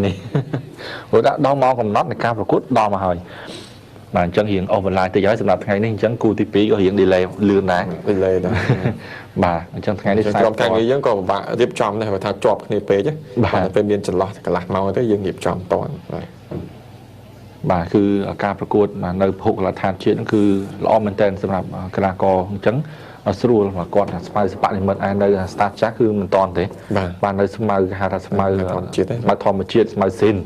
នេះព្រោះដាក់ដល់មកកំណត់នៃការប្រកួតដល់មកហើយបាទអញ្ចឹងរៀង overline តិចហើយសម្រាប់ថ្ងៃនេះអញ្ចឹងគូទី2ក៏រៀង delay លឿនដែរ delay ដែរបាទអញ្ចឹងថ្ងៃនេះក្រុមការងារយើងក៏ពិបាករៀបចំដែរបើថាជាប់គ្នាពេកបាទពេលមានចន្លោះកន្លះម៉ោងទៅយើងរៀបចំតន់បាទគឺការប្រកួតនៅភោគកីឡដ្ឋានជាតិហ្នឹងគឺល្អមែនទែនសម្រាប់កីឡាករអញ្ចឹងស្រួលមកគាត់ថាស្មៅសិប្បនិមិត្តឯនៅ start ចាស់គឺមិនតាន់ទេបាទនៅស្មៅគេហៅថាស្មៅជាតិស្មៅធម្មជាតិស្មៅស៊ីន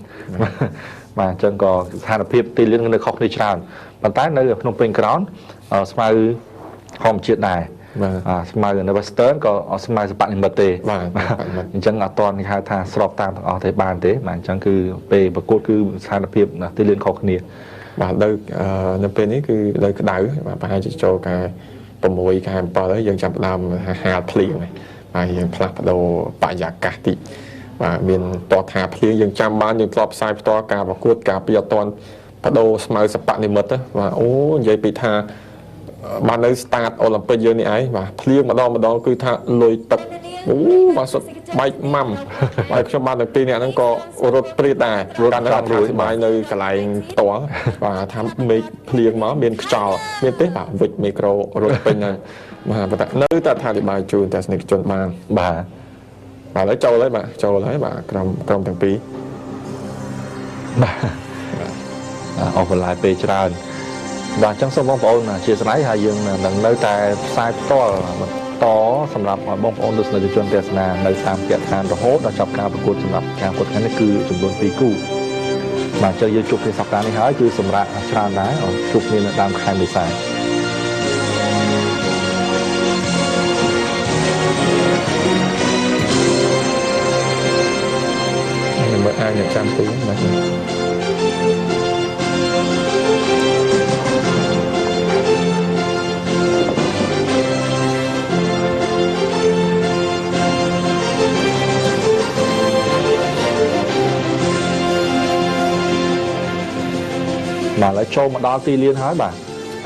បាទអញ្ចឹងក៏ស្ថានភាពទីលាននៅខុសគ្នាច្រើនប៉ុន្តែនៅភ្នំពេញក្រោនស្មៅធម្មជាតិដែរបាទស្មៅនៅ Western ក៏ស្មៅសិប្បនិមិត្តទេបាទអញ្ចឹងអត់តាន់គេហៅថាស្របតាមទាំងអស់ទេបានទេបាទអញ្ចឹងគឺពេលប្រកួតគឺស្ថានភាពទីលានខុសគ្នាបាទនៅពេលនេះគឺនៅក្តៅបាទប្រហែលជាចូលការ6ខែ7ហើយយើងចាប់ផ្ដើមហាលភ្លៀងហើយយើងផ្លាស់ប្ដូរបរិយាកាសតិចបាទមានតតថាភ្លៀងយើងចាំបានយើងធ្លាប់ផ្សាយផ្ទាល់ការប្រកួតការពីអត់តាន់បដូរស្មៅសិប្បនិមិត្តបាទអូនិយាយពីថាបាននៅ start អូឡ িম্প ពិកយើងនេះឯងបាទភ្លៀងម្ដងគឺថាលុយទឹកអូបាទសុទ្ធបែកម៉ាំហើយខ្ញុំបានទាំងពីរនាក់ហ្នឹងក៏រត់ព្រាតដែរកាន់តែរួចបាយនៅកន្លែងផ្ទាល់បាទថាមេឃភ្លៀងមកមានខ្យល់មានទេបាទវិចមីក្រូរត់ពេញហ្នឹងបាទនៅតែថាអធិប្បាយជូនទស្សនិកជនបានបាទឥឡូវចូលហើយបាទក្រុមទាំងពីរបាទអរគុណឡាយពេលច្រើនបាទអញ្ចឹងសូមបងប្អូនអធិស្ឋានហើយយើងនឹងនៅតែផ្សាយផ្ទាល់តសម្រាប់បងប្អូនទស្សនិកជនទេសនានៅតាមពាក្យឋានរហូតដល់ចប់ការប្រកួតសម្រាប់ការប្រកួតថ្ងៃនេះគឺចំនួន2គូបាទអញ្ចឹងយើងជួបគ្នាសប្តាហ៍នេះហើយគឺសម្រាប់ច្រើនដែរជួបគ្នានៅដើមខែមេសាមើលអាយចាំទីបាទបាទឥឡូវចូលមកដល់ទីលានហើយបាទ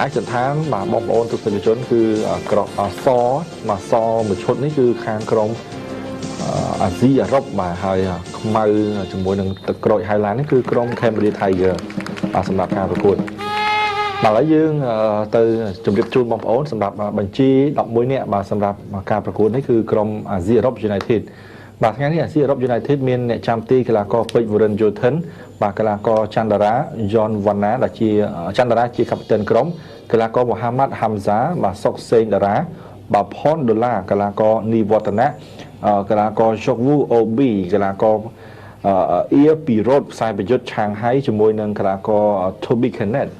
ឯកសណ្ឋានបាទបងប្អូនទស្សនិកជនគឺក្រសមួយឈុតនេះគឺខាងក្រុមអាស៊ីអឺរ៉ុបបាទហើយខ្មៅជាមួយនឹងទឹកក្រូច Highland នេះគឺក្រុម Cambodia Tiger បាទសម្រាប់ការប្រកួតបាទឥឡូវយើងទៅជម្រាបជូនបងប្អូនសម្រាប់បញ្ជី11នាក់បាទសម្រាប់ការប្រកួតនេះគឺក្រុមអាស៊ីអឺរ៉ុប United បាទថ្ងៃនេះអាស៊ីអឺរ៉ុប United មានអ្នកចាំទីកីឡាករពេជ្រ Warren Jordan បាទកីឡាករចន្ទរា John Vanna ដែលជាចន្ទរាជាកាពីតិនក្រុមកីឡាករ Mohammad Hamza បាទសុកសេងតារាបាទផនដុល្លារកីឡាករនីវឌ្ឍនៈកីឡាករ Jokwu Obi កីឡាករអៀពីរ៉ូតផ្សាយប្រយុទ្ធឆាងហៃជាមួយនឹងកីឡាករ Toby Kenneth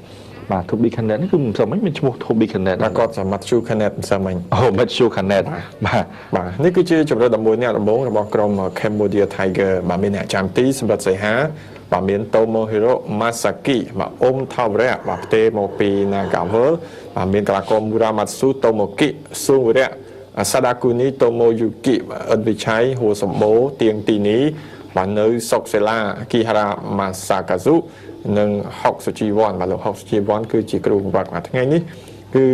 បាទ Toby Kenneth នេះគឺមិនសមមានឈ្មោះ Toby Kenneth បាទគាត់សម្បត្តិ Matthew Kenneth មិនសមអូ Matthew Kenneth បាទនេះគឺជាជម្រើស11អ្នកដំបូងរបស់ក្រុម Cambodia Tiger បាទមានអ្នកចាំទីសម្រាប់សីហាបាទមាន Tomohiro Masaki បាទអ៊ុំថាវរៈបាទផ្ទេរមកពី Nagavel បាទមានកីឡាករ Muramatsu Tomoki ស៊ូវរៈSadakuni Tomoyuki អិនវិឆ័យហួរសម្បូរទៀងទីនីបាទនៅសុកសេឡា Kihara Masakazu និងហុកសុជីវ័នបាទលោកហុកសុជីវ័នគឺជាគ្រូបង្វឹកថ្ងៃនេះគឺ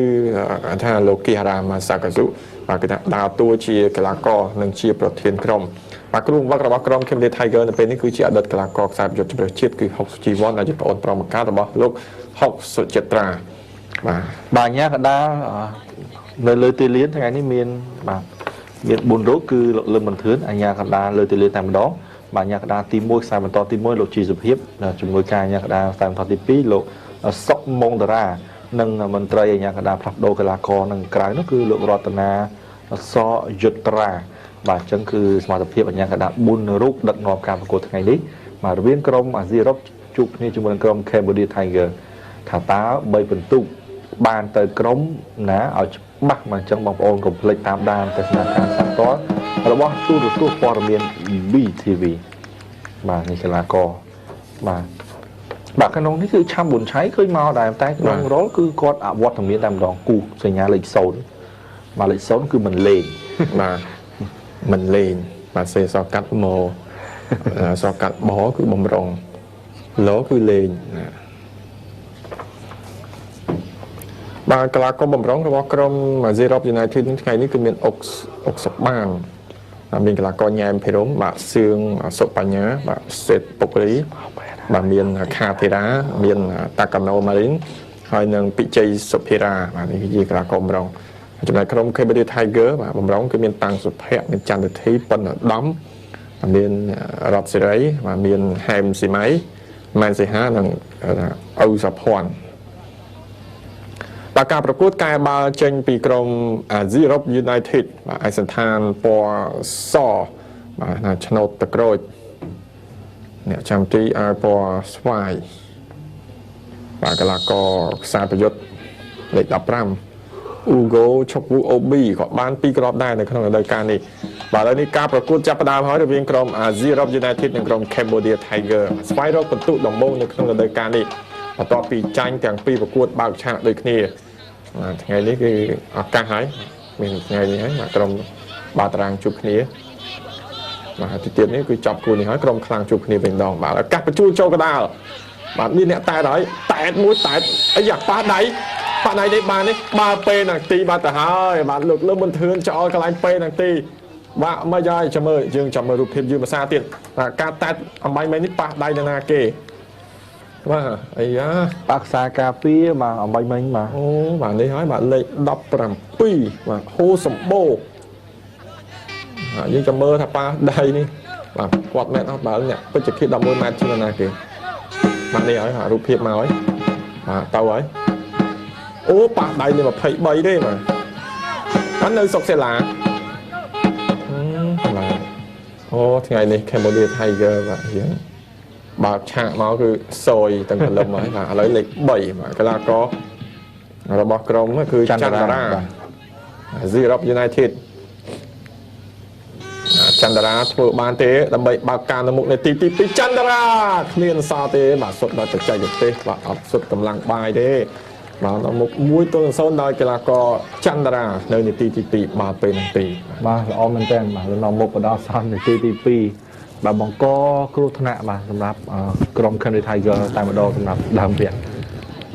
ថាលោក Kihara Masakazu បាទគឺថាដើរតួជាកីឡាករនិងជាប្រធានក្រុមបាទគ្រូបង្វឹករបស់ក្រុម Cambodia Tiger នៅពេលនេះគឺជាអតីតកីឡាករខ្សែប្រយុទ្ធជម្រើសជាតិគឺហុកសុជីវ័នដែលជាប្អូនប្រុសបង្កើតរបស់លោកហុកសុចិត្រាបាទញ៉ាកដានៅលើទីលានថ្ងៃនេះមានបាទមាន4រូបគឺលោកលឹមបន្ទឿនអាជ្ញាកណ្ដាលលើទីលានតែម្ដងបាទអាជ្ញាកណ្ដាលទី1ខ្សែបន្តទី1លោកជីសុភាពជំនួយការអាជ្ញាកណ្ដាលខ្សែបន្តទី2លោកសុកម៉ុងតារានិងមន្ត្រីអាជ្ញាកណ្ដាលផ្លាស់ប្ដូរកីឡាករនឹងក្រៅនោះគឺលោករតនាសយុត្រាបាទអញ្ចឹងគឺសមត្ថភាពអាជ្ញាកណ្ដាល4រូបដឹកនាំការប្រកួតថ្ងៃនេះបាទរវាងក្រុមអាស៊ីអឺរ៉ុបជួបគ្នាជាមួយនឹងក្រុម Cambodia Tiger ថាតើ3ពិន្ទុបានទៅក្រុមណាឲ្យច្បាស់មកអញ្ចឹងបងប្អូនកុំភ្លេចតាមដានទស្សនាការផ្សាយផ្ទាល់របស់ទូរទស្សន៍ព័ត៌មាន VTV បាទនេះកីឡាករបាទក្នុងនេះគឺឆាំប៊ុនឆៃឃើញមកដែរតែក្នុងរលគឺគាត់អវត្តមានតែម្ដងគូសញ្ញាលេខ0បាទលេខ0គឺមិនលេងបាទមិនលេងបាទសេសកាត់មកសកាត់បគឺបំរុងលោគឺលេងបាទកីឡាករបំរុងរបស់ក្រុម Azerop United ថ្ងៃនេះគឺមានអុកសុបាន មានកីឡាករញ៉ែមភេរមបាទសឿងសុបញ្ញាបាទសេតពុករីបាទមានខាធីរ៉ាមានតាកាណូម៉ារីនហើយនឹងពិជ័យសុភារ៉ាបាទនេះគឺជាកីឡាករបម្រុងចំណែកក្រុម Cambodia Tiger បាទបម្រុងគឺមានតាំងសុភ័ក្រមានចន្ទធីប៉ុណ្ណឧត្តមមានរតសេរីបាទមានហែមស៊ីម៉ៃម៉ែនសីហានិងអ៊ូសាភ័ណ្ឌបាទការប្រកួតកែបាល់ចេញពីក្រុម Azirop United បាទឯកសណ្ឋានពណ៌សបាទឆ្នោតតក្រូចអ្នកចាំទីឲ្យពណ៌ស្វាយបាទកីឡាករខ្សែប្រយុទ្ធលេខ15 Ugo Chokwu Obi ក៏បាន2គ្រាប់ដែរនៅក្នុងរដូវកាលនេះបាទឥឡូវនេះការប្រកួតចាប់ផ្ដើមហើយរវាងក្រុម Azirop United និងក្រុម Cambodia Tiger ស្វែងរកពិន្ទុដំបូងនៅក្នុងរដូវកាលនេះបន្ទាប់ពីចាញ់ទាំងពីរប្រកួតបើកឆាកដូចគ្នាថ្ងៃនេះគឺឱកាសហើយមានថ្ងៃនេះហើយក្រុមបាតារាងជួបគ្នាបាទទីទៀតនេះគឺចាប់គូនេះហើយក្រុមខ្លាំងជួបគ្នាវិញម្ដងបាទឱកាសបញ្ជូនចូលកដាលបាទមានអ្នកតែតហើយតែតមួយតែតអីយ៉ាប៉ះដៃនេះបាននេះបាល់ពេលនាទីបាទទៅហើយបាទលោកលើមិនធឿនចោលកន្លែងពេលនាទីបាទមិនហើយចាំមើលយើងចាំមើលរូបភាពយឺភាសាទៀតបាទការតែតអំបញ្ញមិញនេះប៉ះដៃនរណាគេបាទអាយ៉ាបាក់សាការពារបាទអំបញ្ញមិញបាទអូបាទនេះហើយបាទលេខ17បាទហូសម្បូរយើងចាំមើលថាប៉ះដៃនេះបាទគាត់មែនអត់បើអ្នកពេជ្រឃាត11ម៉ែត្រជាងណាគេបាទនេះហើយរូបភាពមកហើយបាទទៅហើយអូប៉ះដៃនេះ23ទេបាទអាននៅសុកសេឡាបាទអូថ្ងៃនេះ Cambodia Tiger បាទយើងបើកឆាកមកគឺសយទាំងកលឹមហើយបាទឥឡូវលេខ3បាទកីឡាកររបស់ក្រុមគឺចន្ទរា Azirop United ចន្ទរាធ្វើបានទេដើម្បីបើកការនៅមុខនៃទី2ចន្ទរាគ្មានសល់ទេបាទសុទ្ធដល់បច្ចេកទេសបាទអត់សុទ្ធកម្លាំងបាយទេបាទដល់មុខ1-0ដោយកីឡាករចន្ទរានៅនាទីទី2បាទពេលនឹងទីបាទល្អមែនទែនបាទដល់មុខបដោះសន្ននាទីទី2បាទបង្កគ្រោះថ្នាក់បាទសម្រាប់ក្រុម Cambodia Tiger តែម្ដងសម្រាប់ដើមវគ្គ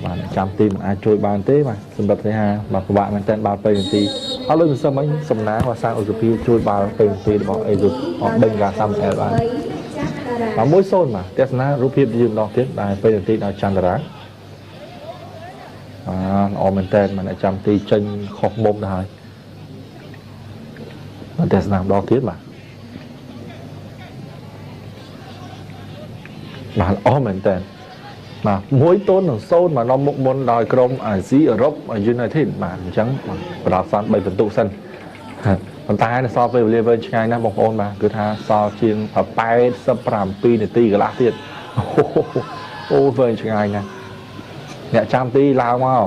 បាទចាំទីមិនអាចជួយបានទេបាទសម្រាប់នេះហាបាទពិបាកមែនទែនបាល់ពេលនាទីអត់លុយមិនសឹមអីសំណាងបាទសាងឧសភាជួយបាល់ពេលនាទីរបស់អេស៊ុតអត់ដេញការសាំអែលបានបាទ1-0បាទទស្សនារូបភាពយឺម្ដងទៀតដែលពេលនាទីដល់ចន្ទរាល្អមែនតើមិនចាំទីចេញខុសមុំទៅហើយបាទទស្សនាម្ដងទៀតបាទល្អមែនតើបាទ1-0មកដល់មុខមុនដោយក្រុម Azirop United បាទអញ្ចឹងបដោតសន្ន3ពិន្ទុសិនប៉ុន្តែនៅសល់ពេលវេលាវែងឆ្ងាយណាស់បងប្អូនបាទគឺថាសល់ជាង87នាទីកន្លះទៀតអូវែងឆ្ងាយណាស់អ្នកចាំទីឡើងមក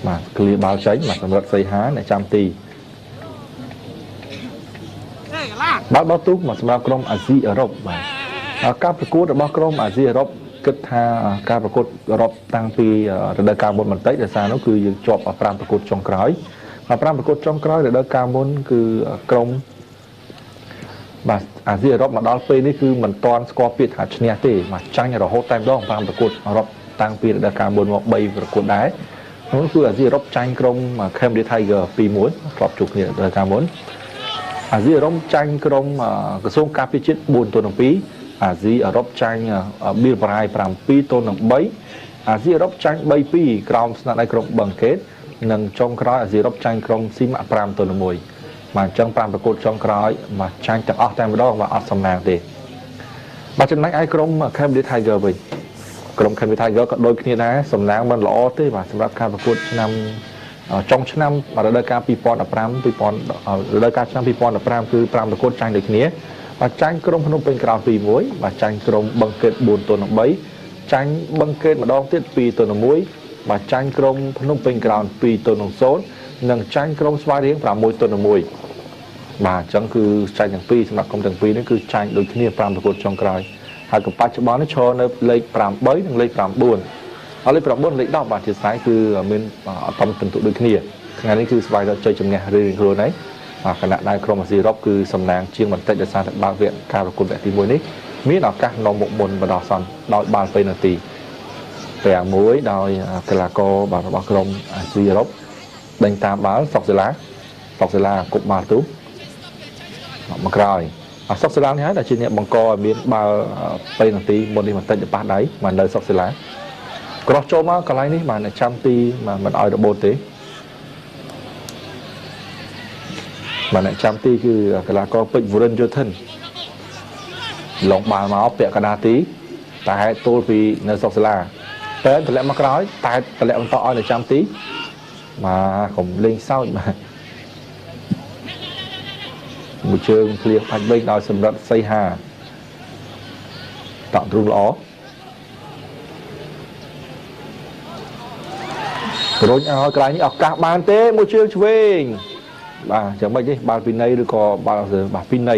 បាទគ្លីបាល់ចេញបាទសម្រាប់សីហាអ្នកចាំទីបាល់បោះទូកមកសម្រាប់ក្រុម Azirop បាទការប្រកួតរបស់ក្រុម Azirop គិតថាការប្រកួតអឺរ៉ុបតាំងពីរដូវកាលមុនបន្តិចដោយសារនោះគឺយើងជាប់5ប្រកួតចុងក្រោយ5ប្រកួតចុងក្រោយរដូវកាលមុនគឺក្រុមបាទ Azirop មកដល់ពេលនេះគឺមិនទាន់ស្គាល់ពាក្យថាឈ្នះទេបាទចាញ់រហូតតែម្ដង5ប្រកួតអឺរ៉ុបតាំងពីរដូវកាលមុនមក3ប្រកួតដែរនោះគឺ Azirop ចាញ់ក្រុម Cambodia Tiger 2-1 ធ្លាប់ជួបគ្នារដូវកាលមុន Azirop ចាញ់ក្រុមក្រសួងការពារជាតិ4-2 Azirop ចាញ់ Bill Brai 7-3 Azirop ចាញ់ 3-2 ក្រោមស្នាដៃក្រុមបឹងកេតនិងចុងក្រោយ Azirop ចាញ់ក្រុម Simak 5-1 បាទអញ្ចឹង5ប្រកួតចុងក្រោយបាទចាញ់ទាំងអស់តែម្ដងបាទអត់សំណាងទេបាទចំណែកឯក្រុម Cambodia Tiger វិញក្រុម Cambodia Tiger ក៏ដូចគ្នាដែរសំណាងមិនល្អទេបាទសម្រាប់ការប្រកួតឆ្នាំចុងឆ្នាំរដូវកាល2015រដូវកាលឆ្នាំ2015គឺ5ប្រកួតចាញ់ដូចគ្នាបាទចាញ់ក្រុមភ្នំពេញក្រោន 2-1 បាទចាញ់ក្រុមបឹងកេត 4-3 ចាញ់បឹងកេតម្ដងទៀត 2-1 បាទចាញ់ក្រុមភ្នំពេញក្រោន 2-0 និងចាញ់ក្រុមស្វាយរៀង 6-1 បាទអញ្ចឹងគឺចាញ់ទាំងពីរសម្រាប់ក្រុមទាំងពីរនេះគឺចាញ់ដូចគ្នា5ប្រកួតចុងក្រោយហើយក៏បច្ចុប្បន្ននេះឈរនៅលេខ8និងលេខ9ហើយលេខ9លេខ10បាទជាស្រ័យគឺមានអត្តមពិន្ទុដូចគ្នាថ្ងៃនេះគឺស្វែងរកជ័យជំនះរៀងៗខ្លួនហើយខណៈដែលក្រុម Azirop គឺសំណាងជាងបន្តិចដោយសារតែបើកវគ្គការប្រកួតវគ្គទី1នេះមានឱកាសនាំមុខមុនបដោះសន្នដោយបាល់ពេលនាទីទាំងមួយដោយកីឡាកររបស់ក្រុម Azirop ដេញតាមបាល់សុកសេឡាគប់បាល់ទូ មកក្រោយសុកសិលានេះហើយដែលជាអ្នកបង្កឲ្យមានបាល់ពេលនាទីមុននេះបន្តិចទៅប៉ះដៃមកនៅសុកសិលាក្រោះចូលមកកន្លែងនេះបានចាំទីមិនឲ្យរបូតទេបានអ្នកចាំទីគឺកីឡាករពេជ្រវរិនយូធិនឡងបាល់មកពាក់កណ្ដាលទីតែទល់ពីនៅសុកសិលាតែតម្លាក់មកក្រោយតែតម្លាក់បន្តឲ្យនៅចាំទីមកកុំលេងសើចបាទមួយជើងភ្លៀងផាច់បេកដោយសម្រិទ្ធសីហាតក់ទ្រូងល្អរុញឲ្យកន្លែងនេះឱកាសបានទេមួយជើងឆ្វេងបាទចាំមិនទេបាល់ពីនៃឬក៏បាល់បាទពីនៃ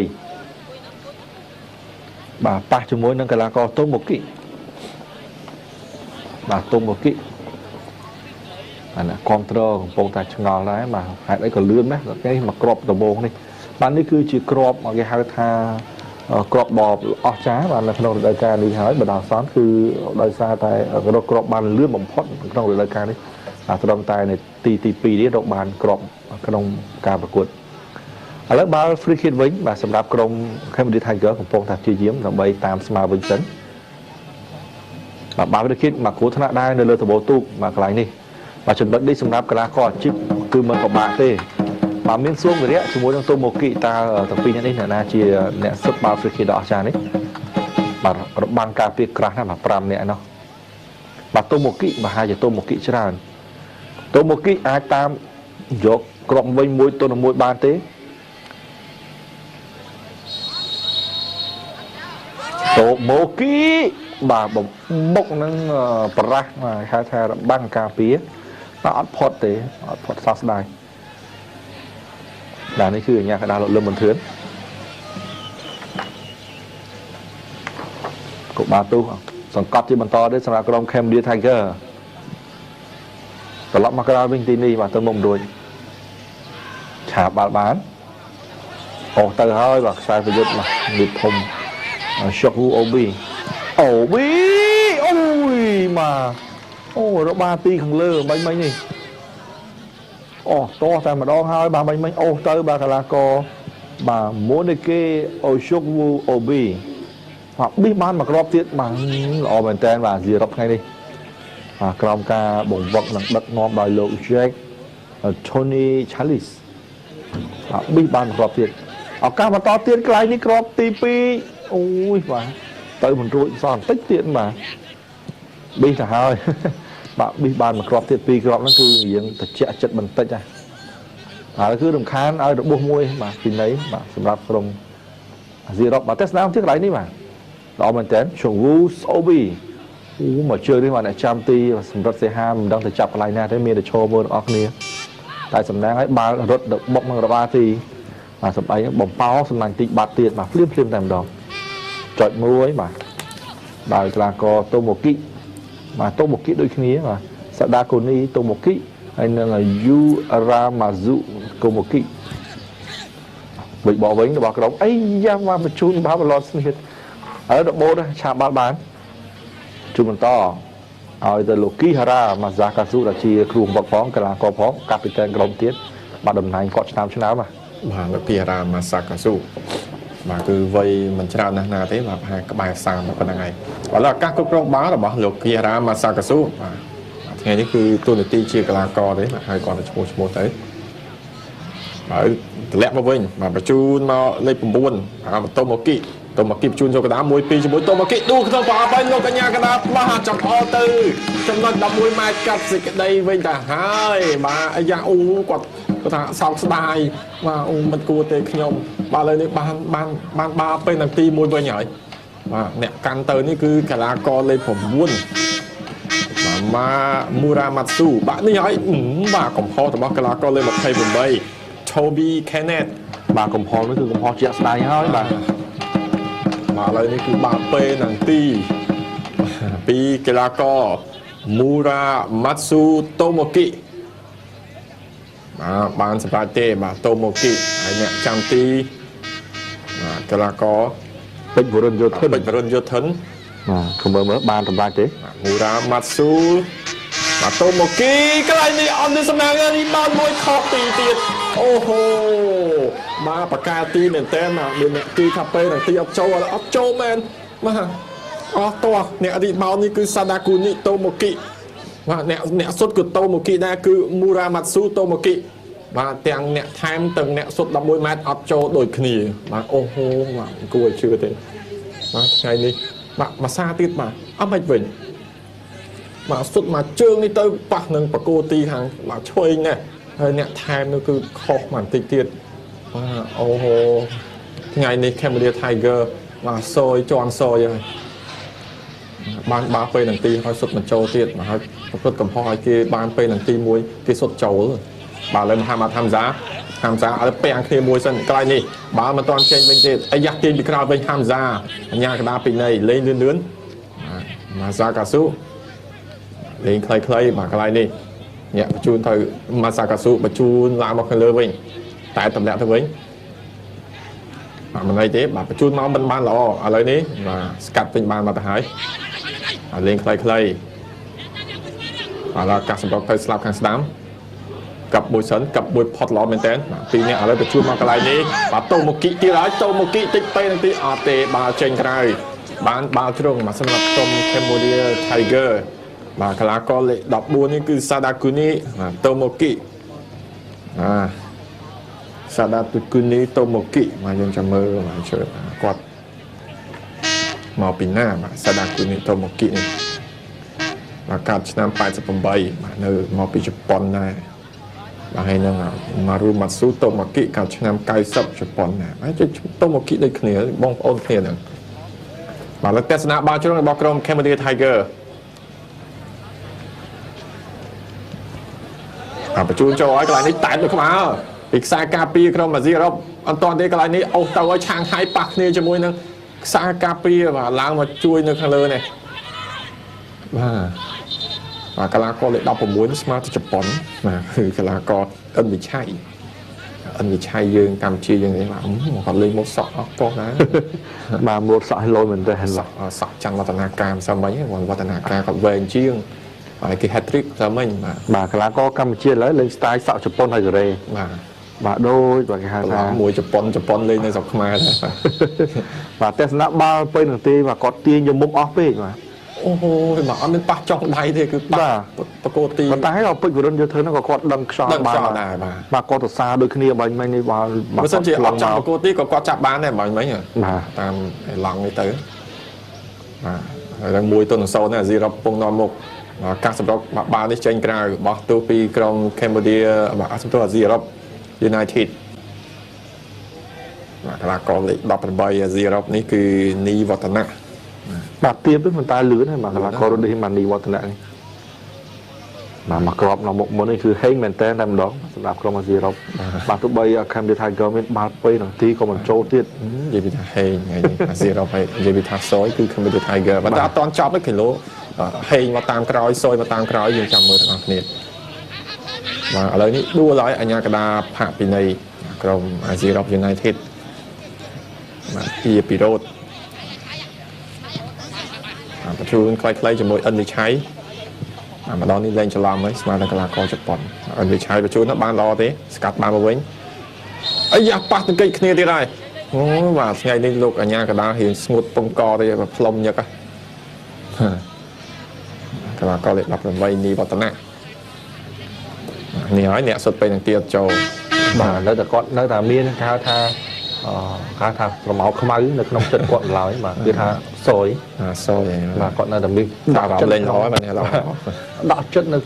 បាទប៉ះជាមួយនឹងកីឡាករតុងម៉ូគីបាទតុងម៉ូគីអានេះគ្រប់ត្រកំពុងតែឆ្ងល់ដែរបាទហេតុអីក៏លឿនណាស់គេមកក្របដំបងនេះបាទនេះគឺជាក្របគេហៅថាក្របដ៏អស្ចារ្យបាទនៅក្នុងរដូវកាលនេះហើយបណ្ដោះអាសន្នគឺដោយសារតែរកក្របបានលឿនបំផុតក្នុងរដូវកាលនេះត្រឹមតែនៅទី2នេះរកបានក្របក្នុងការប្រកួតឥឡូវបាល់ free kick វិញបាទសម្រាប់ក្រុម Cambodia Tiger កំពុងតែព្យាយាមដើម្បីតាមស្មើវិញសិនបាទបាល់ free kick មកគ្រោះថ្នាក់ដែរនៅលើដបូលទូកមកកន្លែងនេះបាទចំណុចនេះសម្រាប់កីឡាករអាជីពគឺមិនពិបាកទេបាទមានសួងវិរៈជាមួយនឹងតុងម៉ូគីតើទាំងពីរនេះអ្នកណាជាអ្នកសិតបាល់ free kick ដ៏អស្ចារ្យនេះបាទរបាំងការពារក្រាស់ណាស់បាទ5នាក់នោះបាទតុងម៉ូគីប្រហែលជាតុងម៉ូគីច្រើនតុងម៉ូគីអាចតាមយកគ្រាប់វិញមួយទល់នឹងមួយបានទេតុងម៉ូគីបាទបំបុកនឹងប្ររះហៅថារបាំងការពារតែអត់ផុតទេអត់ផុតសោះស្ដាយបាទនេះគឺអញ្ញាកដាលលឹមបន្ទឿនកុបាទូសង្កត់ជាបន្តទេសម្រាប់ក្រុម Cambodia Tiger ត្រឡប់មកក្រោយវិញទីនេះបាទទៅមុំរួចឆាបបាល់បានអូទៅហើយបាទខ្សែប្រយុទ្ធបាទនេះធំឈុកហ៊ូអូប៊ីអូយមកអូរបាទីខាងលើមិញនេះអូតោះតែម្ដងហើយបាទមិញអូទៅបាទកីឡាករបាទម៉ូនេកេអូឈុកហ៊ូអូប៊ីបាទប៊ីបានមកគ្រាប់ទៀតបាទល្អមែនតើបាទជារាប់ថ្ងៃនេះក្រោមការបង្វឹកនិងដឹកនាំដោយលោក Jack Tony Charles ប៊ីបានគ្រាប់ទៀតឱកាសបន្តទៀតកន្លែងនេះគ្រាប់ទី2អូយបាទទៅមិនរួចសោះបន្តិចទៀតបាទប៊ីទៅហើយបាទប៊ីបានមកគ្រាប់ទៀត2គ្រាប់ហ្នឹងគឺរៀងត្រជាក់ចិត្តបន្តិចណាហើយគឺរំខានឲ្យរបួសមួយបាទពីនៃបាទសម្រាប់ក្រុមអាស៊ីអឺរ៉ុបបាទតែស្ដាមទៀតកន្លែងនេះបាទល្អមែនតើជងវូសូប៊ីអូមកជើងនេះបាទអ្នកចាំទីសម្រាប់សេហាមិនដឹងទៅចាប់កន្លែងណាទេមានតែឈរមើលទាំងអស់គ្នាតែសំណាងឲ្យបាល់រត់បុកនឹងរបាទីបាទសម្បែងបំប៉ោសំណាញ់ទីបាត់ទៀតបាទភ្លាមតែម្ដងចុចមួយបាទដោយកីឡាករតូម៉ូគីបាទតូម៉ូគីដូចគ្នាបាទសាដាកូនីតូម៉ូគីហើយនឹងយូរ៉ាម៉ាស៊ូកូម៉ូគីវិញបកវិញរបស់ក្រុមអីយ៉ាមកបញ្ជូនបាល់បឡតស្នៀតហើយរបូតឆាបបាល់បានជួបបន្តឲ្យទៅលោកគីហារ៉ាម៉ាហ្សាកាស៊ូដែលជាគ្រូបង្វឹកផងកីឡាករផងកាពីតែនក្រុមទៀតបាទតំណែងគាត់ឆ្នាំបាទលោកគីហារ៉ាម៉ាហ្សាកាស៊ូបាទគឺវ័យមិនច្រើនណាស់ណាទេបាទប្រហែលក្បែរ30ប៉ុណ្ណឹងហើយឥឡូវឱកាសគ្រប់គ្រងបាល់របស់លោកគីហារ៉ាម៉ាហ្សាកាស៊ូបាទថ្ងៃនេះគឺទូនាទីជាកីឡាករទេបាទហើយគាត់ទៅឈ្មោះទៅហើយតម្លាក់មកវិញបាទបញ្ជូនមកលេខ9បាទតូម៉ូគីបញ្ជូនចូលកណ្ដាល 1-2 ជាមួយតូម៉ូគីដួលក្នុងប្រអប់ហើយលោកកញ្ញាកណ្ដាលបោះចង្អុលទៅចំណុច11ម៉ែត្រកាត់សេចក្តីវិញទៅហើយបាទអាយ៉ាអូគាត់ថាសោកស្ដាយបាទអូមិនគួរទេខ្ញុំបាទឥឡូវនេះបានបាល់ពេលនាទី1វិញហើយបាទអ្នកកាន់ទៅនេះគឺកីឡាករលេខ9បាទម៉ាមូរ៉ាម៉ាត់ស៊ូបាទនេះហើយបាទកំហុសរបស់កីឡាករលេខ28 Toby Kenneth បាទកំហុសនេះគឺកំហុសជាក់ស្ដែងហើយបាទឥឡូវនេះគឺបាល់ពេលនាទីពីកីឡាករមូរ៉ាម៉ាត់ស៊ូតូម៉ូគីបានសម្រាប់ទេបាទតូម៉ូគីហើយអ្នកចាំទីកីឡាករពេជ្រវរិនយូធិនបាទគំមើលបានសម្រាប់ទេមូរ៉ាម៉ាត់ស៊ូបាទតូម៉ូគីកន្លែងនេះអត់មានសំណាងនេះបាល់មួយខុសទីទៀតអូហូ mà bà ca ti nền tên mà bên nè ti cà phê này ti ốc châu men mà to nè đi bao ni cứ Sadakuni Tomoki mà nè xuất của Tomoki đây cứ Muramatsu Tomoki mà tiếng nè time từng nè xuất 10 mét ốc châu đổi khỉ mà ô hô mà cô chưa thế mà ngày đi mà xa tiết mà ấp hạch vịnh mà xuất mà trương đi tới bạc nâng bà cô ti hàng mà chơi nè hơi nè time nó cứ khóc màn tiết tiết mà ô hô ngày này Cambodia Tiger mà sôi tròn sôi rồi ban ba phê nâng ti hơi xuất mà châu tiết mà hơi xuất cầm hoa kia ban phê nâng ti muối kia xuất châu rồi bà lên mà tham gia ở bèn kia muối sân cái này bà mà toàn trên bên trên ấy giặc tiền bị khao bên tham gia nhà cái đá pin này lên lươn mà ra cả số lên clay mà cái này nhẹ chun thời Masakasu mà chun làm một cái lơ mình tại tầm đẹp thôi với mà mình đây thế bà chun máu bên ban lò ở đây ní mà cắt bên ban mà ta hái lên clay là các sản phẩm thời slap hàng đám cặp bôi sấn cặp bôi pot lò bên tên tí này ở đây chun mà cái này ní bà tô một kỹ kia đó tô một kỹ tích tây tí tê bà trên cái này bán ba trung mà xem là trong Cambodia Tiger mà cái lá con lệ đọc buôn như cứ Sadakuni Tomoki Sadakuni Tomoki mà dân cho mơ mà chơi quạt màu pin na mà Sadakuni Tomoki này mà cả năm 87mà nơi màu pin Japan này và hay là Marumatsu Tomoki cả năm 90 Japan này mấy cái Tomoki đây kia bông ôn kia này mà là test na bao nhiêu bao gồm Cambodia Tiger bà chú cho cái này tải được không ạ? Việc xa cà pi không mà gì đâu an toàn thế cái này ô tàu ở trang hai bạc này cho môi nâng xa cà pi và lang mà chui nâng khang lơ này và cái lá con lại đọc vào muốn smart Japan mà cái lá con ân bị chay dương cầm chi dương này mà còn lên một sọ to ná mà một sọ lôi mình ra hình sọ chẳng là tận cam sao mấy còn tận cam còn về chiêng và cái hat-trick ra mình mà bà cái lá có Campuchia lấy lên style sọ Japan hay rồi bà đôi và cái hàng mùi Japan lênใน dọc mà và test nắp ba phê đường ti và có tiên vô mốc off ấy mà ô hô mà ăn bên bạc trong đây thì cứ bạc cô ti và tái vào phê của đơn như thế nó có đâm cho bà có từ xa đôi khi bà mình đi vào bà sân chỉ ọc trong cô ti có qua chạm bán này mấy nhỉ mà tam lòng ấy tới đang mùi tuần sau này gì đó phong non mục các sản phẩm mà ba đi tranh cài bỏ tu pi trong Cambodia và sản phẩm gì đó United là có lịch đọc bài gì đó ní cứ ní vật nặng bà tiêm với mình ta lưới này mà là có đi mà ní vật nặng mà crop là một món nàyคือ hay mình tên làm đó làm crop mà gì đó bà tụi bay Cambodia Tiger mình ba pay là tí có mình trâu tiết vậy bị hay ngày gì đó phải vậy bị thắt sói cứ Cambodia Tiger và đã toàn chop cái kiểu lố hay mà tam cõi sôi mà tam cõi dùng chăm mười thằng nè mà ở đây ní đua lại anh nhà cái đa phạm pin này trong Azerop United mà kia pilot mà chú clay cho mỗi ân đi cháy mà đó đi lên cho làm ấy mà là coi chụp bọn ân đi cháy và chú nó ban lo thế cắt ban vào vĩnh ấy ya bắt từng cây kia đi đây mà ngày đi lúc ở nhà cái đa hiện smooth bông co đây và plong nhá cái là coi lại đọc vay đi vào tận nèนี่hỏi nè xuất bên đằng kia châu mà nơi ta nơi ta miên khá tha máu không ai được nông trận quận lái mà kia tha sôi mà còn nơi ta miên đào lên nói mà nè đọt chất nó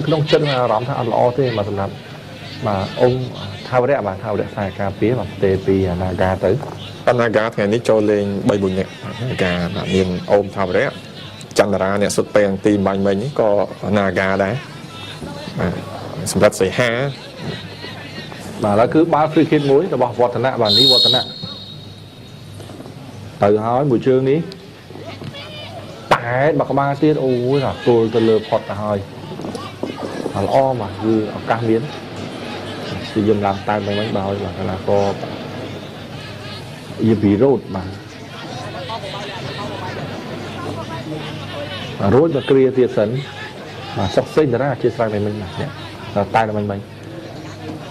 nông chân là rắm tha lo thế mà tầm mà ông thao đấy mà thao đấy xài cà pía mà tê pi là gà tới Naga ngày ní cho lên bay bùn nhẹ gà là miền ôm thao đấy chân ra nè xuất bên tìm bánh mình có Naga đấyสำหรับใส่ห้า mà nó cứ ba phi khiên muối là bỏ vọt thằng nạ và ní vọt thằng nạ từ hỏi buổi trưa ní tại bạc ba tiết ôi là tôi lừa phọt là hơi mà lo mà như ở cam miến thì dùng làm tay mấy bánh bao mà là có virus mà rốt mà kia tiệt sấn mà sắp sinh ra chia sẻ với mình là tay là mình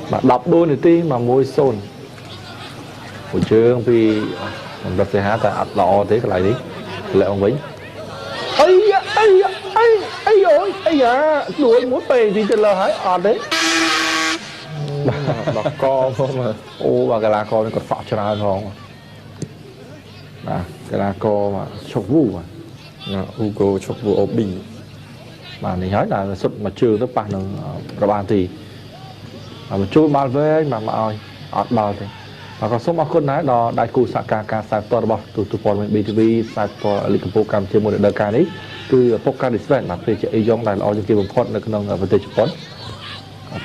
mà đọc đôi này tí mà môi xôn buổi trưa vì mình đặt xe hát tại ắt lọ thế cái này đi lại ông Vĩnh ấy à đuổi muốn về thì chân lờ hái ọt đấy bà co không mà ô và cái lá co nó còn phọ cho nó không à cái lá co mà chọc vu mà Ugo chọc vu Obi mà mình nói là xuất mà trường các bạn là bạn thì mà chui bao với mà ơi ọt bao thì và còn số mà con nói đó đại cụ sạ ca sai to đó tụ bọn mình B2B sai to lịch bộ cam trên một đợt ca đấy cứ poker display mà phải chạy dòng đại lo cho kia một phút nó còn ở vấn đề chụp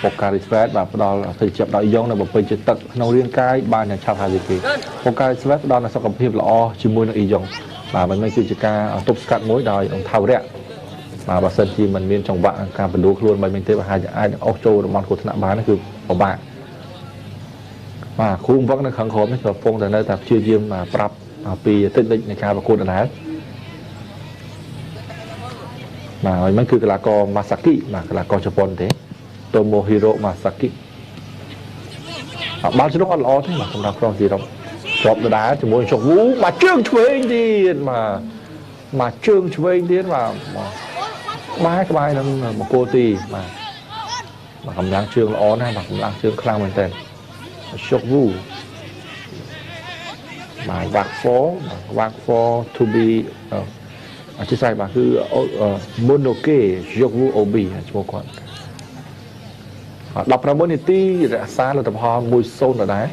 poker display và đó là phải chụp đại dòng là một phần chụp tận nấu riêng cái ba nhà chào hàng gì kì poker display đó là sau cầm hiệp lo chỉ mua nó y dòng mà mình mới cứ chỉ ca top scat mối đời ông thao đấy mà bà sân chi mình miên trong bạn ca phần đua luôn mình thấy hai ai ốc châu món của thằng bán nóคือcủa bạn mà khu vực nó khẩn khốn nó phong từ nơi tập chưa diêm mà prap vì tích địnhในการประกวดอะไรmàมันคือlà co Masaki mà là co Japan thế Tomohiro Masaki bao nhiêu con lo thế mà không đọc gì đâu chọc đá chỉ muốn chọc vũ mà trương chuối anh đi mà trương chuối anh đi mà ba cái bài nó một cô tì mà cầm láng trương lo này mà cầm láng trương khang mình tên chọc vũ mà vạc for to be chỉ sai mà cứ monoke jogu obi cho con đọc ra môn tí đã xa là tập ho mùi sôn ở đấy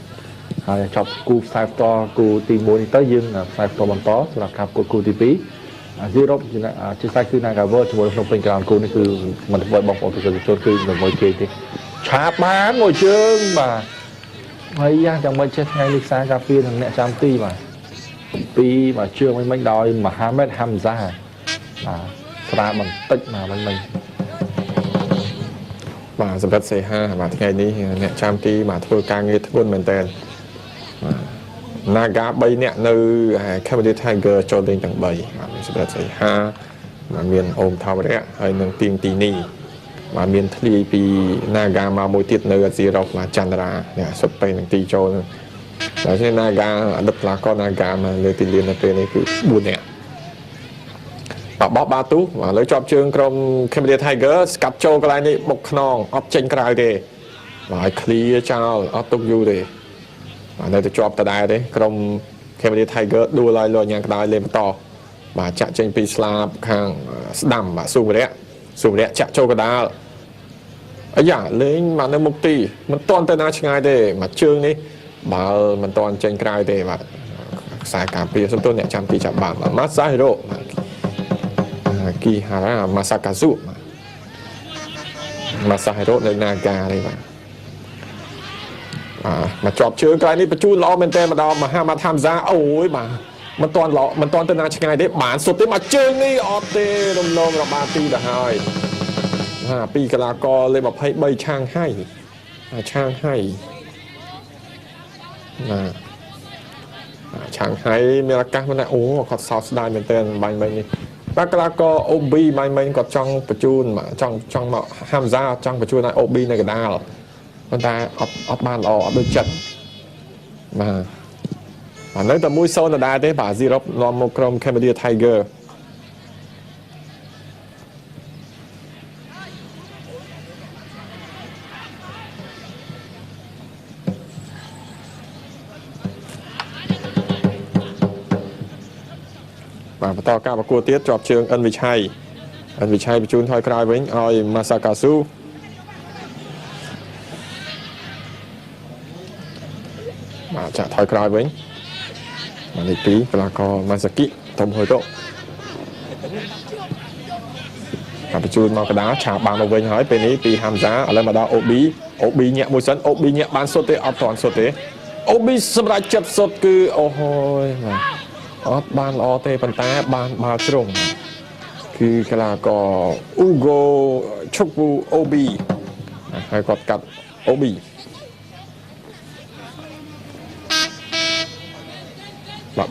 chọc cu sai to cu tìm môn tới dương là sai to bằng to là cặp của cu tí pí zero chỉ sai cứ này cả vợ cho một trong tình cảm cu này cứ mình vợ bọc ở từ chỗ cứ mình ngồi kia thì chạp bán ngồi chương mà hay ra trong mấy chết ngay lịch xa cà phê thằng mẹ trăm ti mà pi mà chưa mình đòi mà Mohamed Hamza mà ra bằng tích mà mình បាទសម្រាប់សេហាបាទថ្ងៃនេះអ្នកចាំទីមកធ្វើការងារធ្ងន់មែនតើ Naga 3នាក់នៅ Cambodia Tiger ចូលលេងទាំង3បាទសម្រាប់សេហាបាទមានអូមថាវរៈហើយនឹងទីងទីនីបាទមានធ្លាយពី Naga មកមួយទៀតនៅអាស៊ីរ៉ុបបាទចន្ទរាអ្នកសុទ្ធទៅនឹងទីចូលតែជា Naga អតីតឡាក Naga មកលើទីលាននៅពេលនេះគឺ4នាក់ បោះបាទូឥឡូវជាប់ជើងក្រុម Cambodia Tiger ស្កាត់ចូលកន្លែងនេះបុកខ្នងអត់ចេញក្រៅទេបាទ clear ចោលអត់ទុកយូរទេបាទនៅតែជាប់ដដែលទេក្រុម Cambodia Tiger ដួលឲ្យលញ៉ាំក្តៅលេងបន្តបាទចាក់ចេញពីស្លាបខាងស្ដាំបាទសុវរៈចាក់ចូលកណ្ដាលអាយ៉ាលេងមកនៅមុខទីមិនទាន់ទៅណាឆ្ងាយទេមកជើងនេះបាល់មិនទាន់ចេញក្រៅទេបាទខ្សែការពារសំទោសអ្នកចាំទីចាប់បានបាទ Masahiro Kihara Masakazu Masahiro នៅ Naga នេះបាទមកជាប់ជើងក្រោយនេះបញ្ជូនល្អមែនតើម្ដង Mohamed Hamza អូយបាទមិនទាន់ល្អមិនទាន់ទៅណាឆ្ងាយទេបានសុទ្ធទេមកជើងនេះអត់ទេរំលងរបាទីទៅហើយពីកីឡាករលេខ23ឆាងហៃឆាងហៃឆាងហៃមានឱកាសម្នាក់អូគាត់សោកស្ដាយមែនតើបាញ់នេះ បាទកីឡាករ OB មិនគាត់ចង់បញ្ជូនចង់មក Hamza ចង់បញ្ជូនឲ្យ OB នៅកណ្ដាលប៉ុន្តែអត់បានល្អអត់ដូចចិត្តបាទនៅតែមួយ0ដដែលទេបាទ Zero នាំមកក្រុម Cambodia Tiger បាទបន្តការប្រកួតទៀតជាប់ជើង N វិឆ័យបញ្ជូនថយក្រោយវិញឲ្យ Masakazu បាទចាក់ថយក្រោយវិញបាទលេខ2កីឡាករ Masaki តុំហុយទៅបាទបញ្ជូនមកកណ្ដាលឆាបបានមកវិញហើយពេលនេះពី Hamza ឥឡូវមកដល់ OB ញាក់មួយសិន OB ញាក់បានសុទ្ធទេអត់ទាន់សុទ្ធទេ OB សម្រាប់ចិត្តសុទ្ធគឺអូហើយបាទអត់បានល្អទេប៉ុន្តែបានបាល់ជ្រុងគឺកីឡាករ Ugo Chukwu OB ហើយគាត់កាត់ OB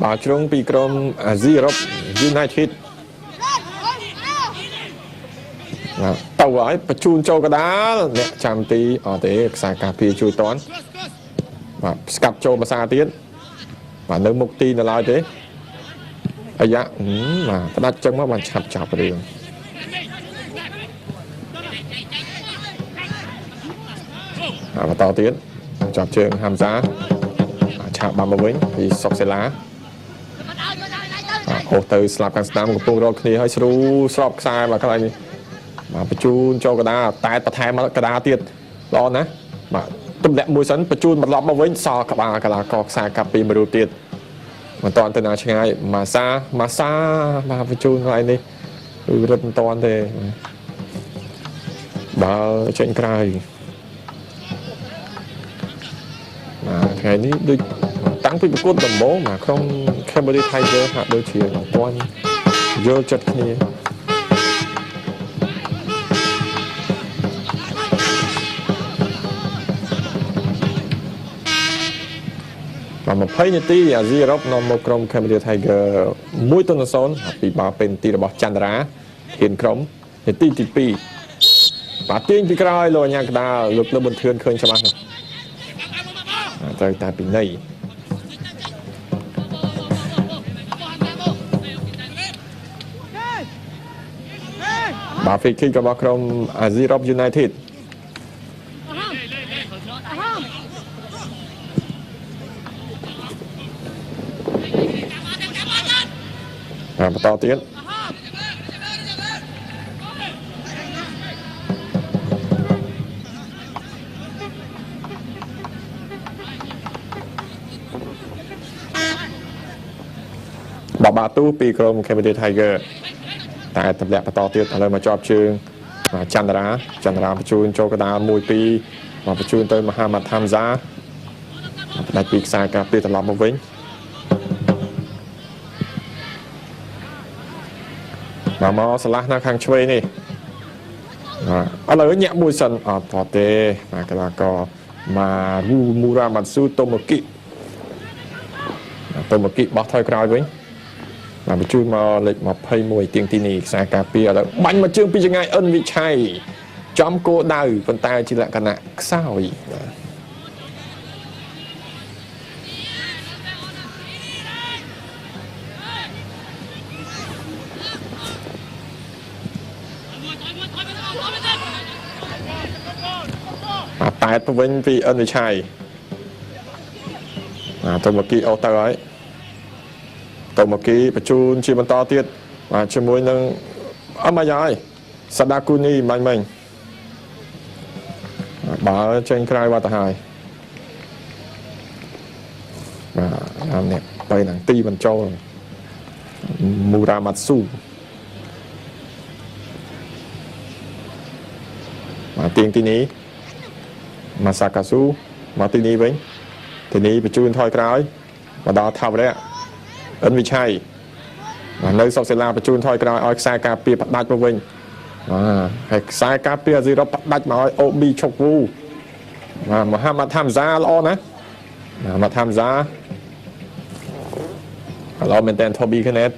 បាល់ជ្រុងពីក្រុម Azirop United ទៅហើយបញ្ជូនចូលកណ្ដាលអ្នកចាំទីអត់ទេខ្សែការពារជួយតន់បាទស្កាត់ចូលភាសាទៀត và nâng mục ti là lại thế ấy dạ mà ta đặt chân mà bạn chạp chạp vào đường và to tiến chọc trường hàm giá chạm bằng một vĩnh thì sọc xe lá ô từ slap càng stam của tung rồi thì hơi sưu sọc sai mà các anh mà bật chun cho cái đá tay bật hai mà cái đá tiệt đó nè mà tâm đẹp mùi sấn bật chun bật lọp bằng vĩnh so các bà cái là có sai cặp pin mà đầu tiệt mà toàn từ nào chẳng ai mà xa mà bật chun lại đi rất toàn thì bà trên cài mà ngày ní đôi tăng với cốt tầm bố mà không không đi thay cho hạ đôi chiều toàn vô chật như mà một thấy như tí à gì đó nó một trong camera tiger mũi tuần nó son bị bà bên tì là bỏ Chandra hiện chrome như tí pi bà tiên bị cái rồi nha ta lực lên bình thường khơi cho bạn rồi ta bị này bà phải khi có bà trong Azirop United và to tiến bà tu piក្រុម Cambodia Tiger តែតម្លាក់បន្តទៀតឥឡូវមកជាប់ជើងចន្ទរាបញ្ជូនចូលកណ្ដាល1 2មកបញ្ជូនទៅមហាម៉ាត់ថាំសាដាច់ពីខ្សែការពារត្រឡប់មកវិញមកឆ្លាស់នៅខាងឆ្វេងនេះឥឡូវញាក់មួយសិនអត់ផតទេកីឡាករមកមូរ៉ាម៉ាត់ស៊ូតូម៉ូគីបោះថយក្រោយវិញmàបញ្ជូនមកលេខ21ទៀងទីនេះខ្សែការពារឥឡូវបាញ់មកជើងពីចង្អាយអិនវិឆ័យចំគោលដៅប៉ុន្តែជាលក្ខណៈខ្សោយតែទៅវិញពីអិនវិឆ័យទៅមកគីអូទៅហើយទៅមកគីបញ្ជូនជាបន្តទៀតជាមួយនឹងអមយ៉ាយសាដាគូនីមិញបើចេញក្រៅបាត់ទៅហើយបាទនេះទៅនឹងទីបញ្ចូលមូរ៉ាម៉ាត់ស៊ូមកទៀងទីនេះម៉ាសាកាស៊ូមកទីនេះវិញទីនេះបញ្ជូនថយក្រោយមកដល់ថាវរៈអិនវិឆ័យនៅសុកសិលាបញ្ជូនថយក្រោយឲ្យខ្សែការពារផ្ដាច់មកវិញហើយខ្សែការពារស៊ីរ៉ុបផ្ដាច់មកឲ្យអូប៊ីឈុកវូមហាម៉ាត់ថាំសាល្អណាម៉ាត់ថាំសាល្អមែនតើថូប៊ីខណេត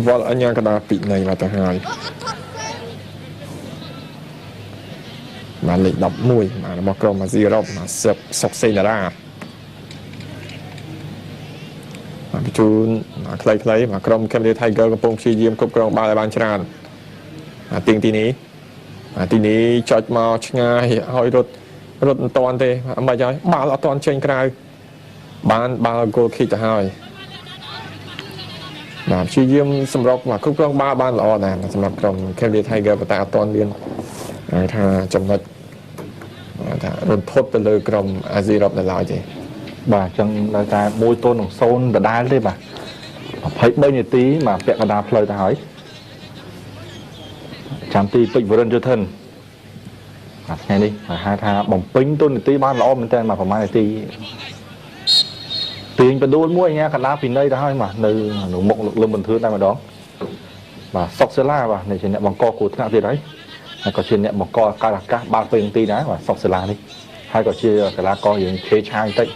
វល់អញ្ញាកដាពីណៃមកទៅហើយបានលេខ11របស់ក្រុមអាស៊ីអឺរ៉ុបសុកសេណារ៉ាបញ្ជូនខ្លីៗមកក្រុម Cambodia Tiger កំពុងព្យាយាមគ្រប់គ្រងបាល់ឲ្យបានច្រើនទៀងទីនេះចុចមកឆ្ងាយឲ្យរត់មិនតាន់ទេមិនបាច់ហើយបាល់អត់តាន់ចេញក្រៅបានបាល់ goal kick ទៅហើយបាទព្យាយាមសម្រុកមកគ្រប់គ្រងបាល់បានល្អណាស់សម្រាប់ក្រុម Cambodia Tiger ប៉ុន្តែអត់តាន់មានថាចំណុចថារន្ធត់ទៅលើក្រុមអាស៊ីអឺរ៉ុបនៅឡើយទេបាទចឹងដល់តែ1-0ដដែលទេបាទ23នាទីមកពាក់កណ្ដាលផ្លូវទៅហើយចាំទីពេជ្រវរិនយុធិនថ្ងៃនេះហៅថាបំពេញទូនាទីបានល្អមែនតើមកប្រហែលនាទីទាញបដួលមួយញ៉ាកណ្ដាលពីនៃទៅហើយបាទនៅមុខលឹមបន្ទឿនតែម្ដងបាទសុកសេឡាបាទនេះជាអ្នកបង្កគ្រោះថ្នាក់ទៀតហើយក៏ជាអ្នកបង្កកាលអាកាសបាល់ពេញទីដែរបាទសុកសេឡានេះហើយក៏ជាកីឡាករយើងឆេឆាយបន្តិច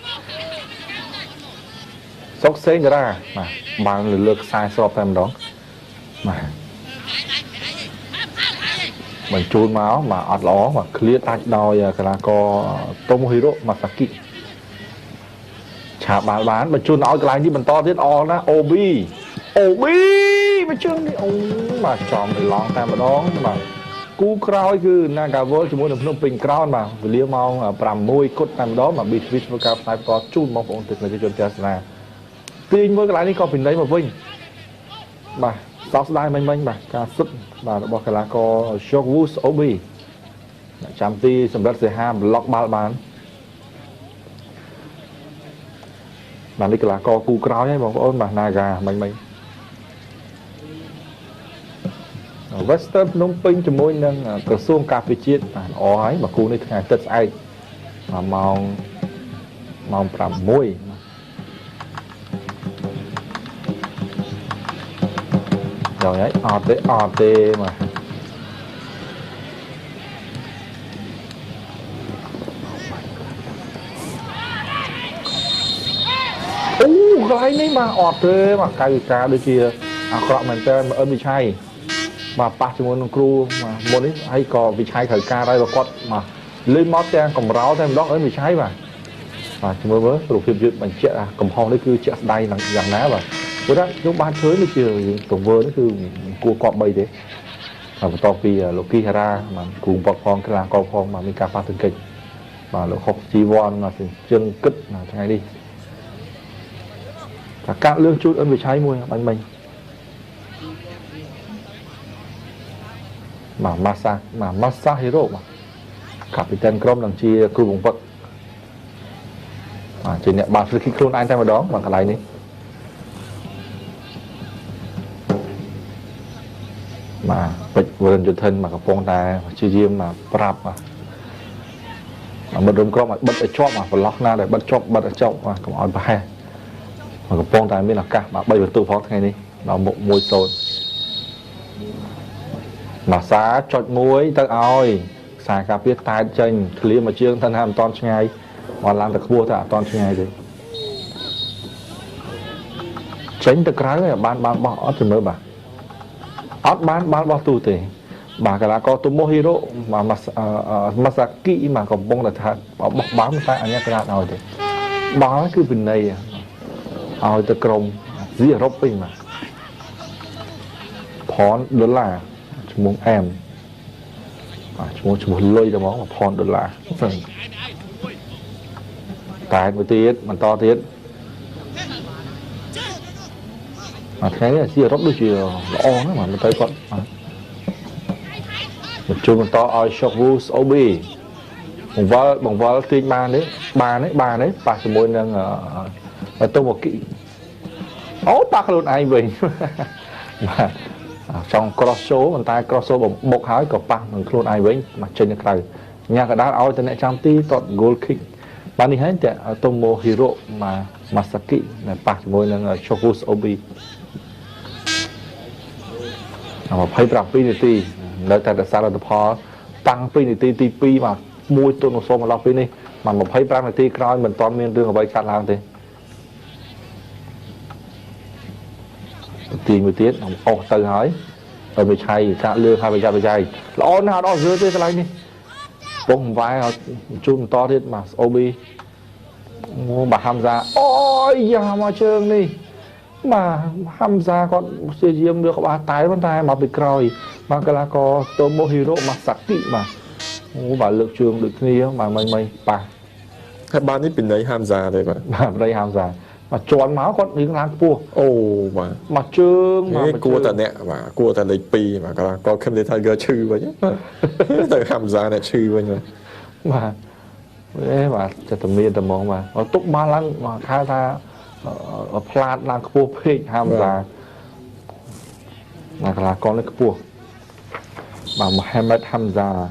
សុកសេងរ៉ាបាទបានលើកខ្សែស្របតែម្ដងបាទបញ្ជូនមកអត់ល្អបាទឃ្លៀតដាច់ដោយកីឡាករតុមហ៊ីរ៉ូម៉ាសាគីឆ ហាបាល់បានបើជូនឲ្យកន្លែងនេះបន្តទៀតអណា OB មកជើងនេះអូបាទចំទៅឡងតែម្ដងបាទគូក្រោយគឺ Nagawal ជាមួយនឹងភ្នំពេញក្រោនបាទវេលាម៉ោង 6 គត់តែម្ដងបាទ BTV ធ្វើការផ្សាយបន្តជូនបងប្អូនទស្សនិកជនទស្សនាទាញមើលកន្លែងនេះក៏ពិន័យមកវិញបាទសោកស្ដាយមិញបាទការសុទ្ធបាទរបស់កីឡាករ Shogwus OB ចាំទីសម្រាប់សេហាប្លុកបាល់បានបាទនេះកីឡាករគូក្រោយហើយបងប្អូនបាទ Naga មិញWestern ភ្នំពេញជាមួយនឹងក្រសួងការពារជាតិបាទល្អហើយមកគូនេះថ្ងៃទឹកស្អែកម៉ោង 6rồi ấy ọt tê mà cái này mà ọt tê mà cay cá đôi kia cọ mình tên mà ơn bị chay mà ba cho môn crew mà môn ấy hay có bị chay thời ca đây và quật mà lên mót trang cầm ráo thêm đó ơn bị chay mà cho môn mới rồi phim chuyện mình chạy cầm hòn đấy cứ chạy đây là dạng ná và bữa đó lúc ban thới nó chưa tổng vơ nó cứ cua cọp bay thế và to vì Loki Hara mà cùng bọc phong cái là con phong mà mình cà phê từng kịch và lỗ học chi von mà chân cất là ngày đi và các lương chút ơn bị cháy mùi bánh mình mà massage hero mà Captain Chrome đằng chia crew bùng vật mà chỉ nhận bàn free kick luôn anh thay vào đó bằng cái này đi mà bịch vườn cho thân mà cái phong ta chưa diêm mà prap mà bật rung crom mà bật ở chóp mà lock na để bật ở chóp mà cầm on bài mà cái phong ta mới là cả mà bay vào tụ phó ngày đi nó một môi sồn mà xá chọt muối tới oi xài cà phê tai chân clear mà chương thân ham ton ngay mà làm được vua ta ton ngay rồi tránh được cái này ban bỏ thì mới bà ớt bán bao tu thì bà cái là có Tomohiro mà Masaki mà còn bông là thật bóc bán tay anh nhắc ra rồi thì báo cứ bên này rồi từ crom dĩ rốc bình mà phón đó là muốn em chúng muốn lôi cho món mà phón đó là cái một tiết mà to tiết mà thế là chia rốc đôi chiều lo mà nó tới con một chung con to oi Shogwus OB bằng vợ tin ba đấy ba số môi nâng ở tôi một kỹ bác luôn anh mình mà trong cross số bàn tay cross số bằng một hái có băng mình luôn ai với mà trên những cái nhà cái đá oi tên này trang tí toàn goal kick bạn đi hết thì Tomohiro mà Masaki là bác số môi nâng Shogwus OB mà phải pram penalty nơi tại sao làพอ tăng penalty tí pi mà mua tuần một số mà lọc penalty mà một phải penalty coi mình toàn miền đường ở đây cắt làm thế tiền mới tiết từ hỏi rồi bị chay xạ lương hai bị chay là nào đó dưới cái này đi bông vai họ chung to thế mà Obi bà Hamza ôi giờ mà chơi đi mà Hamza con xe diêm được ba tái bàn tay mà bị còi mà cái là có Tomohiro mà Masaki mà bà lực trường được kia mà mình bà hai bạn ấy bên đấy Hamza đây mà đây Hamza mà tròn máu con những lá cua mà trương mà cua tận nè mà cua tận lấy pi mà cái là có không thể thay gỡ chư vậy nhé từ Hamza này chư vậy mà thế mà cho tầm miên tầm mong mà nó túc ba lăng mà khai ta ở plat là cua phê Hamza mà là con lấy cua mà Mohamed Hamza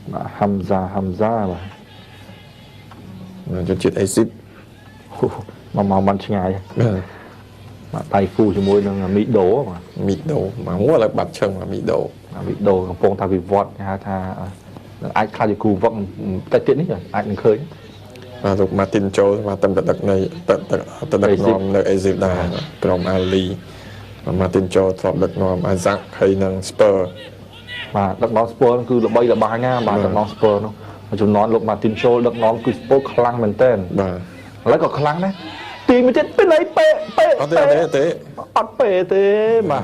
mà Hamza mà cho chuyện acid mà màu bắn ngày mà tay phu cho môi là mỹ đố mà muốn là bật chân mà mỹ đố còn phong ta bị vọt ha tha ai khai được cù vọng tay tiện đấy rồi ai đừng khơi và dục Martin Cho và tâm đặc này tận đặc nòm nơi Egypt đà Crom Ali và Martin Cho thọp đặc nòm Isaac hay năng Spur mà đặc nòm Spur cứ là bay là ba nha mà đặc nòm Spur nó chúng nó lúc Martin Cho đặc nòm cứ Spur khăng mình tên lại có khăn đấy tiền mà chết bên đấy pê ọt pê thế mà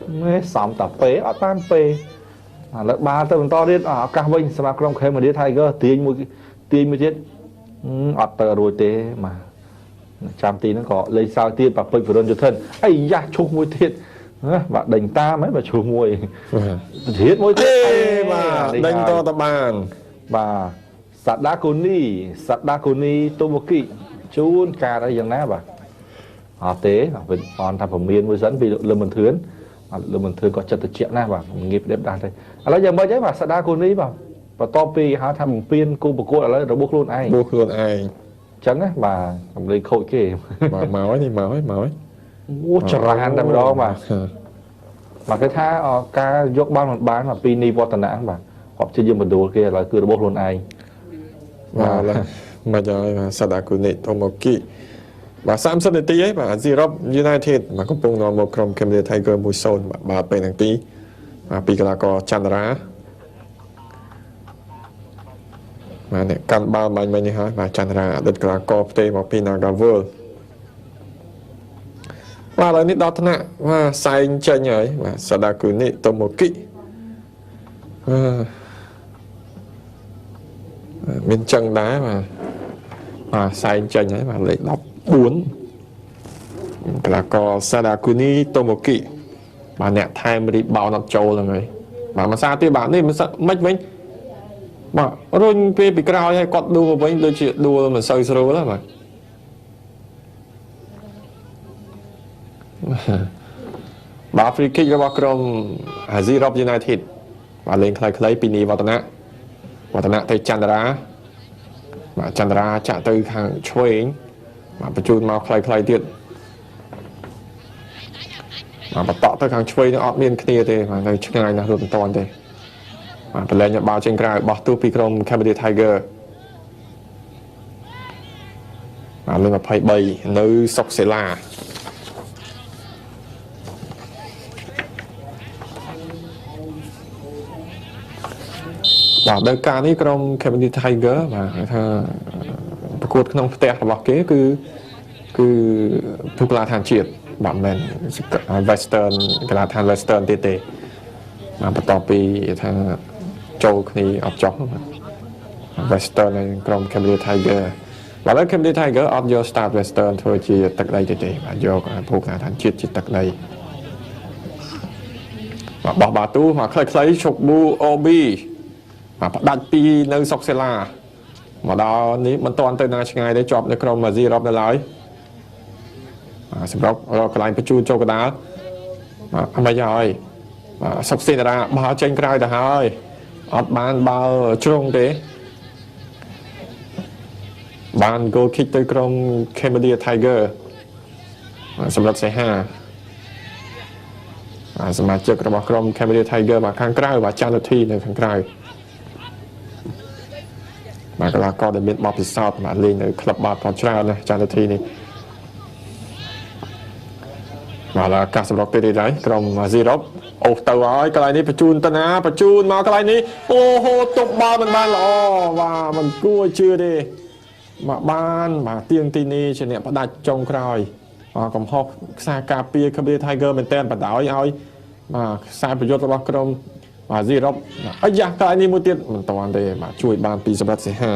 mấy sắm tập pê ọt tan pê lại ba tới mình to đi cả vinh sao mà không khen mà đi thay cơ tiền mà chết ọt tờ rồi thế mà trăm tí nó có lấy sao tiền bạc bệnh phải đơn cho thân ấy da chung môi tiền và đánh ta mấy mà chung môi thiết môi tiền mà đánh to ta bàn và Sadakuni Tomoki chú ca đây dần ná bà họ tế mình còn tham phẩm miên mới dẫn vì lương mình thướn có chất tự chuyện na bà nghiệp đẹp đàn đây lấy giờ mới chứ mà Sadakuni bà và topi họ tham một phiên cô là lấy rồi buộc luôn ai chẳng á mà lấy khôi kì mà nói tràn đâm đó mà cái tha ca dốc bán mà pini vô tận nãng mà họ chưa dương mình đồ kia là cứ buộc luôn ai mà giờ Sadakuni Tomoki và 30 នាទី បាទ Zero United មកកំពុងនាំមកក្រុម Cambodia Tiger 1-0 បាទពេលទាំងពីរបាទពីកីឡាករចន្ទរាបាទអ្នកកាន់បាល់បាញ់មិញនេះហើយបាទចន្ទរាអតីតកីឡាករផ្ទេរមកពី Nagawal បាទឥឡូវនេះដល់ថ្នាក់បាទសែងចេញហើយបាទ Sadakuni Tomoki មានចឹងដែរបាទសែងចេញហើយបាទលេខ 14 កីឡាករ Sadakuni Tomoki បាទអ្នកថែមរីបោនអត់ចូលហ្នឹងហើយបាទមួយសារទៀតបាទនេះមិនវិញបាទរុញពេលពីក្រោយហើយគាត់ដួលវិញដូចជាដួលមិនសូវស្រួលទេបាទបាទ free kick របស់ក្រុម Zero United បាទលេងខ្លីៗពីនីវឌ្ឍនៈទៅចន្ទរាបាទចន្ទរាចាក់ទៅខាងឆ្វេងបាទបញ្ជូនមកខ្លីៗទៀតបាទបតក់ទៅខាងឆ្វេងនឹងអត់មានគ្នាទេបាទនៅឆ្ងាយណាស់រត់មិនតាន់ទេបាទបលែងបាល់ចេញក្រៅបោះទូពីក្រុម Cambodia Tiger បាទលេខ 23 នៅសុកសេឡាបាទដល់ការនេះក្រុម Cambodia Tiger បាទថាប្រកួតក្នុងផ្ទះរបស់គេគឺទូកីឡាដ្ឋានជាតិបាទមិន Western កីឡាដ្ឋាន Western ទេបាទបន្ទាប់ពីថាចូលគ្នាអត់ចុះបាទ Western នៃក្រុម Cambodia Tiger បាទហើយ Cambodia Tiger អត់យក Start Western ធ្វើជាទឹកដីទេបាទយកទូកីឡាដ្ឋានជាតិជាទឹកដីបាទបោះបាល់ទូមកខ្លីៗឈប់ប៊ូ OB បាទផ្ដាច់ពីនៅសុកសេឡាមកដល់នេះមិនទាន់ទៅណាឆ្ងាយទេជាប់នៅក្រុម Zero នៅឡើយសម្រាប់កន្លែងបញ្ជូនចូលកណ្ដាលបាទអីហើយបាទសុកសេឡាបាល់ចេញក្រៅទៅហើយអត់បានបាល់ជ្រុងទេបាន goal kick ទៅក្រុម Cambodia Tiger សម្រាប់សេហាសមាជិករបស់ក្រុម Cambodia Tiger បាទខាងក្រៅបាទចាន់ធីនៅខាងក្រៅបាទកីឡាករដែលមានបទពិសោធន៍បាទលេងនៅក្លឹបបាល់ទាត់ច្រើនណាស់ចាន់ធីនេះបាទអាកាសសម្រាប់ពេលនេះដែរក្រុម Zero អូសទៅហើយកន្លែងនេះបញ្ជូនទៅណាបញ្ជូនមកកន្លែងនេះអូហូទប់បាល់មិនបានល្អបាទមិនគួរជឿទេបាទបានបាទទៀងទីនេះជាអ្នកផ្ដាច់ចុងក្រោយកំហុសខ្សែការពារ Cambodia Tiger មែនតើបដ ாய் ឲ្យបាទខ្សែប្រយុទ្ធរបស់ក្រុមបាទ Zero អាយ៉ាកន្លែងនេះមួយទៀតមិនតាន់ទេបាទជួយបានពីសម្រាប់សេហា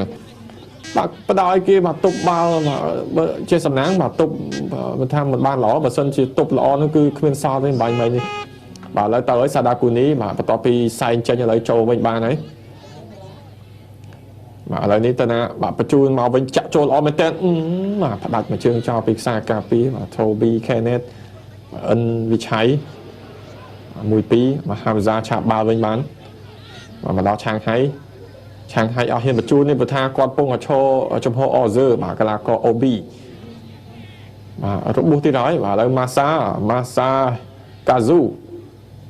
បាទបដ ாய் គេបាទទប់បាល់បើជាសំណាងបាទទប់មិនថាមិនបានល្អបើសិនជាទប់ល្អនោះគឺគ្មានសល់ទេបាញ់មិញនេះបាទឥឡូវទៅឲ្យ Sadakuni បាទបន្ទាប់ពីសែងចេញឥឡូវចូលវិញបានហើយបាទឥឡូវនេះទៅណាបាទបញ្ជូនមកវិញចាក់ចូលល្អមែនតើបាទផ្ដាច់មួយជើងចោលពីខ្សែការពារបាទ Toby Kenneth អិនវិឆ័យ 1-2 មក Hamza ឆាប់បាល់វិញបានបាទមកដល់ឆាងហៃអស់ហ៊ានបញ្ជូននេះព្រោះថាគាត់ពងឈរចំហ Orzer បាទកីឡាករ OB បាទរបួសទៀតហើយបាទឥឡូវ Masa Kazu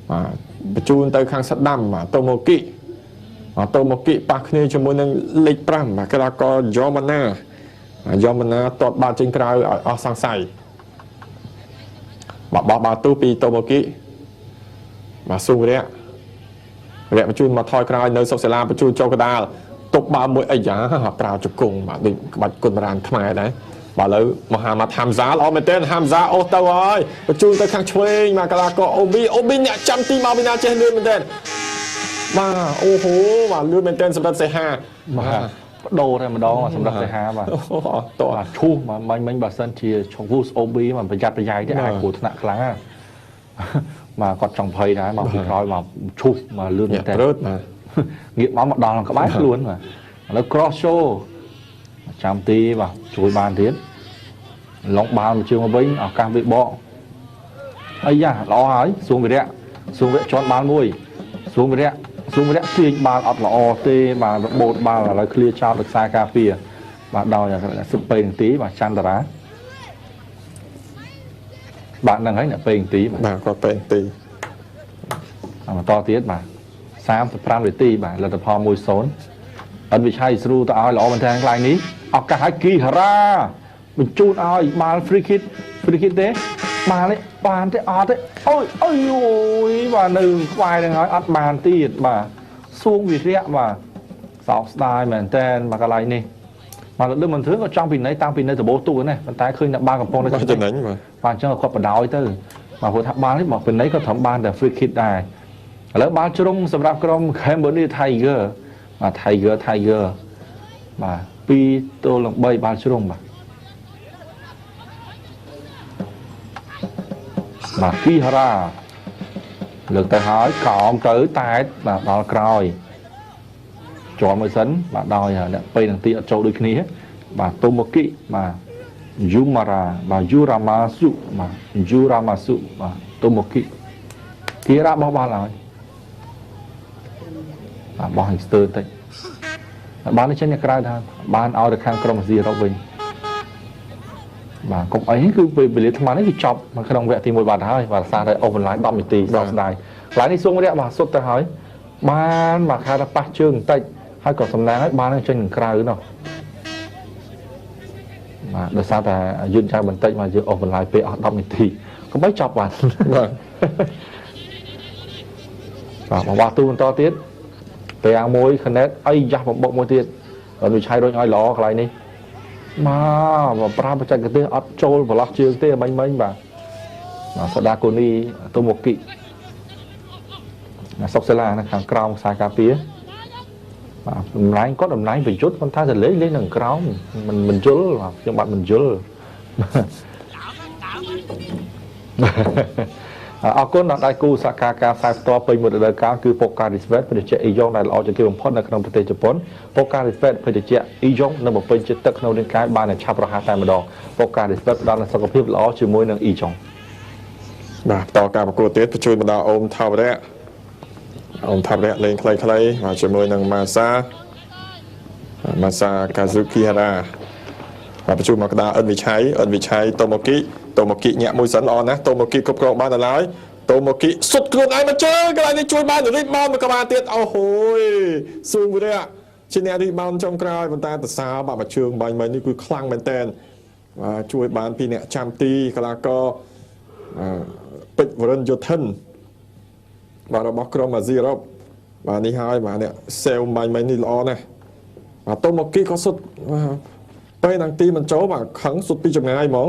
បាទបញ្ជូនទៅខាងស្ដាំបាទ Tomoki ប៉ះគ្នាជាមួយនឹងលេខ 5 បាទកីឡាករ Yomana ទាត់បាល់ចេញក្រៅឲ្យអស់សង្ស័យបាទបោះបាល់ទូពី Tomoki បាទស៊ូរៈបញ្ជូនមកថយក្រោយនៅសុកសាលាបញ្ជូនចូលកណ្ដាល tục ba mũi ấy giá họ trao cho cùng mà định bạch quân ràn khai đấy bảo là mà hà mà tham giá lo mày tên tham giá ô tô ơi chui tới khang chơi mà cả là có obi nhẹ trăm tim mau bên nào trên lươn mày tên mà ô hố mà lươn mày tên sắp đặt xe hà mà đồ này mà đó mà sắp đặt xe hà mà to mà chu mà mình bảo sân chia trong vu obi mà phải giặt phải dày thế ai của thằng nặng lắm mà còn trong phơi đấy mà bị coi mà chu mà lươn mày tên mà nghiệm máu mặt đòn là các bác luôn mà nó cross show trăm tí vào chui bàn tiến lóng bàn một trường mà binh ở càng bị bọ ấy da lo ấy xuống về đấy xuống về chọn bàn môi xuống về đấy tiền bàn ọt lọ tê mà bột bàn là clear trao được sai cà phê và đòi là sụp bền tí và chăn đá bạn đang thấy là bền tí mà có bền tí mà to tiết mà sáng từ pram để tí mà là tập ho mùi xốn anh bị sai sưu ta ai lọ mình thang lại ní ở cả hai kỳ ra mình chun ai mà free kit thế mà đấy bàn thế đấy ôi ôi và đừng vài đừng nói ăn bàn tiệt mà xuống vì rẻ mà sáu style mình tên mà cái này nè mà lúc mình thứ ở trong pin này tăng pin này từ bố tu này mình tái khơi là ba cặp con đấy cho đánh mà bàn cho có phần đói tư mà hồi thằng ban ấy mà pin đấy có thằng ban là free kit nàyแล้วบ้านชรงสำหรับกรมแคมเบอร์นี่ไทเกอร์มาไทเกอร์มาปีตัวลงใบบ้านชรงมาปีฮาราเลือกแต่หายกองtớiตายมาดอลกรอยจอมมือสันมาดอยเนี่ยไปทางตีโจด้วยนี้มาโตโมกิมายูมารามายูรามาสุมาโตโมกิกีราบ้าๆเลยbỏ hình stơ tây bán nó trên nhà cài thôi bán ao được khang cầm gì đâu mình mà cũng ấy cứ về lấy thằng ấy thì chọc mà cái đồng vẹn thì một bàn thôi và xa đây ôm lái đâm một tí sau này lái đi xuống đấy mà xuất tới hỏi bán mà khai ra bắt chương tây hai cỏ sầm nang ấy bán nó trên cài nữa mà được sao ta dương trai bình tây mà dương ôm lái pe đâm một tí có mấy chọc bạn và ba tu to tiếtไปเอามวยคะแนนไอ้ยักษ์บอกมวยเตี้ยเราไม่ใช่โดยอ้อยล้ออะไรนี่มาแบบปราบประจันกันเตี้ยอัดโจลบล็อกเชือกเตี้ยไม่แบบสดาโกนีตัวโมกิซอกเซล่านะขังกราวสายกาเปียđầm nái có đầm nái về chút con taจะlấy đằngกราวmình chul nhưng bạn mình chul ở con nó đại cú Sakaka sai toไปหมดเลยก็คือโปรการิสเวทเป็นเจ้าอียงในเราจะเกี่ยวกับพอดในขนมประเทศญี่ปุ่นโปรการิสเวทเป็นเจ้าอียงในบอกเป็นเจ้าตึกในเรื่องการบ้านในชาประหารแต่มาดองโปรการิสเวทด้านในสังคมเราจะมวยในอียงต่อการประกวดเทสประชุมบรรดาอมทาวเระเล่นใครมาจะมวยในมาซากาซุกิฮาระประชุมมากระดาเอิญวิชัยโตโมกิเนี่ยมวยสันออนนะโตโมกิกบกรองบ้านอะไรโตโมกิสุดเกินไอ้มาเจอกันอะไรนี่ช่วยบ้านหรือรีบมองมันกระบาดเตี้ยเอาโหยซูมไปเลยอ่ะชิ้นนี้ที่บ้านจงกรายมันตาแต่สาวบ้านมาเชิงใบไม้นี่คือคลั่งเป็นแตนช่วยบ้านพี่เนี่ยจำตีกระก็ปิดวรรณยศทันบ้านเราบอกกรองมาซีรอบบ้านนี้หายบ้านเนี่ยเซลใบไม้นี่ล้อนะโตโมกิเขาสุดไปนางตีมันโจ้แบบขังสุดปีจังไงหมอ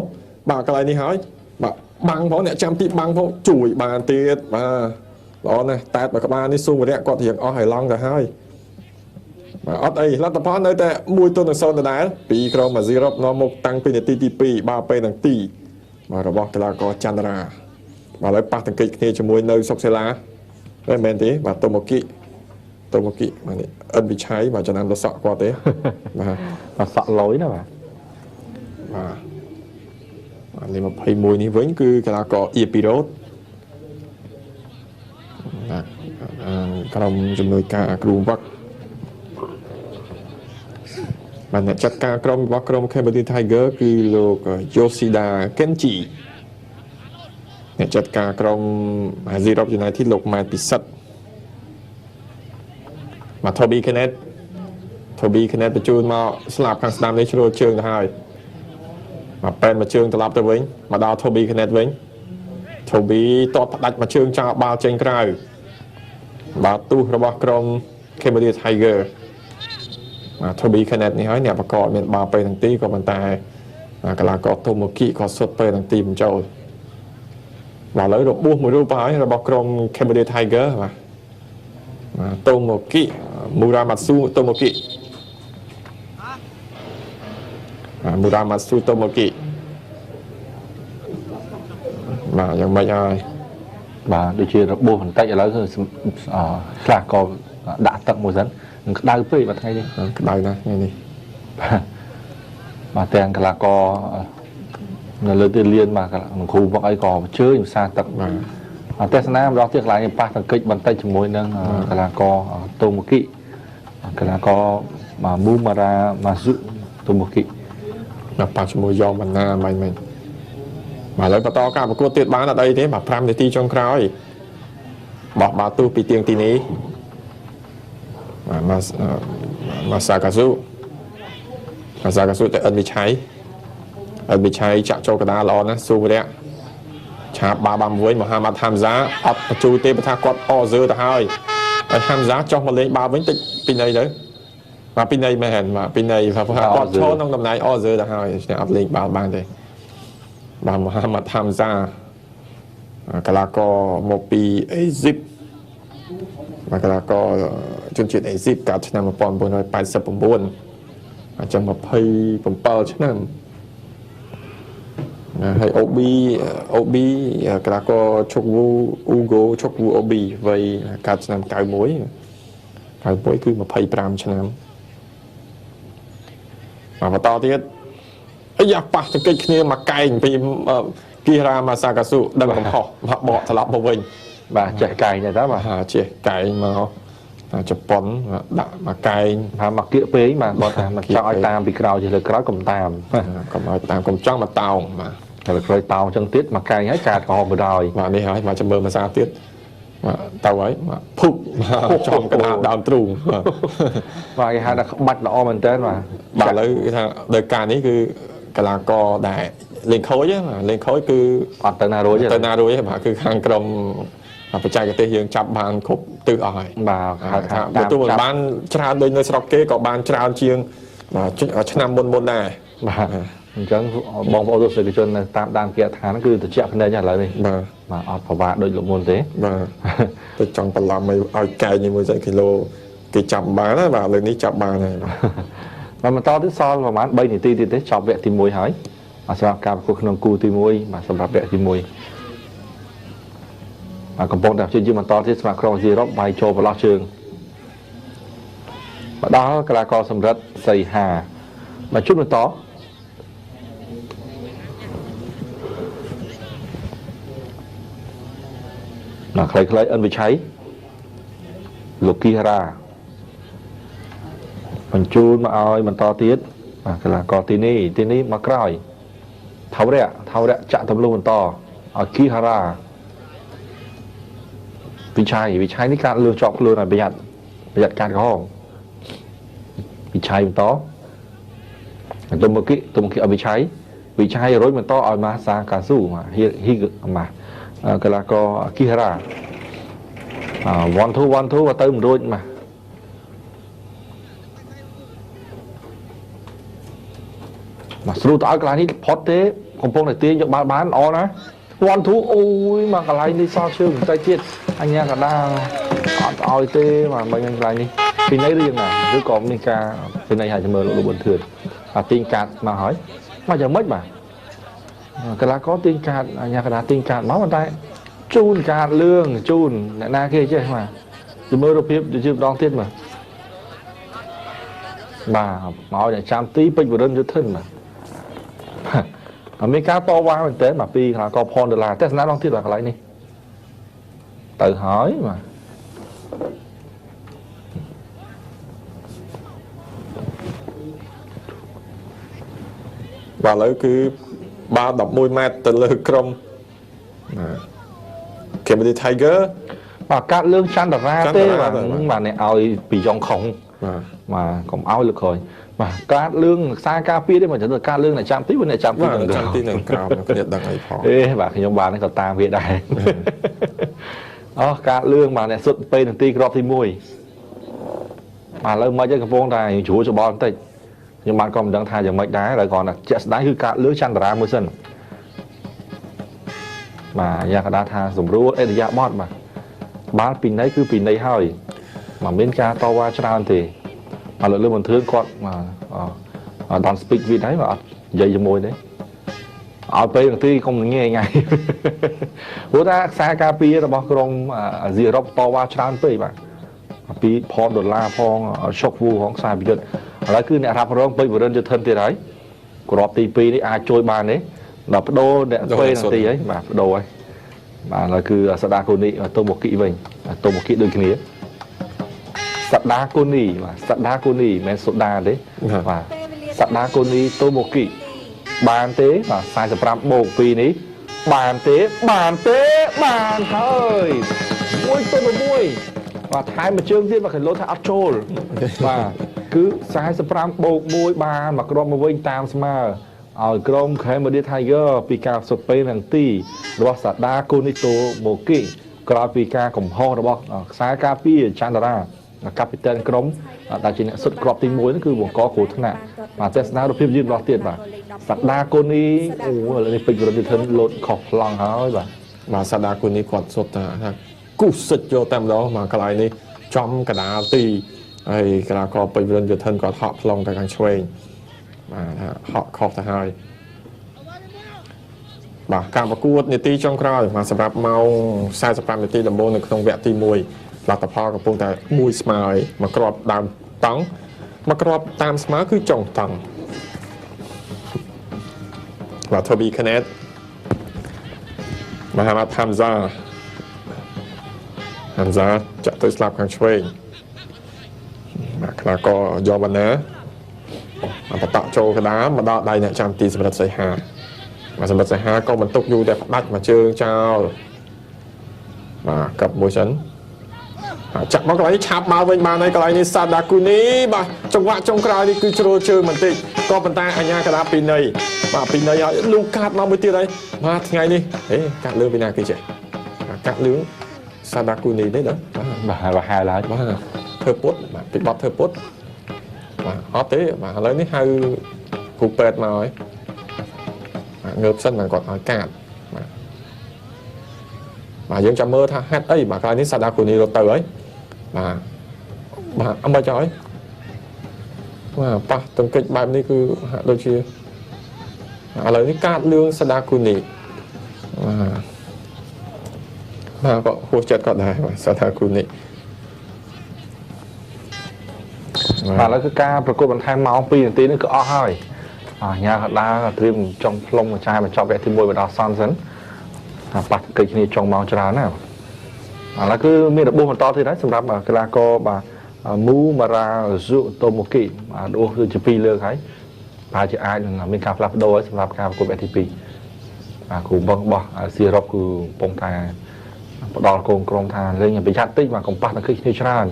บ่ากอะไรนี่หายแบบบังเพราะเนี่ยจำตีบังเพราะจุ๋ยบานตีมาล้อนะแต่แบบบ้านนี่สู้มาเนี่ยก็เถียงอ้อหายลองแต่ให้มาอ้อไอ้รัฐบาลเลยแต่มวยตัวหนึ่งโซนแต่ไหนปีกรองมาซีรอบน้องมกตั้งปีเนี่ยตีปีบ้าไปนางตีมาเราบอกแต่ละก็จันทรามาเลยปากตั้งกิจเนี่ยจะมวยเนยซอกเซล่าได้แมนตีมาโตโมกิมาเนี่ยเอิญวิชัยมาจะนำตัวสะกว่าเต้มาสะลอยนะมานี่มาพายมวยนี่vẫnคือการก่อเอพิโรสกรมจำนวนการกรุงวักมันจัดการกรมวักกรมแคมเบอร์ดีไทเกอร์คือโลกโยชิดาเคนจิจัดการกรมฮาซิรอบอยู่ในที่โลกมาติสัตมาโทบีเคนเนตไปจูนมาสลับข้างสนามในชโรเชิงได้มาเป็นมาเชิงตลับตัวเองมาดาวโทบีเคนเนตเองโทบีตอดดัดมาเชิงจากบาเจงกรายบาตู้ระบกรมเคมเบอร์ดีไทเกอร์ ធ្វើប៊ីខេណេតនេះហើយអ្នកបកកមានបាល់ពេលទាំងទីក៏ប៉ុន្តែកីឡាករតូម៉ូគីក៏សុទ្ធពេលទាំងទីបញ្ចូលបាទឥឡូវរបួសមួយរូបហើយរបស់ក្រុម Cambodia Tiger បាទតូម៉ូគីមូរ៉ាម៉ាស៊ូតូម៉ូគីមូរ៉ាម៉ាស៊ូតូម៉ូគីបាទយ៉ាងម៉េចហើយបាទដូចជារបួសបន្តិចឥឡូវគឺខ្លះក៏ដាក់ទឹកមួយសិននឹងក្តៅពេកបាទថ្ងៃនេះក្តៅណាស់ថ្ងៃនេះបាទទាំងកីឡាករនៅលើទីលានបាទគ្រូមកអីក៏ជើញភាសាទឹកបាទទស្សនាម្ដងទៀតកន្លែងប៉ះតង្កិចបន្តិចជាមួយនឹងកីឡាករតូម៉ូគីកីឡាករមូម៉ារ៉ាម៉ាស៊ូតូម៉ូគីដល់ប៉ះជាមួយយ៉ងបណ្ណាមិញបាទឥឡូវបន្តការប្រកួតទៀតបានអត់អីទេបាទ5នាទីចុងក្រោយបោះបាល់ទូពីទៀងទីនេះម៉ាសាកាស៊ូតែអិនវិឆ័យចាក់ចូលកណ្ដាលល្អណាស់ស៊ូវរៈឆាបបាល់បានមួយមូហាម៉ាត់ហាំហ្សាអត់បញ្ជូទេបើថាគាត់អហ្សឺទៅហើយហាំហ្សាចុះមកលេងបាល់វិញតិចពីណីទៅបាទពីណីមែនបាទពីណីគាត់ឈរក្នុងតំណែងអហ្សឺទៅហើយតែអត់លេងបាល់បានទេបាទមូហាម៉ាត់ហាំហ្សាកីឡាករមកពីអេស៊ីបបាទកីឡាករជនជាតិអេស៊ីបកាលឆ្នាំ1989អញ្ចឹង27ឆ្នាំហើយអូប៊ីកីឡាករឈុកវូអ៊ូហ្គោឈុកវូអូប៊ីវ័យកាលឆ្នាំ91គឺ25ឆ្នាំបន្តទៀតអាយ៉ាប៉ះចង្កេះគ្នាមកកែងពីគីរ៉ាម៉ាសាកាស៊ូដឹងកំហុសមកបកត្រឡប់មកវិញបាទចេះកែងដែរតើបាទចេះកែងមកជប៉ុនដាក់មកកែងថាមកគៀកពេកបាទគាត់ថាមកចង់ឲ្យតាមពីក្រោយទៅលើក្រោយកុំតាកុំឲ្យតាមកុំចង់មកតោងបាទតែក្រោយតោងអញ្ចឹងទៀតមកកែងហើយកាតក្រហមបណ្ដោយបាទនេះហើយមកចាំមើលភាសាទៀតបាទទៅហើយមកភុកចំកណ្ដាលដើមទ្រូងបាទគេហៅថាក្បាច់ល្អមែនតើបាទឥឡូវគេថាដោយការនេះគឺកីឡាករដែលលេងខូចលេងខូចគឺអត់ទៅណារួចទេបាទគឺខាងក្រុមបច្ចេកទេសយើងចាប់បានគ្រប់ទិសអស់ហើយបាទថាបើទោះមិនបានច្រើនដូចនៅស្រុកគេក៏បានច្រើនជាងឆ្នាំមុនដែរបាទអញ្ចឹងបងប្អូនទស្សនិកជននៅតាមដានគេឋានគឺត្រជាក់ភ្នែកឥឡូវនេះបាទអត់ប្រវាដូចលោកមុនទេបាទទៅចង់បន្លំឲ្យកែង1គីឡូគេចាប់បានណាបាទលើនេះចាប់បានហើយបាទបន្តទៀតសល់ប្រហែល3នាទីទៀតទេចប់វគ្គទី1ហើយសម្រាប់ការប្រកួតក្នុងគូទី1បាទសម្រាប់វគ្គទី1កំពុងតែព្យាយាមបន្តទៀតស្មាក្រុងអាស៊ីអឺរ៉ុបបាយចូលប្រឡោះជើងមកដល់កីឡាករសម្រិទ្ធសីហាមកជួបបន្តមកខ្លីៗអិនវិឆ័យលោកគីរ៉ាបញ្ជូនមកឲ្យបន្តទៀតបាទកីឡាករទីនេះមកក្រោយថៅរៈចាក់ទម្លុះបន្តឲ្យគីរ៉ាវិឆ័យនេះកាត់លឿនជាប់ខ្លួនឲ្យប្រយ័ត្នកាត់ក្រហមវិឆ័យបន្តទុំមកគីឲ្យវិឆ័យរុញបន្តឲ្យម៉ាសាកាស៊ូហ៊ីម៉ាកីឡាករគីរ៉ា1 2ទៅមិនរួចមកស្រួលទៅឲ្យកន្លែងនេះផុតទេកំពុងតែទាញយកបាល់បានល្អណា1 2អូយមកកន្លែងនេះសល់ជើងបន្តិចទៀតអញ្ញាកដាអត់ឲ្យទេបាទមិញកន្លែងនេះពីណីរៀងណាឬក៏មានការពីណីហើយមើលលោកប៊ុនធឿនទាញកាត់មកហើយមកយ៉ាងម៉េចបាទកីឡាករទាញកាត់អញ្ញាកដាទាញកាត់មកប៉ុន្តែជូនកាត់លឿងជូនអ្នកណាគេចេះបាទទៅមើលរូបភាពទៅជឿម្ដងទៀតបាទមកឲ្យចាំទីពេជ្រវរិនយុធិនបាទមានការតវ៉ាមែនតើមកពីកីឡាករផនដុល្លារទស្សនាដងទៀតបាទកន្លែងនេះទៅហើយបាទឥឡូវគឺបាល់11ម៉ែត្រទៅលើក្រុមCambodia Tiger បាទកាត់លឿងច័ន្ទរាទេបាទអ្នកឲ្យពីយ៉ងខុងបាទកុំឲ្យលើក្រោយបាទកាត់លឿងខ្សែការពារទេមកទៅកាត់លឿងអ្នកចាំទីអ្នកចាំទីនឹងក្រោមគ្នាដឹងអីផងបាទខ្ញុំបានក៏តាមវាដែរកាត់លឿងបាទអ្នកសុទ្ធពេលនាទីគ្រាប់ទី1 mà lâu mấy cái phong này chủ cho bọn tịch nhưng bạn còn đang thay giờ mấy đá lại còn là chết đá hư cả lưới chăn ra mưa sân mà nhà đã tha dùng rú ấy là bót mà bán pin đấy cứ pin đấy hơi mà bên ca to qua cho anh thì mà lợi lương một thứ con mà đòn speak vị đấy mà dây cho môi đấy ở đây là tí không nghe ngay bữa ta xa cà phê là bao gồm gì đó to qua cho anh tới bạn pi phong đô la phong shop vuของ sai bây giờ là cứ nè rạp rong bây giờ cho thân thì đấy của rạp tì pi đấy ai trôi bàn đấy là đô nè quay là tì ấy mà đồ ấy mà là cứ sada cô nị tô một kỹ mình tô một kỹ đôi kia sada cô nị mà sada cô nị men soda đấy và sada cô nị tô một kỹ bàn tế và sai sập ram bộ pi ní bàn tế thôi môi tô một môi và thái mà chương tiết và khởi lỗ thay áp trôi và cứ sai sập ram bộ môi ba mà cái mà vinh tam mà ở trong khi mà đi thay gơ pika sụp pe hàng ti rồi sát đa cô nít tô bộ kỹ còn pika cùng ho đó bọc sai cà phê chan ra capitan trong đại diện xuất crop tinh muối nó cứ một có khổ thằng nào và Tesla được phim dương lo tiền mà sát đa cô ní là đi pin rồi đi thân lột khọc lòng hỏi mà sát đa cô ní quạt sốt cú sứt vô tam đó mà cái này đi trong cái đá tì hay cái đá có pin rồi đi thân quạt họ lòng tại càng xuôi mà họ khóc tại hai bàการประกวดในตีช่องคราวมาสำหรับเมาใช้สปามในตีดัมโบในตรงแวะตีมวยหลักตะพอกับพวกแต่มวยสมายมากรอบตามตังมากรอบตามสมาคือจงตังว่าทบีคะแนนมาหาทำซาจะตัวสลับกันช่วยมาคลาก็ยอมวันนะมาต่อโจกระดามาดอได้เนี่ยจำตีสำหรับใส่หาmàสำหรับใส่หาก็มันตกอยู่แต่ดัดมาเจอเจ้ามากับมวยฉันจับมาไกลฉับมาเป็นมาในไกลนี่ซาดากุนี้บ่จังหวะจงกลางนี่คือโจโรเจอมันติก็เป็นตาอัญญากระดาปีนเลยมาปีนเลยลูกกาดมาเมื่อตีเลยมาไงนี่เฮ้ยกาดเลือกปีนาคือเจ๊กาดเลือกซาดากุนี้ได้เหรอvà hai láว่าเธอปุ๊ดมาติดบอลเธอปุ๊ดมาฮอตเต้มาเลยนี่ให้กูเปิดมาเลยเงือบเส้นมันก่อนอากาศmà dân chăm mơ tha hát ấy mà cái này sada của nhiều từ ấy mà ông bà chói mà pa từng kịch bài này cứ hạ đôi chia lời cái cát lương sada của nhị mà có hỗ trợ còn này mà sada của nhị mà là cái caประกวดบรรทายเมาปีนึงตีนึงก็อ้อให้nhà họ đã tìm trong lông trai mà cho vẽ thì môi và đào son dẫn bắt kịch này trong màu trà nào là cứ miền đất buôn mà to thì đấy, សម្រាប់ cái là co bà mu mà ra dụ tôm một kỵ mà đua từ chụp pi lơ cái bà chị ai là miền cà phê đôi សម្រាប់ cà của BTP cụ băng bò syrup cụ bông thà đòn cồn cồn thà lên nhà bị chặt tích mà cũng bắt là kịch này trà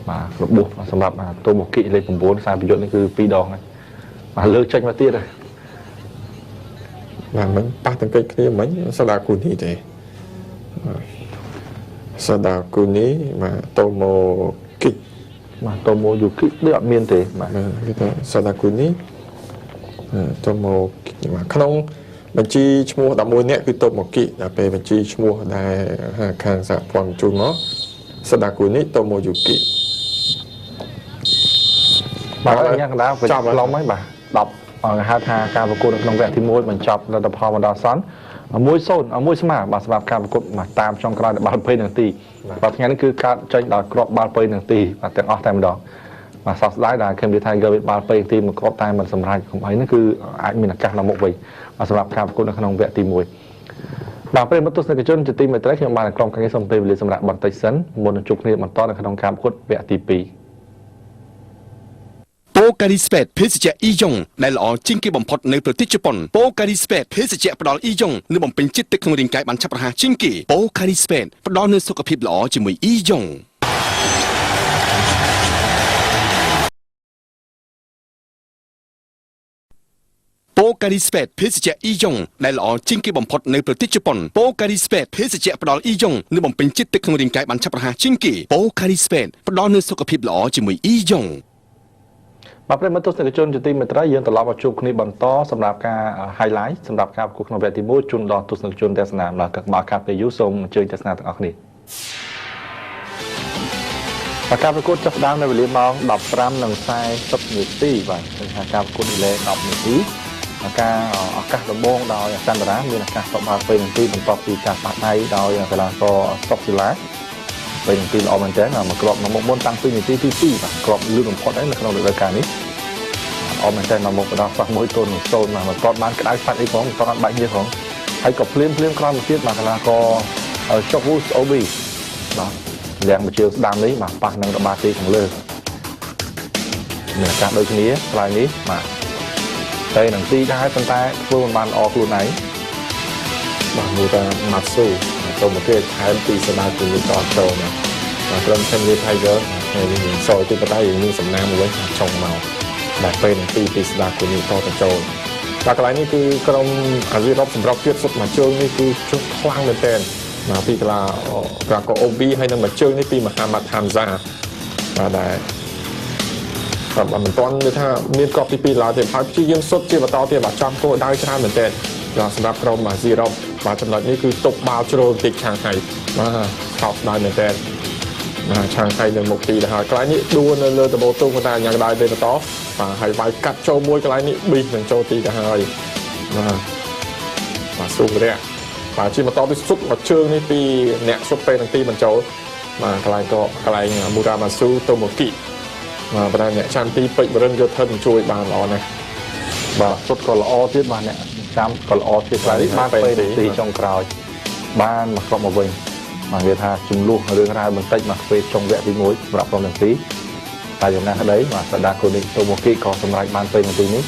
mà buộc សម្រាប់ tôm một kỵ lên 9 sao ví dụ nhưคือ2 đòn này mà lơ chênh mà tiết rồi mà mình bắt từng cái kia mình sada của nhị thế sada của nhị mà tomo kỵ mà tomo dù kỵ được miên thế mà cái sada của nhị tomo mà khôngบัญชีชมัวดำมวยเนี่ยคือตัวหมกกิแต่เป็นบัญชีชมัวได้คางสะพอนจูนเนาะสดากุนิตัวโมยุกิ bà nói nhắc đã phải chọc lòng mấy bà đọc hai thà ca và cô được nông vẹn thì môi mình chọc là tập hòa mà đào sắn môi sôn môi sma bà sẽ ca và cô mà tam trong cái là bàn pay nương tì và nghe nó cứ ca tranh đòi crop bàn pay nương tì và tiếng off time đó mà sau đó là khi đi thay gờ bàn pay tì mà crop time mình sầm rai không ấy nó cứ anh mình là ca là một vị và sẽ ca và cô được nông vẹn tì môi bàเป็นมัตตุสกจนจะตีมาแต่ที่มาในกองการสมเด็จเลยสำหรับบัตรไต้สันมวลจุกเนี่ยมันต้อนในขนมการพุทธเบียตีปีโปการิสเปดเพชรเจอียงในหล่อจิงกี้บอมพอดในประเทศญี่ปุ่นโปการิสเปดเพชรเจปลออียงในบ่มเป็นจิตติดของร่างกายบรรชับประหารจิงกี้โปการิสเปดปลอในสุขภาพหล่อจิมวยอียง โปการีสเปดเพสเจอียงได้หล่อจิงกีบอมพดในประเทศญี่ปุ่นโปการีสเปดเพสเจปดอลอียงในบ่มเป็นจิตติดของร่างกายบัญชาประหารจิงกีโปการีสเปดปดอลในสุขภาพหล่อจิมวยอียงมาเป็นมาตุสนิจนจุดที่เมื่อไรยังตลอดมาจุกนี้บรรทอสำหรับการไฮไลท์สำหรับการกุกนเวทีมูจุนดอนตุสนิจนเดสนามแล้วก็มาการไปยุสมเจอเดสนามต่างนี้การประกวดจับดาวในเวลามองดับรำหนังไซสับหนึ่งตีไปการประกวดอีเล่ดับหนึ่งตีการระบงดาวอย่างจันทร์มีการต่อมาเป็นหนึ่งตีบรรทอปีการปัดในดาวอย่างเวลาก็สอบสิลักเป็นหนึ่งตีออกมันแจ้งมากรอบน้ำมันบนตั้งปีหนึ่งตีที่แบบกรอบลื่นลงพอได้ในขนมรายการนี้ออกมันแจ้งน้ำมันกระดาษฝักมวยต้นโซนมากรอบมันกระดาษฝักไอ้ของตอนนั้นใบเยี่ยของให้กรอบเพลี้ยงกรอบเทียบมาเวลาก็ช็อกวูสโอบีแรงมาเชียวดำนี้มาปากนังระบาดตีของเลือดเหนือจากโดยนี้ลายนี้มาđây là tí cái phân tay phương bàn ở luôn này bằng người ta mặc dù trong một cái hai tỷ sẽ bao nhiêu trò trâu này và trong thêm như thay gỡ này mình soi trên cái tay như sầm nam với trồng màu đặt tên tỷ sẽ bao nhiêu trò trâu và cái nàyนี่คือ trong ở dưới đó sầm rọc tuyết xuất mà chơiนี่คือชุดคลั่งเป็นtên mà vì là có obi hay là mà chơiนี่ปีมาหามาtham gia và để và mình toán như thế miền cọp thì là thì phải chỉ riêng xuất chỉ vào tao thì bảo trăm cô đai cho mình tên làสำหรับเรามาซีรอบvàจำนวนนี้คือตกบาวโจรติดชางไทยมาขอบได้เหมือนกันชางไทยในหมกตีนะฮะกลายนี้ดูในเรือตะโบตุ้งคนใดอย่างใดเดินต่อvà hay vai cắtโจมวยกลายนี้บีหนึ่งโจตีกันเลยมาสู้เลยvà chỉ mà to đi xuất mà chơiนี่ปีเนี่ยxuấtเป็นตีมันโจมากลายก็กลายมูรามาสู้ตัวหมกตีมาประเด็นเนี่ยชามตีปิดประเด็นโยธนช่วยบางล้อนะบ่สุดก็ล้อที่บ้านเนี่ยจำก็ล้อที่ไหนบ้านเป็นตีจงกราวบ้านมาครอบมาเวงมาเวทาจุ่มลูกเรื่องราวมันติดมาเวทจงแวะที่มุ้ยปรับตรงหนึ่งปีแต่อย่างนั้นđấy màสัปดาห์คนนี้ตัวโมกี้ก็สำหรับบ้านเป็นตีนี้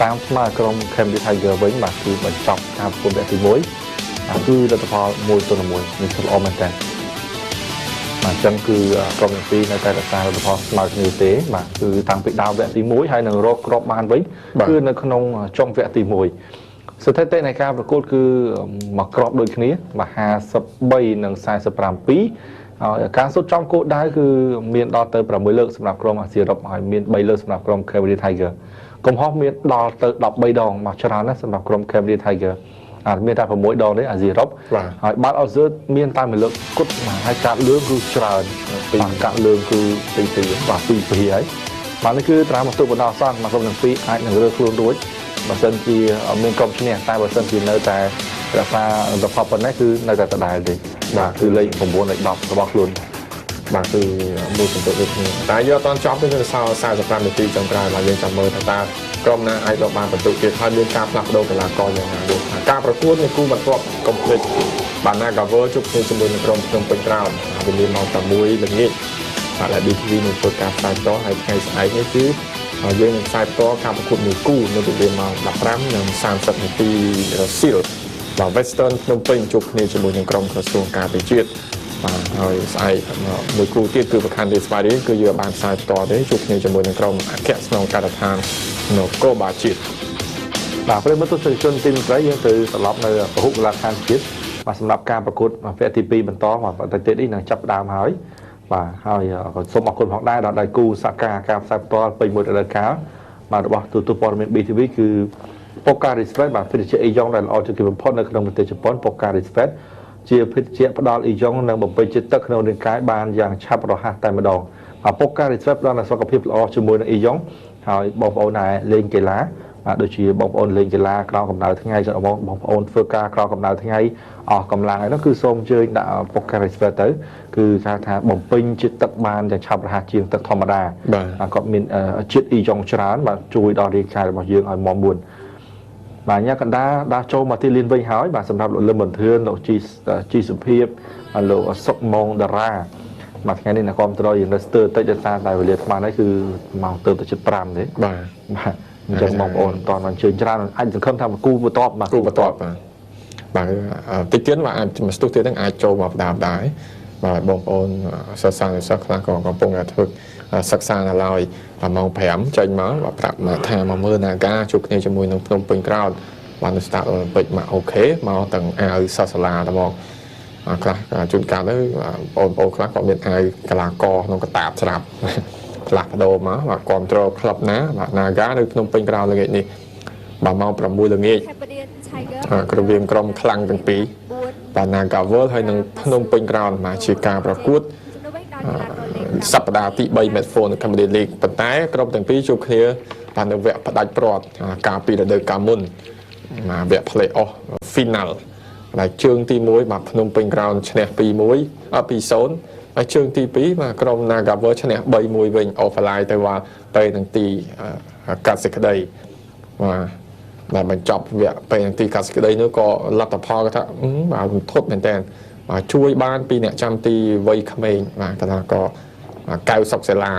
ตามมากรมเคมดิไทเกอร์เว้นมาคือเหมือนจับครับคนแวะที่มุ้ยคือเราจะพอมวยตัวหนึ่งมวยมีสุดออมมันแต่จังคือกรมปีในแต่ละการเราพอมาในเตะมาคือทางไปดาวแวะตีมวยให้หนึ่งรอบกรอบมันไว้คือในขนมจงแวะตีมวยสุดท้ายเตะในการประกวดคือมากรอบโดยนี้มาหาสับใบหนึ่งสายสับปรามปีการสุดจอมโคตรได้คือเมียนดอเตอร์ประมวยเลิกสำหรับกรมอาเซียนหอยเมียนใบเลิกสำหรับกรมเคมบริไทเกอร์กรมฮอกเมียนดอเตอร์ดับใบดองมาชนะนะสำหรับกรมเคมบริไทเกอร์เมียนได้ประมวยดองได้อาเซียนรับบ้านเอาเสื้อเมียนตายเหมือนเลิกกุดมาให้การเลื่อนคือชราปีการเลื่อนคือปีว่าปีไอ้บ้านนี้คือตรามาตัวบนดาวสั้นมากรมหนึ่งปีไอ้หนึ่งเรื่องครูด้วยมาเส้นที่เมียนกรมเนี่ยตายมาเส้นที่เนื้อแต่ราคาตัวพอปนนั่นคือในแต่ตะไดเลยคือเลยผมวนเลยดอกกระบอกลุนคือมูลสันติภาพแต่ยอดตอนจ็อบเป็นสาวสายสำคัญในปีจำกลายมาเรียนจำเมอร์ตากรมนาไอดอกบานประตูเกียรติเรื่องการผลักโดกลากรอย่างไรการประกวดในกู้บรรทบกรมผลิตบานหน้ากาเวอร์จุกในจำนวนกรมตรงเป็นกราวเป็นเรียนมองตะมุยแบบนี้และดีทีวีในตัวการสายต่อให้ใครสายนี่คือเรื่องสายต่อการประกวดในกู้ในเรียนมองดับร้ำอย่าง30 นาทีซิลvà Western Phnom Penh chụpในจำนวนกรมกระทรวงการต่างประเทศហើយស្អែកមួយគូទៀតគឺប្រកាន់ទេស្វារីគឺយកបានផ្សាយបន្តទេជួបគ្នាជាមួយនឹងក្រុមអគ្គស្នងការដ្ឋាននគរបាលជាតិបាទព្រមទស្សនិកជនទី3យើងទៅត្រឡប់នៅពហុកីឡដ្ឋានជាតិបាទសម្រាប់ការប្រកួតវគ្គទី2បន្តបាទប្រតិទិនេះនឹងចាប់ផ្ដើមហើយបាទហើយក៏សូមអរគុណផងដែរដល់ដៃគូសហការការផ្សាយបន្តពេញមួយរដូវកាលបាទរបស់ទូទស្សន៍ព័ត៌មាន BTV គឺប៉ូការីស្វេតបាទពិសេសអ៊ីយ៉ុងដែលល្អជាងគេបំផុតនៅក្នុងប្រទេសជប៉ុនប៉ូការីស្វេតជាភេទជ្ជៈផ្ដល់អ៊ីយ៉ុងនិងបំពេញចិត្តទឹកក្នុងរាងកាយបានយ៉ាងឆាប់រហ័សតែម្ដងប៉ូការីស្វេតផ្ដល់នូវសុខភាពល្អជាមួយនឹងអ៊ីយ៉ុងហើយបងប្អូនដែលលេងកីឡាដូចជាបងប្អូនលេងកីឡាក្រៅកម្ដៅថ្ងៃចង់បងប្អូនធ្វើការក្រៅកម្ដៅថ្ងៃអស់កម្លាំងហើយនោះគឺសូមអញ្ជើញដាក់ប៉ូការីស្វេតទៅគឺថាបំពេញចិត្តទឹកបានយ៉ាងឆាប់រហ័សជាងទឹកធម្មតាគាត់មានជាតិអ៊ីយ៉ុងច្រើនបាទជួយដល់រាងកាយរបស់យើងឲ្យមាំមួនបាទញ៉ាកណ្ដាដាក់ចូលមកទីលានវិញហើយបាទសម្រាប់លោកលឹមបន្ទឿនលោកជីសុភាពលោកសុកម៉ងតារាមកថ្ងៃនេះអ្នកគ្រប់គ្រងយើងនៅស្ទើរតិចដោយសារតែវេលាស្មាននេះគឺមកទៅជិត5ទេបាទអញ្ចឹងបងប្អូនតអញ្ជើញច្រើនអាចសង្ឃឹមថាគូបន្ទាប់បាទគូបន្ទាប់បាទតិចទៀតមកអាចមកស្ទុះទៀតហ្នឹងអាចចូលមកផ្ដើមដែរបាទបងប្អូនសិស្សខ្លះក៏កំពុងតែធ្វើ សិក្សានៅឡើយម៉ោង 5 ចេញមកបាទប្រាប់ថាមកមើលនាការជួបគ្នាជាមួយនឹងភ្នំពេញក្រោតបានទៅ start Olympic មកអូខេមកទាំងអាវសាសាឡាទៅមកខ្លះជួនកាលទៅបងប្អូនខ្លះក៏មានអាវកីឡាករក្នុងកតាបស្រាប់ផ្លាស់ប្ដូរមកបាទគ្រប់គ្រងក្លឹបណាបាទ Naga នៅភ្នំពេញក្រោតល្ងាចនេះបាទម៉ោង 6 ល្ងាចក្រវៀមក្រុមខ្លាំងទាំងពីរបាទ Naga World ហើយនឹងភ្នំពេញក្រោតបាទជាការប្រកួតសប្តាហ៍ទី 3 Match 4 នៅ Cambodia League ប៉ុន្តែក្រុមទាំងពីរជួបគ្នាបាននៅវគ្គផ្ដាច់ព្រាត់កាលពីរដូវកាលមុនវគ្គ Play-off Final ដែលជើងទី 1 បាទភ្នំពេញក្រោតឈ្នះ 2-1 2-0 ហើយជើងទី 2 បាទក្រុម Naga World ឈ្នះ 3-1 វិញ Offline ទៅនឹងទីកាត់សេចក្តីបាទបញ្ចប់វគ្គពេលទីកាត់សេចក្តីនោះក៏លទ្ធផលក៏ថាបាទរន្ធត់មែនតើបាទជួយបានពីអ្នកចាំទីវ័យក្មេងបាទគាត់ថាក៏កៅសុកសេឡា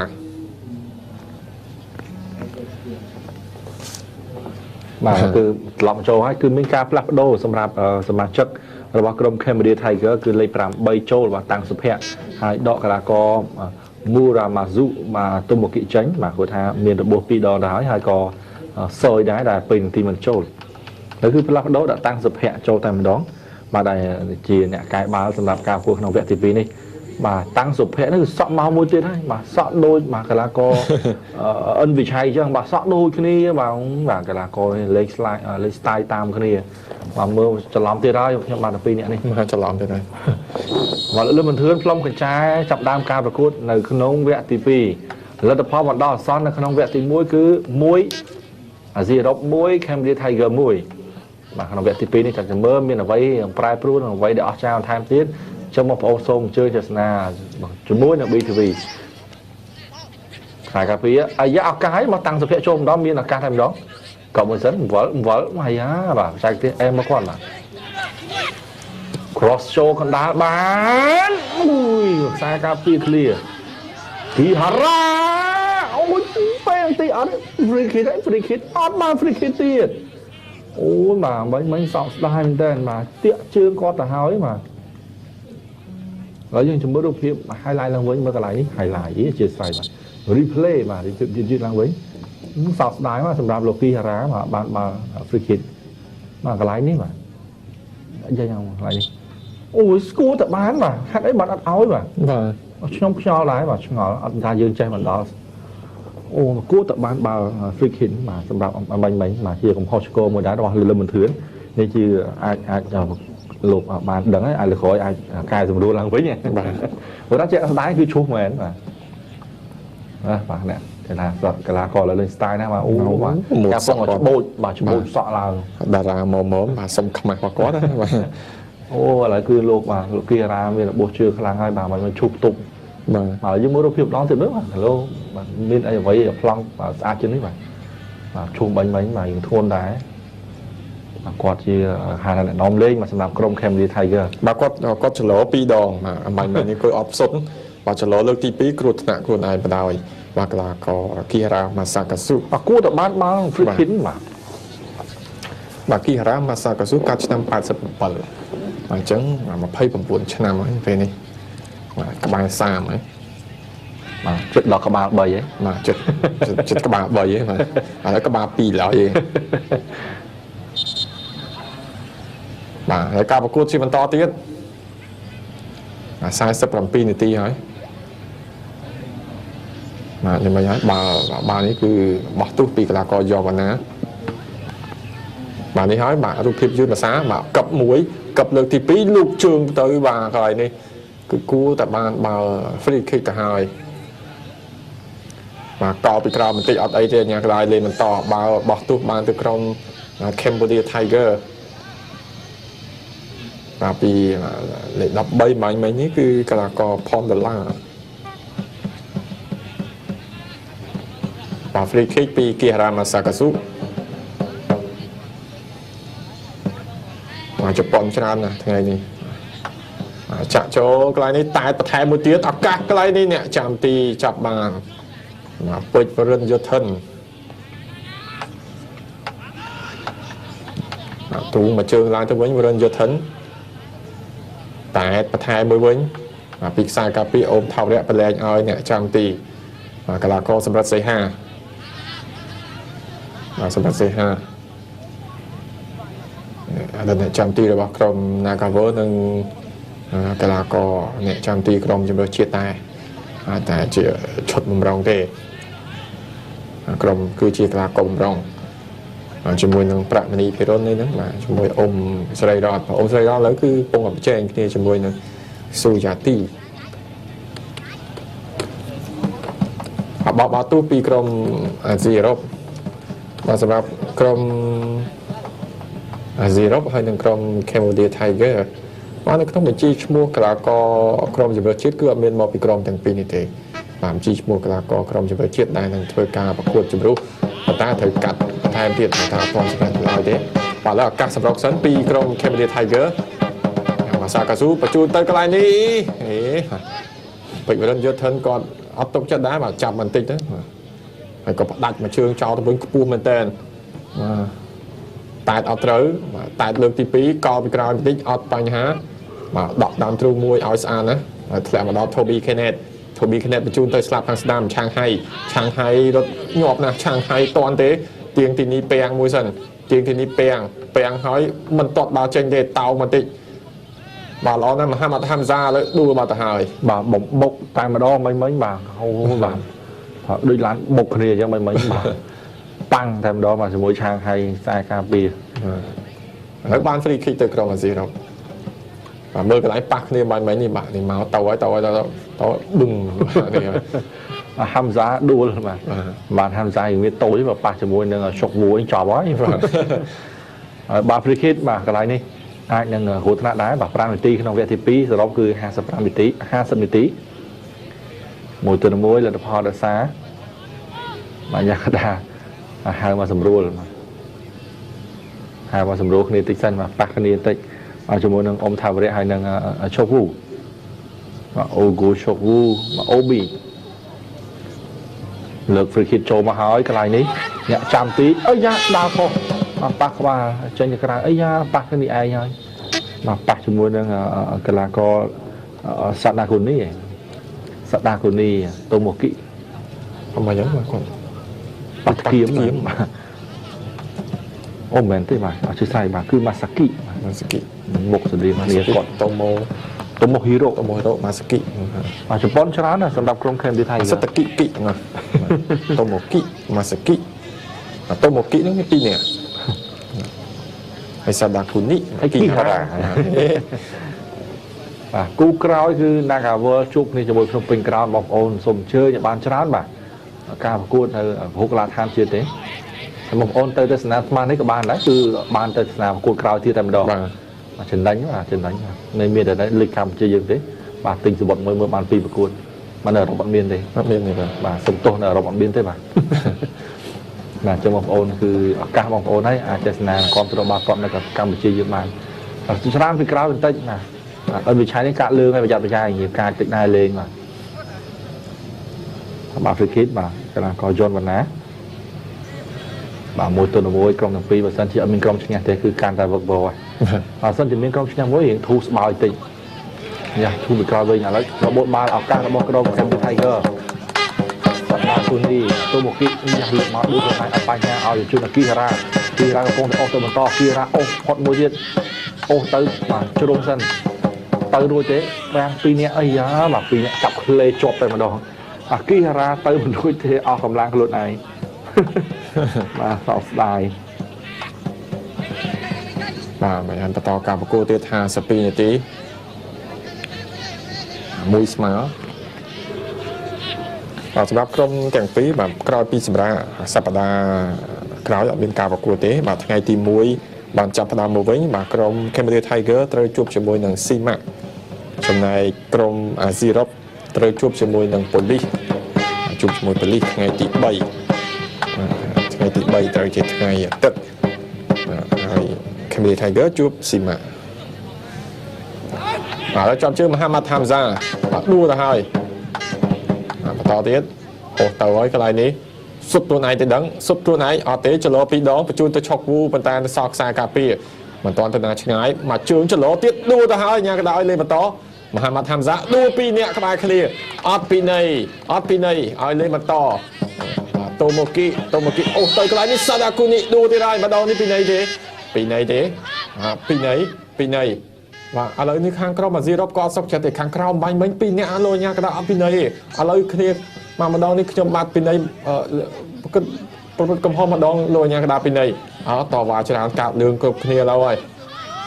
បាទគឺត្រឡប់ចូលហើយគឺមានការផ្លាស់ប្ដូរសម្រាប់សមាជិករបស់ក្រុម Cambodia Tiger គឺលេខ 8 ចូលបាទតាំងសុភ័ក្រហើយដកកីឡាករ Muramazu មកទុំមកគិចេញបាទគាត់ថាមានរបួស 2 ដងទៅហើយក៏សយដែរដែលពេលទីមិនចូលហើយគឺផ្លាស់ប្ដូរដាក់តាំងសុភ័ក្រចូលតែម្ដងបាទដែលជាអ្នកកែបាល់សម្រាប់ការប្រកួតក្នុងវគ្គទី 2 នេះបាទតាំងសុភ័ក្រនេះគឺសក់មកមួយទៀតហើយបាទសក់ដូចបាទកីឡាករអិនវិឆ័យអញ្ចឹងបាទសក់ដូចគ្នាបាទកីឡាករលេខ slide លេខ style តាមគ្នាបាទមើលច្រឡំទៀតហើយខ្ញុំបាទ12នាក់នេះមកច្រឡំទៀតហើយបាទលឿនមិនធឿនផ្លុំកញ្ចែចាប់ដើមការប្រកួតនៅក្នុងវគ្គទី 2 លទ្ធផលមកដល់អសន្ននៅក្នុងវគ្គទី 1 គឺ1អាស៊ីអឺរ៉ុប1 Cambodia Tiger 1បាទក្នុងវគ្គទី 2 នេះចាំមើលមានអ្វីប្រែប្រួលនិងអ្វីដែលអស្ចារ្យបន្ថែមទៀតចឹងបងប្អូនសូមអញ្ជើញទស្សនាជាមួយនឹង BTV ខ្សែការពារអាយ៉ាឱកាសឲ្យមកតាំងសុភ័ក្រចូលម្ដងមានឱកាសតែម្ដងក៏មួយសិនវល់អាយ៉ាបាទខ្សែទៀតអែមមកគាត់បាទ cross ចូលកណ្ដាលបានខ្សែការពារ clear គីហារ៉ាអូយពេលទីអត់ free kick អត់បាន free kick ទៀតអូយបាទមិញសោកស្ដាយមែនតើបាទតាក់ជើងគាត់ទៅហើយបាទហើយយើងជំនួសរូបភាព highlight ឡើងវិញមើលកន្លែងនេះ highlight ជាស្រ័យបាទ replay បាទយឺតឡើងវិញសោកស្ដាយមកសម្រាប់លោកគីហារ៉ាបាទបាន free kick បាទកន្លែងនេះបាទនិយាយមកកន្លែងនេះអូយស្គួរតែបានបាទហាត់អីបាត់អត់ឲ្យបាទខ្ញុំខ្យល់ដែរបាទឆ្ងល់អត់ថាយើងចេះមិនដល់អូគួរតែបានបើ free kick បាទសម្រាប់បាញ់បាទជាកំហុសឆ្គងមួយដែររបស់លឹមមិនធឿននេះជាអាចលោកបានដឹងហើយឲ្យលើក្រោយអាចកែសម្រួលឡើងវិញបាទព្រោះថាជាក់ស្ដែងគឺឈូសមែនបាទបាទអ្នកគេថាស្រាប់កីឡាករលើ style ណាបាទអូបាទការពងច្បូចបាទច្បូចសក់ឡើងតារាម៉មបាទសុំខ្មាស់របស់គាត់ណាបាទអូឥឡូវគឺលោកបាទលោកគីរ៉ាមានរបួសជើងខ្លាំងហើយបាទមិនឈប់ទប់បាទយើងមើលរូបភាពម្ដងទៀតមើលបាទឡូបាទមានអីអ្វីប្លង់បាទស្អាតជាងនេះបាទឈុំបាញ់បាទយើងធ្ងន់ដែរគាត់ជាហៅថាអ្នកនាំលេងមកសម្រាប់ក្រុម Cambodia Tiger បាទគាត់ចលោ2 ដងបាទបាញ់នេះគឺអត់ផ្សុទ្ធបាទចលោលើកទី 2 គ្រោះថ្នាក់ខ្លួនឯងបដ ாய் បាទកីឡាករគីហារ៉ាម៉ាសាកាស៊ូបាទគួរតែបាន free kick បាទគីហារ៉ាម៉ាសាកាស៊ូកាត់ឆ្នាំ87បាទអញ្ចឹង29ឆ្នាំហើយពេលនេះបាទក្បែរ30ហើយបាទជិតដល់ក្បាល3ហើយបាទជិតក្បាល3ហើយបាទឥឡូវក្បាល2ឡើយបាទហើយការប្រកួតជាបន្តទៀត47នាទីហើយបាទនេះមិនហើយបាល់នេះគឺបោះទោសពីកីឡាករយ៉ូវ៉ាណាបាទនេះហើយបាទរូបភាពយឺតភាសាបាទកឹប1កឹបលើកទី 2 លោកជើងទៅបាទកន្លែងនេះគឺគួរតែបានបាល់ free kick ទៅហើយបាទកោពីក្រោមបន្តិចអត់អីទេញ៉ាកន្លែងលេងបន្តបាល់បោះទោសបានទៅក្រុម Cambodia Tiger បាទពីលេខ13បាញ់មិញនេះគឺកីឡាករផនដុល្លារបាទ free kick ពីគីហារ៉ាម៉ាសាកាស៊ូបាទជប៉ុនច្រើនណាស់ថ្ងៃនេះចាក់ចូលកន្លែងនេះតែបន្ថែមមួយទៀតឱកាសកន្លែងនេះអ្នកចាំទីចាប់បានបាទពេជ្ររិនយុធិនបាទទូមកជើងឡើងទៅវិញរិនយុធិនតែបន្ថែមមួយវិញពីខ្សែការពារអូមថោរៈប្រឡែងឲ្យអ្នកចាំទី កីឡាករសម្រាប់សេហាសម្រាប់សេហាអានេះចាំទីរបស់ក្រុម Nagaver និងកីឡាករអ្នកចាំទីក្រុមជម្រើសជាតិដែរតែជាឈុតបំរុងទេក្រុមគឺជាកីឡាករបម្រុងជាមួយនឹងប្រាក់មនីភិរុននេះហ្នឹងបាទជាមួយអ៊ំស្រីរតអ៊ំស្រីរតឥឡូវគឺពងប្រជែងគ្នាជាមួយនឹងស៊ូយ៉ាទីបោះទូពីក្រុមអាស៊ីអឺរ៉ុបបាទសម្រាប់ក្រុមអាស៊ីអឺរ៉ុបហើយនិងក្រុម Cambodia Tiger បាទនៅក្នុងបញ្ជីឈ្មោះកីឡាករក្រុមជម្រើសជាតិគឺអត់មានមកពីក្រុមទាំងពីរនេះទេបាទបញ្ជីឈ្មោះកីឡាករក្រុមជម្រើសជាតិដែលនឹងធ្វើការប្រកួតជម្រុះប៉ុន្តែត្រូវកាត់បន្ថែមទៀតថាអត់ទាន់សម្រាប់ឡើយទេបាទឥឡូវឱកាសសម្រុកសិនពីក្រុម Cambodia Tiger មកសាកាស៊ូបញ្ជូនទៅកន្លែងនេះពេជ្រវរិនយុទ្ធិនគាត់អត់ទុកចិត្តដែរបាទចាប់បន្តិចទៅហើយក៏ផ្ដាច់មួយជើងចោលទៅវិញខ្ពស់មែនតើតែអត់ត្រូវតែលើកទី2កោពីក្រោយបន្តិចអត់បញ្ហាបាទដកដើមទ្រូងមួយឲ្យស្អាតណាហើយធ្លាក់មកដល់ Toby Kenneth បញ្ជូនទៅស្លាប់ខាងស្ដាំឆាងហៃរត់ញាប់ណាស់ឆាងហៃតន់ទេទៀងទីនេះពាំងមួយសិនទៀងទីនេះពាំងហើយមិនទាត់បាល់ចេញទេតោបន្តិចបាទល្អណាស់មហាម៉ាត់ហាំហ្សាលើដួលមកទៅហើយបាទបុកតែម្ដងមិញបាទហូបាទដូចឡានបុកគ្នាអញ្ចឹងមិញបាទប៉ាំងតែម្ដងមកជាមួយឆាងហៃខ្សែការពារហើយបាន free kick ទៅក្រុមអាស៊ីអឺរ៉ុបបាទមើលកន្លែងប៉ះគ្នាមិញនេះបាទនេះមកទៅហើយបឹងនេះហាំហ្សាដួលបាទហាំហ្សាវាតូចប៉ះជាមួយនឹងឈុកមួយចប់ហើយបាទ free kick បាទកន្លែងនេះអាចនឹងហួរថ្នាក់ដែរបាទ5នាទីក្នុងវគ្គទី2សរុបគឺ55នាទី50នាទីមួយទៅមួយលទ្ធផលដោយសារបាទយ៉ាងថាហៅមកសម្រួលគ្នាតិចសិនបាទប៉ះគ្នាតិចជាមួយនឹងអ៊ំថាវរៈហើយនឹងឈុកវូបាទអូហ្គូឈុកវូបាទអូប៊ីលើក free kick ចូលមកហើយកន្លែងនេះអ្នកចាំទីអីយ៉ាដើរខុសប៉ះក្បាលចេញទៅក្រៅអីយ៉ាប៉ះគ្នាឯងហើយបាទប៉ះជាមួយនឹងកីឡាករសាដាកូនីតូម៉ូគីអមយ៉ាងគាត់ប៉ះគៀមអូមែនទេបាទអត់ជឿស្អីបាទគឺម៉ាសាគីមុខស្តីមកនេះគាត់តូម៉ូហ៊ីរ៉ូម៉ាសាគីបាទជប៉ុនច្រើនណាស់សម្រាប់ក្រុម Cambodia Tiger សតគីគីណាតូម៉ូគីម៉ាសាគីតូម៉ូគីនឹងមាន2នាក់ហើយសាដាគូនីហើយគីហារ៉ាបាទគូក្រោយគឺ Nagaver ជួបគ្នាជាមួយភ្នំពេញក្រោនបងប្អូនសូមអញ្ជើញបានច្រើនបាទការប្រកួតនៅពហុកីឡដ្ឋានជាតិទេបងប្អូនទៅទស្សនាស្មាននេះក៏បានដែរគឺបានទៅទស្សនាប្រកួតក្រោយទៀតតែម្ដងបាទចំណេញនៅមានតែលេខកម្ពុជាយើងទេបាទទិញសបុតមើលបាន2ប្រកួតមកនៅអឺរ៉ុបអត់មានទេបាទសំទោសនៅអឺរ៉ុបអត់មានទេបាទបាទចឹងបងប្អូនគឺឱកាសបងប្អូនហើយអាចទស្សនាគ្រប់គ្រងបាល់ទាត់នៅកម្ពុជាយើងបានច្រើនពីក្រោយបន្តិចណាអត់វិឆ័យនេះកាក់លឿងហើយប្រយ័ត្នប្រយែងងារការតិចដែរលេងបាទ free kick បាទកីឡាករយន់វណ្ណាបាទមួយទៅមួយក្រុមទាំងពីរបើសិនជាអត់មានក្រុមឈ្នះទេគឺកាន់តែវឹកវរហើយបើសិនជាមានក្រុមឈ្នះមួយរៀងធូរស្បើយតិចយ៉ាធូរពីក្រោយវិញឥឡូវរបូតបាល់ឱកាសរបស់ក្រុម Cambodia Tiger បាទគូនេះតូម៉ូគីយ៉ាលើកមកដូចខ្លួនឯងអត់បញ្ហាឲ្យជូនគីហារ៉ាកំពុងតែអស់ទៅបន្តគីហារ៉ាអូសផុតមួយទៀតអូសទៅបាទជ្រុំសិនទៅរួចទេបាន2នាក់អីយ៉ាបាទ2នាក់ចាប់ក្លេជាប់តែម្ដងអាគីហារ៉ាទៅមិនរួចទេអស់កម្លាំងខ្លួនឯងបាទសោកស្ដាយបាទមិនបន្តការប្រកួតទៀត52នាទីមួយស្មើបាទសម្រាប់ក្រុមទាំងពីរបាទក្រោយពីសម្រាប់សប្តាហ៍ក្រោយអត់មានការប្រកួតទេបាទថ្ងៃទី1បានចាប់ផ្ដើមមកវិញបាទក្រុម Cambodia Tiger ត្រូវជួបជាមួយនឹង Simak ចំណែកក្រុមអាស៊ីអឺរ៉ុបត្រូវជួបជាមួយនឹងប៉ូលីសថ្ងៃទី3ត្រូវជាថ្ងៃអាទិត្យហើយ Cambodia Tiger ជួប Simak បាទចាប់ជើងមហាម៉ាត់ហាំហ្សាបាទដួលទៅហើយបន្តទៀតអូសទៅហើយកន្លែងនេះសុទ្ធខ្លួនឯងទៅដឹងសុទ្ធខ្លួនឯងអត់ទេចលោ2ដងបញ្ជូនទៅឆុកវូប៉ុន្តែសល់ខ្សែការពារមិនទាន់ទៅណាឆ្ងាយមកជើងចលោទៀតដួលទៅហើយញ៉ាកដៅលេងបន្ត មហាម៉ាត់ហាំហ្សាដួលពីរនាក់ក្បែរគ្នាអត់ពីណីឲ្យលេងបន្តតូម៉ូគីអូទៅកន្លែងនេះសាដាគូនីដួលទៀតហើយម្ដងនេះពីណីទេពីណីបាទឥឡូវនេះខាងក្រោមអាស៊ីរ៉ុបក៏អត់សុខចិត្តទេខាងក្រោមបាញ់មិញពីរនាក់លោញ៉ាកដាអត់ពីណីទេឥឡូវគ្នាមកម្ដងនេះខ្ញុំបាទពីណីគិតប្រពន្ធកំហុសម្ដងលោញ៉ាកដាពីណីអត់តវ៉ាច្រើនកាត់លឿងគ្រប់គ្នាឡើយហើយ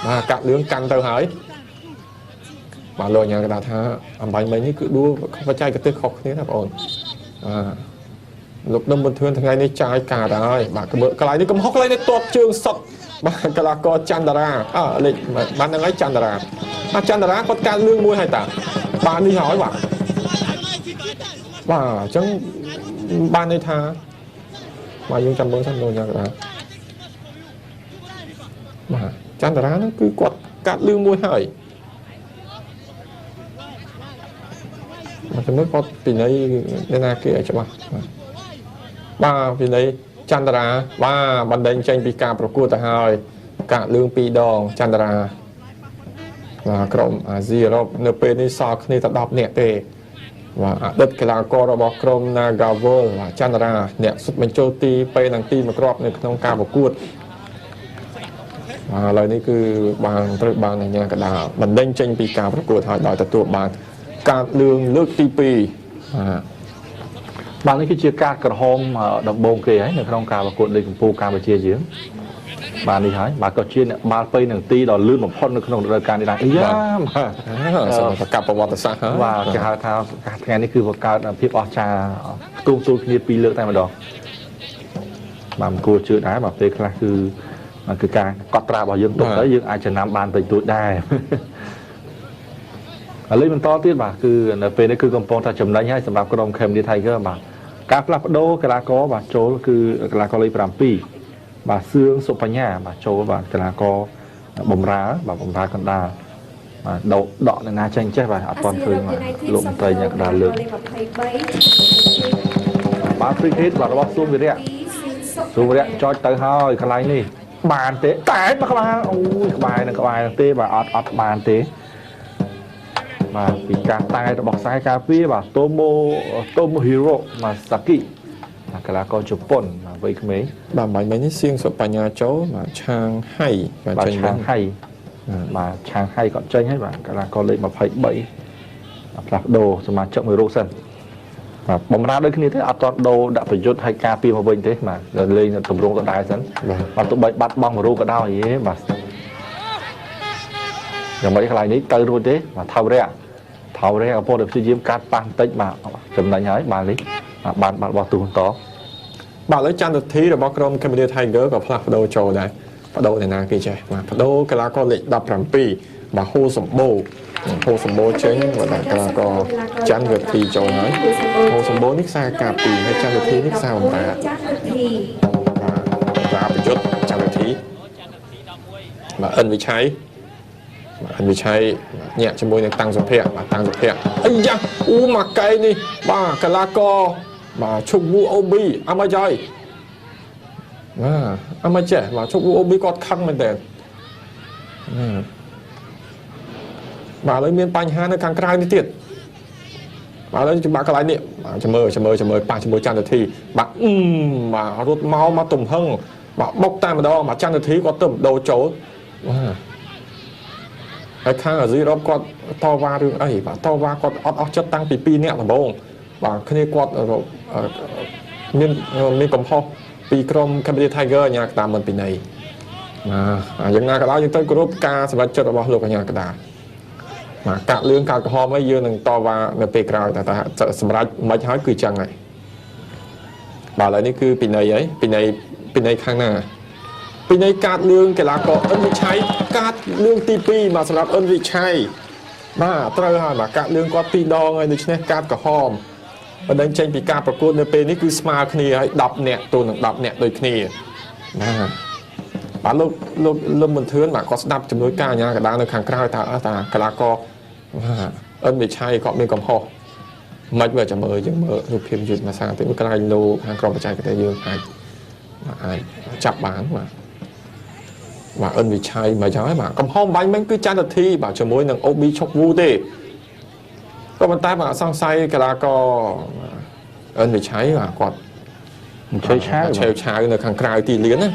បាទកាត់លឿងកាន់ទៅហើយបាទលោកញ៉ាំកដាថាអំបញ្ញមិញនេះគឺដួលបច្ចេកទេសខុសគ្នាណាបងប្អូនលោកដុំបន្ទឿនថ្ងៃនេះចាយកាតហើយបាទកន្លែងនេះកំហុសកន្លែងនេះតបជើងសុតបាទកីឡាករច័ន្ទរាលេខបានហ្នឹងហើយច័ន្ទរាគាត់កាត់លឿងមួយហើយតាបាទនេះហើយបាទអញ្ចឹងបានន័យថាបាទយើងចាំមើលសិនលោកញ៉ាំកដាបាទច័ន្ទរាហ្នឹងគឺគាត់កាត់លឿងមួយហើយជំនួយគាត់ពីណីណាគេឲ្យច្បាស់បាទពីណីចន្ទរាបាទបណ្ដេញចេញពីការប្រកួតទៅហើយកាក់លឿង2ដងចន្ទរាបាទក្រុមអាស៊ីអឺរ៉ុបនៅពេលនេះសល់គ្នាតែ10នាក់ទេបាទអតីតកីឡាកររបស់ក្រុម Nagawal បាទចន្ទរាអ្នកសុទ្ធបញ្ចូលទីពេលនិងទីមួយគ្រាប់នៅក្នុងការប្រកួតបាទឥឡូវនេះគឺបានត្រូវបានអាជ្ញាកណ្ដាលបណ្ដេញចេញពីការប្រកួតហើយដោយទទួលបានកាតលឿងលើកទី2បាទនេះគឺជាការក្រហមដំបូងគេហើយនៅក្នុងការប្រកួតលេខកម្ពុជាកម្ពុជាយើងបាទនេះហើយបាទក៏ជាអ្នកបាល់ប៉ៃនឹងទីដ៏លឿនបំផុតនៅក្នុងរដូវកាលនេះដែរអាយ៉ាបាទសម្រាប់កាប់ប្រវត្តិសាស្ត្របាទគេហៅថាថ្ងៃនេះគឺបង្កើតភាពអស្ចារ្យផ្ទុំទូលគ្នា2លើកតែម្ដងបាទមិនគួរជឿដែរបាទពេលខ្លះគឺការកត់ត្រារបស់យើងទុកទៅយើងអាចចំណាំបានតិចតួចដែរឥឡូវបន្តទៀតបាទគឺនៅពេលនេះគឺកំពុងតែចំណេញហើយសម្រាប់ក្រុម Cambodia Tiger បាទការផ្លាស់ប្ដូរកីឡាករបាទចូលគឺកីឡាករលេខ7បាទសឿងសុបញ្ញាបាទចូលបាទកីឡាករបំរើបាទបំរើកណ្ដាលបាទដកនៅណាចេញចេះបាទអត់ទាន់ឃើញបាទលោកមន្ត្រីញ៉ាំកណ្ដាលលើកបាទ free hit បាទរបស់ស៊ូវិរៈចុចទៅហើយកន្លែងនេះបានទេតែមកក្បាលអូយក្បែរនឹងទេបាទអត់បានទេបាទពីការតែរបស់ខ្សែការពារបាទតូម៉ូហ៊ីរ៉ូម៉ាសាគីកីឡាករជប៉ុនបាទវ័យក្មេងបាទបាញ់មិញនេះសៀងសុបញ្ញាចូលបាទឆាងហៃបាទចេញឆាងហៃបាទឆាងហៃគាត់ចេញហើយបាទកីឡាករលេខ23ផ្លាស់ប្ដូរសមាជិកមួយរូបសិនបាទបំរើដូចគ្នាទេអត់ទាន់ដូរដាក់ប្រយុទ្ធឲ្យការពារមកវិញទេបាទលេងតម្រងដដែលសិនបាទទោះបីបាត់បង់មួយរូបក៏ដោយបាទយ៉ាងម៉េចកន្លែងនេះទៅរួចទេបាទថៅរ៉ាកំពុងតែព្យាយាមកាត់ប៉ះបន្តិចបាទចំណេញហើយបាទនេះបានបាត់របស់ទូបន្តបាទឥឡូវចន្ទធីរបស់ក្រុម Cambodia Tiger ក៏ផ្លាស់ប្ដូរចូលដែរបដូរអ្នកណាគេចេះបាទបដូរកីឡាករលេខ17បាទហូសម្បូរចេញបាទកីឡាករចន្ទវិធីចូលហើយហូសម្បូរនេះខ្សែការពីហើយចន្ទវិធីនេះខ្សែបំរើបាទប្រយុទ្ធចន្ទវិធីបាទអិនវិឆ័យញាក់ជាមួយនឹងតាំងសុភ័ក្របាទតាំងសុភ័ក្រអីយ៉ាអូមកកែនេះបាទកីឡាករបាទឈុកវូអូប៊ីអមយាយអមចេះបាទឈុកវូអូប៊ីគាត់ខឹងមែនតើបាទឥឡូវមានបញ្ហានៅខាងក្រៅនេះទៀតបាទឥឡូវច្បាក់កន្លែងនេះចាំមើលប៉ះជាមួយចន្ទធីបាទបាទរត់មកទំហឹងបាទបុកតែម្ដងបាទចន្ទធីគាត់ទៅដូរចូលបាទហើយខាងអាស៊ីអឺរ៉ុបគាត់តវ៉ារឿងអីបាទតវ៉ាគាត់អត់អស់ចិត្តតាំងពី2នាក់ដំបូងបាទគ្នាគាត់មានកំហុសពីក្រុម Cambodia Tiger អាញាកដាមិនពីណីបាទយ៉ាងណាក៏ដោយយើងត្រូវគោរពការសម្រេចចិត្តរបស់លោកអាញាកដាបាទកាក់លឿងកាក់ក្រហមហើយយើងនឹងតវ៉ានៅពេលក្រោយតែសម្រេចមិនហើយគឺចឹងហើយបាទឥឡូវនេះគឺពីណីហើយពីណីខាងណាពីនៃកាតលឿងកីឡាករអិនវិឆ័យកាតលឿងទី2មកសម្រាប់អិនវិឆ័យបាទត្រូវហើយបាទកាតលឿងគាត់2ដងហើយដូច្នេះកាតក្រហមបណ្ដឹងចេញពីការប្រកួតនៅពេលនេះគឺស្មើគ្នាហើយ10នាក់ទល់នឹង10នាក់ដូចគ្នាបាទលោកមន្ទឿនបាទគាត់ស្ដាប់ជំនួយការអាជ្ញាកណ្ដាលនៅខាងក្រៅថាកីឡាករអិនវិឆ័យគាត់មានកំហុសមិនវាចាំមើលយើងមើលរូបភាពយឺតមួយសារទៅកន្លែងលោខាងក្រុមបច្ចេកទេសយើងអាចចាប់បានបាទអិនវិឆ័យមកចឹងហើយបាទកំហុសបាញ់មិញគឺចន្ទធីបាទជាមួយនឹងអូប៊ីឈុកវូទេ ក៏ប៉ុន្តែបាទសង្ស័យកីឡាករអិនវិឆ័យបាទគាត់ ឆេឆាវ ឆេវឆាវនៅខាងក្រៅទីលានណា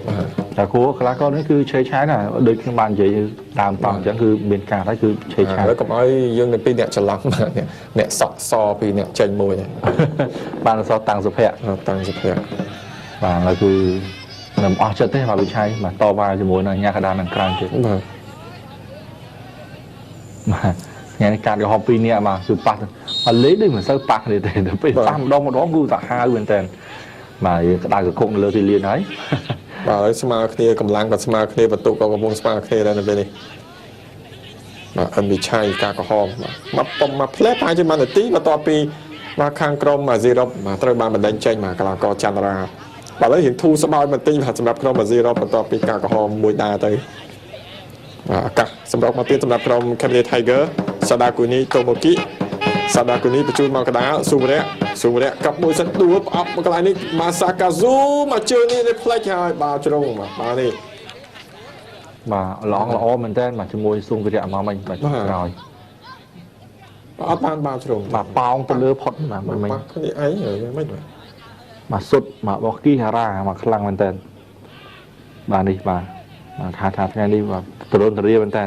បាទ តែគួរក្លាករនេះគឺឆេឆាវណាដូចខ្ញុំបាននិយាយតាមតអញ្ចឹងគឺមានការហើយគឺឆេឆាវ ហើយកុំឲ្យយើងនៅពីអ្នកច្រឡំបាទអ្នកសក់សពីអ្នកចេញមួយ បានសតតាំងសុភ័ក្រ តាំងសុភ័ក្រ បាទហើយគឺមិនអស់ចិត្តទេបាទវិឆ័យបាទតវ៉ាជាមួយនឹងអាញាកដានខាងក្រៅទៀត បាទ បាទថ្ងៃនេះការកំហុស2នាក់បាទគឺប៉ះហើយលេខដូចមិនសូវប៉ះគ្នាទេទៅពេលប៉ះម្ដងគឺសាហាវមែនតើបាទក្តៅកគុកនៅលើទីលានហើយ បាទហើយស្មើគ្នាកម្លាំងក៏ស្មើគ្នាបន្ទុកក៏កំពុងស្មើគ្នាដែរនៅពេលនេះបាទអិនវិឆ័យការកំហុសបាទមកផ្លែប្រហែលជា1នាទីបន្ទាប់ពីបាទខាងក្រុមអាស៊ីរ៉ុបបាទត្រូវបានបណ្ដេញចេញបាទកីឡាករចន្ទរាបាទឥឡូវរៀងធូរស្បើយបន្តិចបាទសម្រាប់ក្រុមអាស៊ីរ៉ុបបន្ទាប់ពីការកំហុសមួយដែរទៅបាទឱកាសសម្រាប់មកទៀតសម្រាប់ក្រុម Cambodia Tiger សាដាគូនីតូម៉ូគីសាដាគូនីបញ្ជូនមកកដាលស៊ូវរៈកាប់មួយសិនដួលផ្អប់មកកន្លែងនេះម៉ាសាកាស៊ូមកជើងនេះផ្លេចហើយបាទជ្រុងបាទនេះ បាទល្អមែនតើបាទជាមួយស៊ុងវិរៈមកមិញបាទក្រោយ អត់បានបាទជ្រុង បាទប៉ោងទៅលើផុតបាទមិញ បាទគ្នាអីមិនបាទ បាទសុទ្ធបាទបោះគីហារ៉ាបាទខ្លាំងមែនតើបាទនេះបាទថាថ្ងៃនេះបាទទរនទរាមែនតើ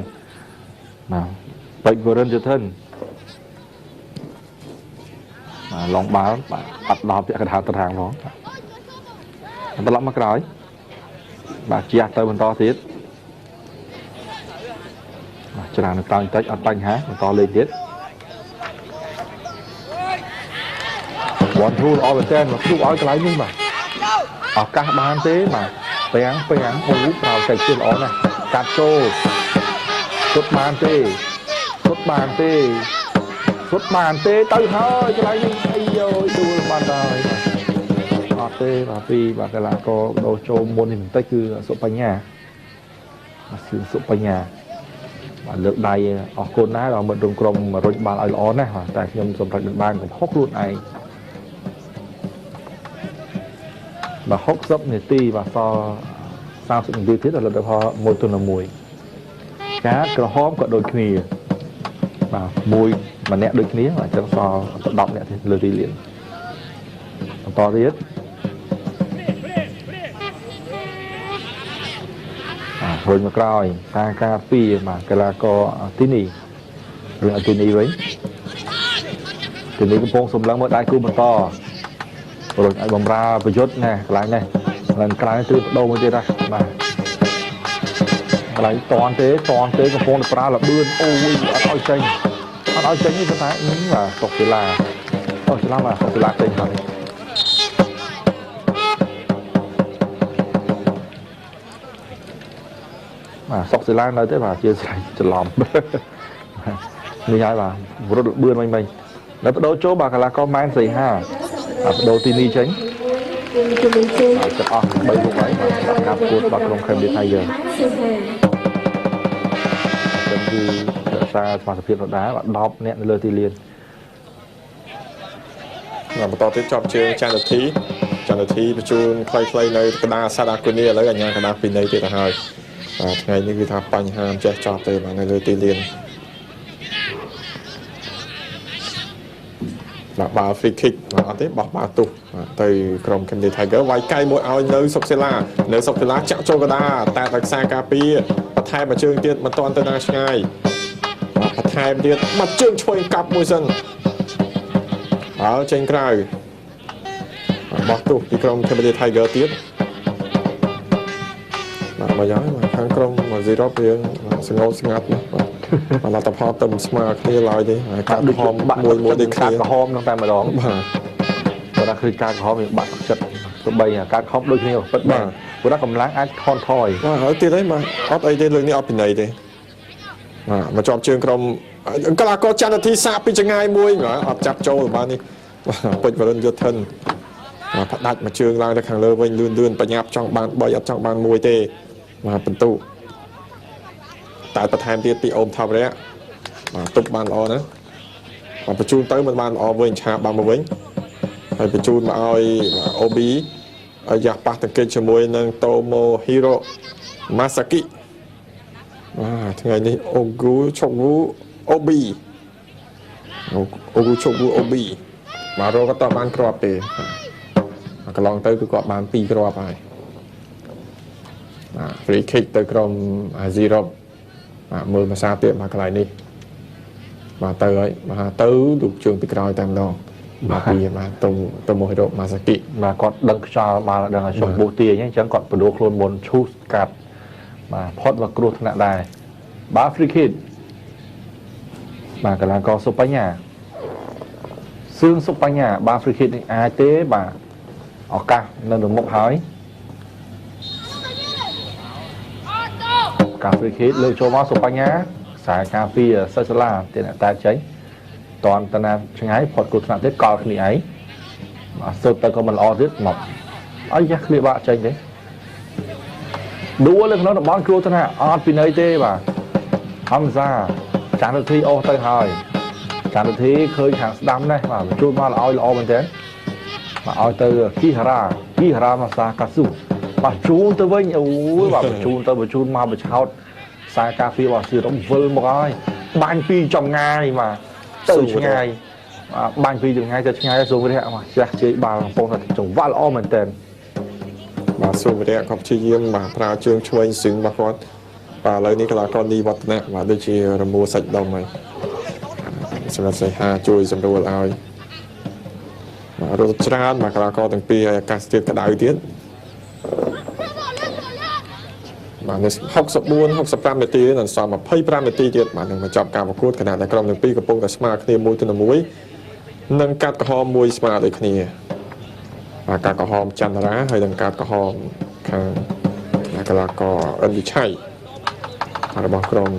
បាទបិចវរិនយុធិនបាទឡងបាល់បាទអត់ដល់ពាក់កណ្ដាលត្រាំងផងត្រឡប់មកក្រោយបាទជះទៅបន្តទៀតបាទច្រើននៅក្រោយបន្តិចអត់បញ្ហាបន្តលេងទៀតវ៉ាន់ធូល្អមែនតើមកគ្រូឲ្យកន្លែងនេះបាទឱកាសបានទេបាទពាំងអូប្រោតែជឿល្អណាស់កាត់ចូលសុទ្ធបានទេទៅហើយកន្លែងនេះអីយោដួលបានហើយអត់ទេបាទពីបាទកីឡាករដូរចូលមុននេះបន្តិចគឺសុបញ្ញាបាទសុបញ្ញាបាទលើកដៃអរគុណណាស់ដល់មិត្តរួមក្រុមរុញបាល់ឲ្យល្អណាស់បាទតែខ្ញុំសម្រេចមិនបានកំហុសខ្លួនឯងបាទ60នាទីបាទសល់30នាទីទៀតដល់លទ្ធផល1-1ការក្រហមក៏ដូចគ្នាបាទម្នាក់ដូចគ្នាអញ្ចឹងសល់10នាក់ទៀតលើទីលានបន្តទៀតរុញមកក្រោយការពារបាទកីឡាករទីនេះរឿងទីនេះវិញទីនេះកំពុងសម្លឹងមើលដៃគូបន្តរុញឲ្យបំរើប្រយុទ្ធណាកន្លែងនេះឡើងក្រៅទិបដូរមួយទៀតណាបាទកន្លែងតន់ទេកំពុងប្រើលបឿនអូយអត់ឲ្យចេញនេះប៉ុន្តែបាទសុកសិលាបាទសុកសិលាចេញហើយបាទសុកសិលានៅទេបាទជាស្រ័យច្រឡំនេះហើយបាទរត់លបឿនមិញដល់បដូរចូលបាទកីឡាករម៉ែនសីហាបដូរទីនេះចេញចិត្តអស់3រូបហើយបាទការប្រកួតរបស់ក្រុម Cambodia Tiger ចឹងគឺរក្សាសមត្ថភាពដដែលបាទ10នាក់នៅលើទីលាន បន្តទៀតជាប់ជើងចន្ទធីបញ្ជូនខ្លីៗនៅកណ្ដាលសាដាគូនីឥឡូវអញ្ញាកណ្ដាលពីនៃទៀតទៅហើយបាទថ្ងៃនេះគឺថាបញ្ហាមិនចេះចប់ទេបាទនៅលើទីលានបាទបាល់ free kick បាទអត់ទេបោះបាល់ទុះទៅក្រុម Cambodia Tiger វាយកៃមួយឲ្យនៅសុកសិលាចាក់ចូលកណ្ដាលតែរក្សាការពារបន្ថែមមួយជើងទៀតមិនទាន់ទៅណាឆ្ងាយបាទបន្ថែមទៀតមួយជើងឆ្វេងកាប់មួយសិនហើយចេញក្រៅបោះទុះពីក្រុម Cambodia Tiger ទៀតបាទមកយ៉ាងមកខាងក្រុមអាស៊ីរ៉ុបរៀងស្ងោតស្ងាត់ណាបាទលទ្ធផលទៅស្មើគ្នាឡើយទេការកំហុសមួយដូចគ្នាការកំហុសនឹងតែម្ដងបាទគឺការកំហុសវាបាក់ចិត្តទៅបីការកំហុសដូចគ្នាពិតបាទព្រោះកម្លាំងអាចថនថយបាទហើយទៀតហើយបាទអត់អីទេលើកនេះអត់ពីណីទេបាទមកជាប់ជើងក្រុមកីឡាករចន្ទធីសាកពីចងាយមួយបាទអត់ចាប់ចូលបាទនេះពេជ្រវរិនយុធិនបាទផ្ដាច់មកជើងឡើងទៅខាងលើវិញលឿនបញ្ញាប់ចង់បាន3អត់ចង់បាន1ទេបាទបន្ទុតែបន្ថែមទៀតពីអូមថាវរៈបាទទប់បានល្អណាស់បាទបញ្ជូនទៅមិនបានល្អវិញឆាបបានមកវិញហើយបញ្ជូនមកឲ្យអូប៊ីឲ្យយ៉ាស់ប៉ះតង្កេតជាមួយនឹងតូម៉ូហ៊ីរ៉ូម៉ាសាគីបាទថ្ងៃនេះអូហ្គូឆុកវូអូប៊ី អូគូជុកអូប៊ីមករកក៏តបានគ្រាប់ទេកន្លងទៅគឺគាត់បាន2គ្រាប់ហើយfree kick ទៅក្រុមអាស៊ីរ៉ុបមើលភាសាទៀតមកកន្លែងនេះបាទទៅហើយបាទទៅទូជើងពីក្រោយតែម្ដងបាទពីបាទទៅមករកម៉ាសាគីបាទគាត់ដឹងខ្យល់បានដឹងឲ្យជុំប៊ូទាអញ្ចឹងគាត់បដូរខ្លួនមុនឈូសកាត់បាទផុតមកគ្រោះថ្នាក់ដែរបាទ free kick បាទកន្លងកសុបញ្ញាសឿងសុបញ្ញាបាទ free kick នេះអាចទេបាទឱកាសនៅលើមុខហើយការ free kick លើកចូលមកសុបញ្ញាខ្សែការពារសិស្សសាលាទៀតអ្នកតែចេញតនតណាឆ្ងាយផុតគ្រោះថ្នាក់ទៀតកលគ្នាឯងបាទសើបទៅក៏មិនល្អទៀតមកអីយ៉ាឃ្លៀបាក់ចេញទេដួលនៅក្នុងតំបន់គ្រោះថ្នាក់អត់ពីណីទេបាទហំសាចាន់រធីអូសទៅហើយចាន់រធីឃើញខាងស្ដាំណាស់បាទជួលមកល្អមែនទែនមកឲ្យទៅគីហារ៉ាមកសាកាស៊ូបាទជូនទៅវិញអូយបាទបញ្ជូនទៅបញ្ជូនមកបញ្ឆោតខ្សែការពាររបស់ស៊ីរ៉ុំវិលមកហើយបាញ់ពីចំងាយបាទទៅឆ្ងាយបាញ់ពីចម្ងាយទៅឆ្ងាយសូមរះមកចាស់ជ័យបាល់កំពុងតែចង្វាក់ល្អមែនទែនបាទសូមរះក៏ព្យាយាមបាទប្រើជើងឆ្វេងស្ទឹងរបស់គាត់បាទឥឡូវនេះកីឡាករនីវឌ្ឍនៈបាទដូចជារមួលសាច់ដុំហើយសម្រាប់សៃហាជួយសម្រួលឲ្យបាទរត់ច្រើនបាទកីឡាករទាំងពីរឲ្យអាកាសធាតុក្តៅទៀតបាទនេះ64 65នាទីដល់សល់25នាទីទៀតបាទនឹងបញ្ចប់ការប្រកួតខណៈដែលក្រុមទាំងពីរកំពុងតែស្មើគ្នាមួយទៅមួយនិងកាត់ក្រហមមួយស្មើដូចគ្នាបាទកាត់ក្រហមចន្ទរាហើយនិងកាត់ក្រហមខាងកីឡាករអិនវិឆ័យរបស់ក្រុម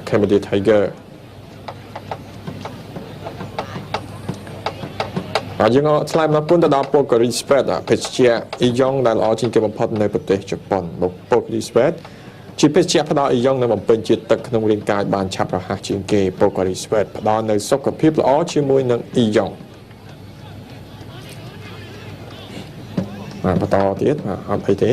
Cambodia Tiger បាទយើងឆ្លើយមកពុនទៅដល់ Pocari Sweat ភេសជ្ជៈអ៊ីយ៉ុងដែលល្អជាងគេបំផុតនៅប្រទេសជប៉ុន Pocari Sweat ជាភេសជ្ជៈផ្ដល់អ៊ីយ៉ុងនៅបំពេញជាតិទឹកក្នុងរាងកាយបានឆាប់រហ័សជាងគេ Pocari Sweat ផ្ដល់នូវសុខភាពល្អជាមួយនឹងអ៊ីយ៉ុងបាទបន្តទៀតអត់អីទេ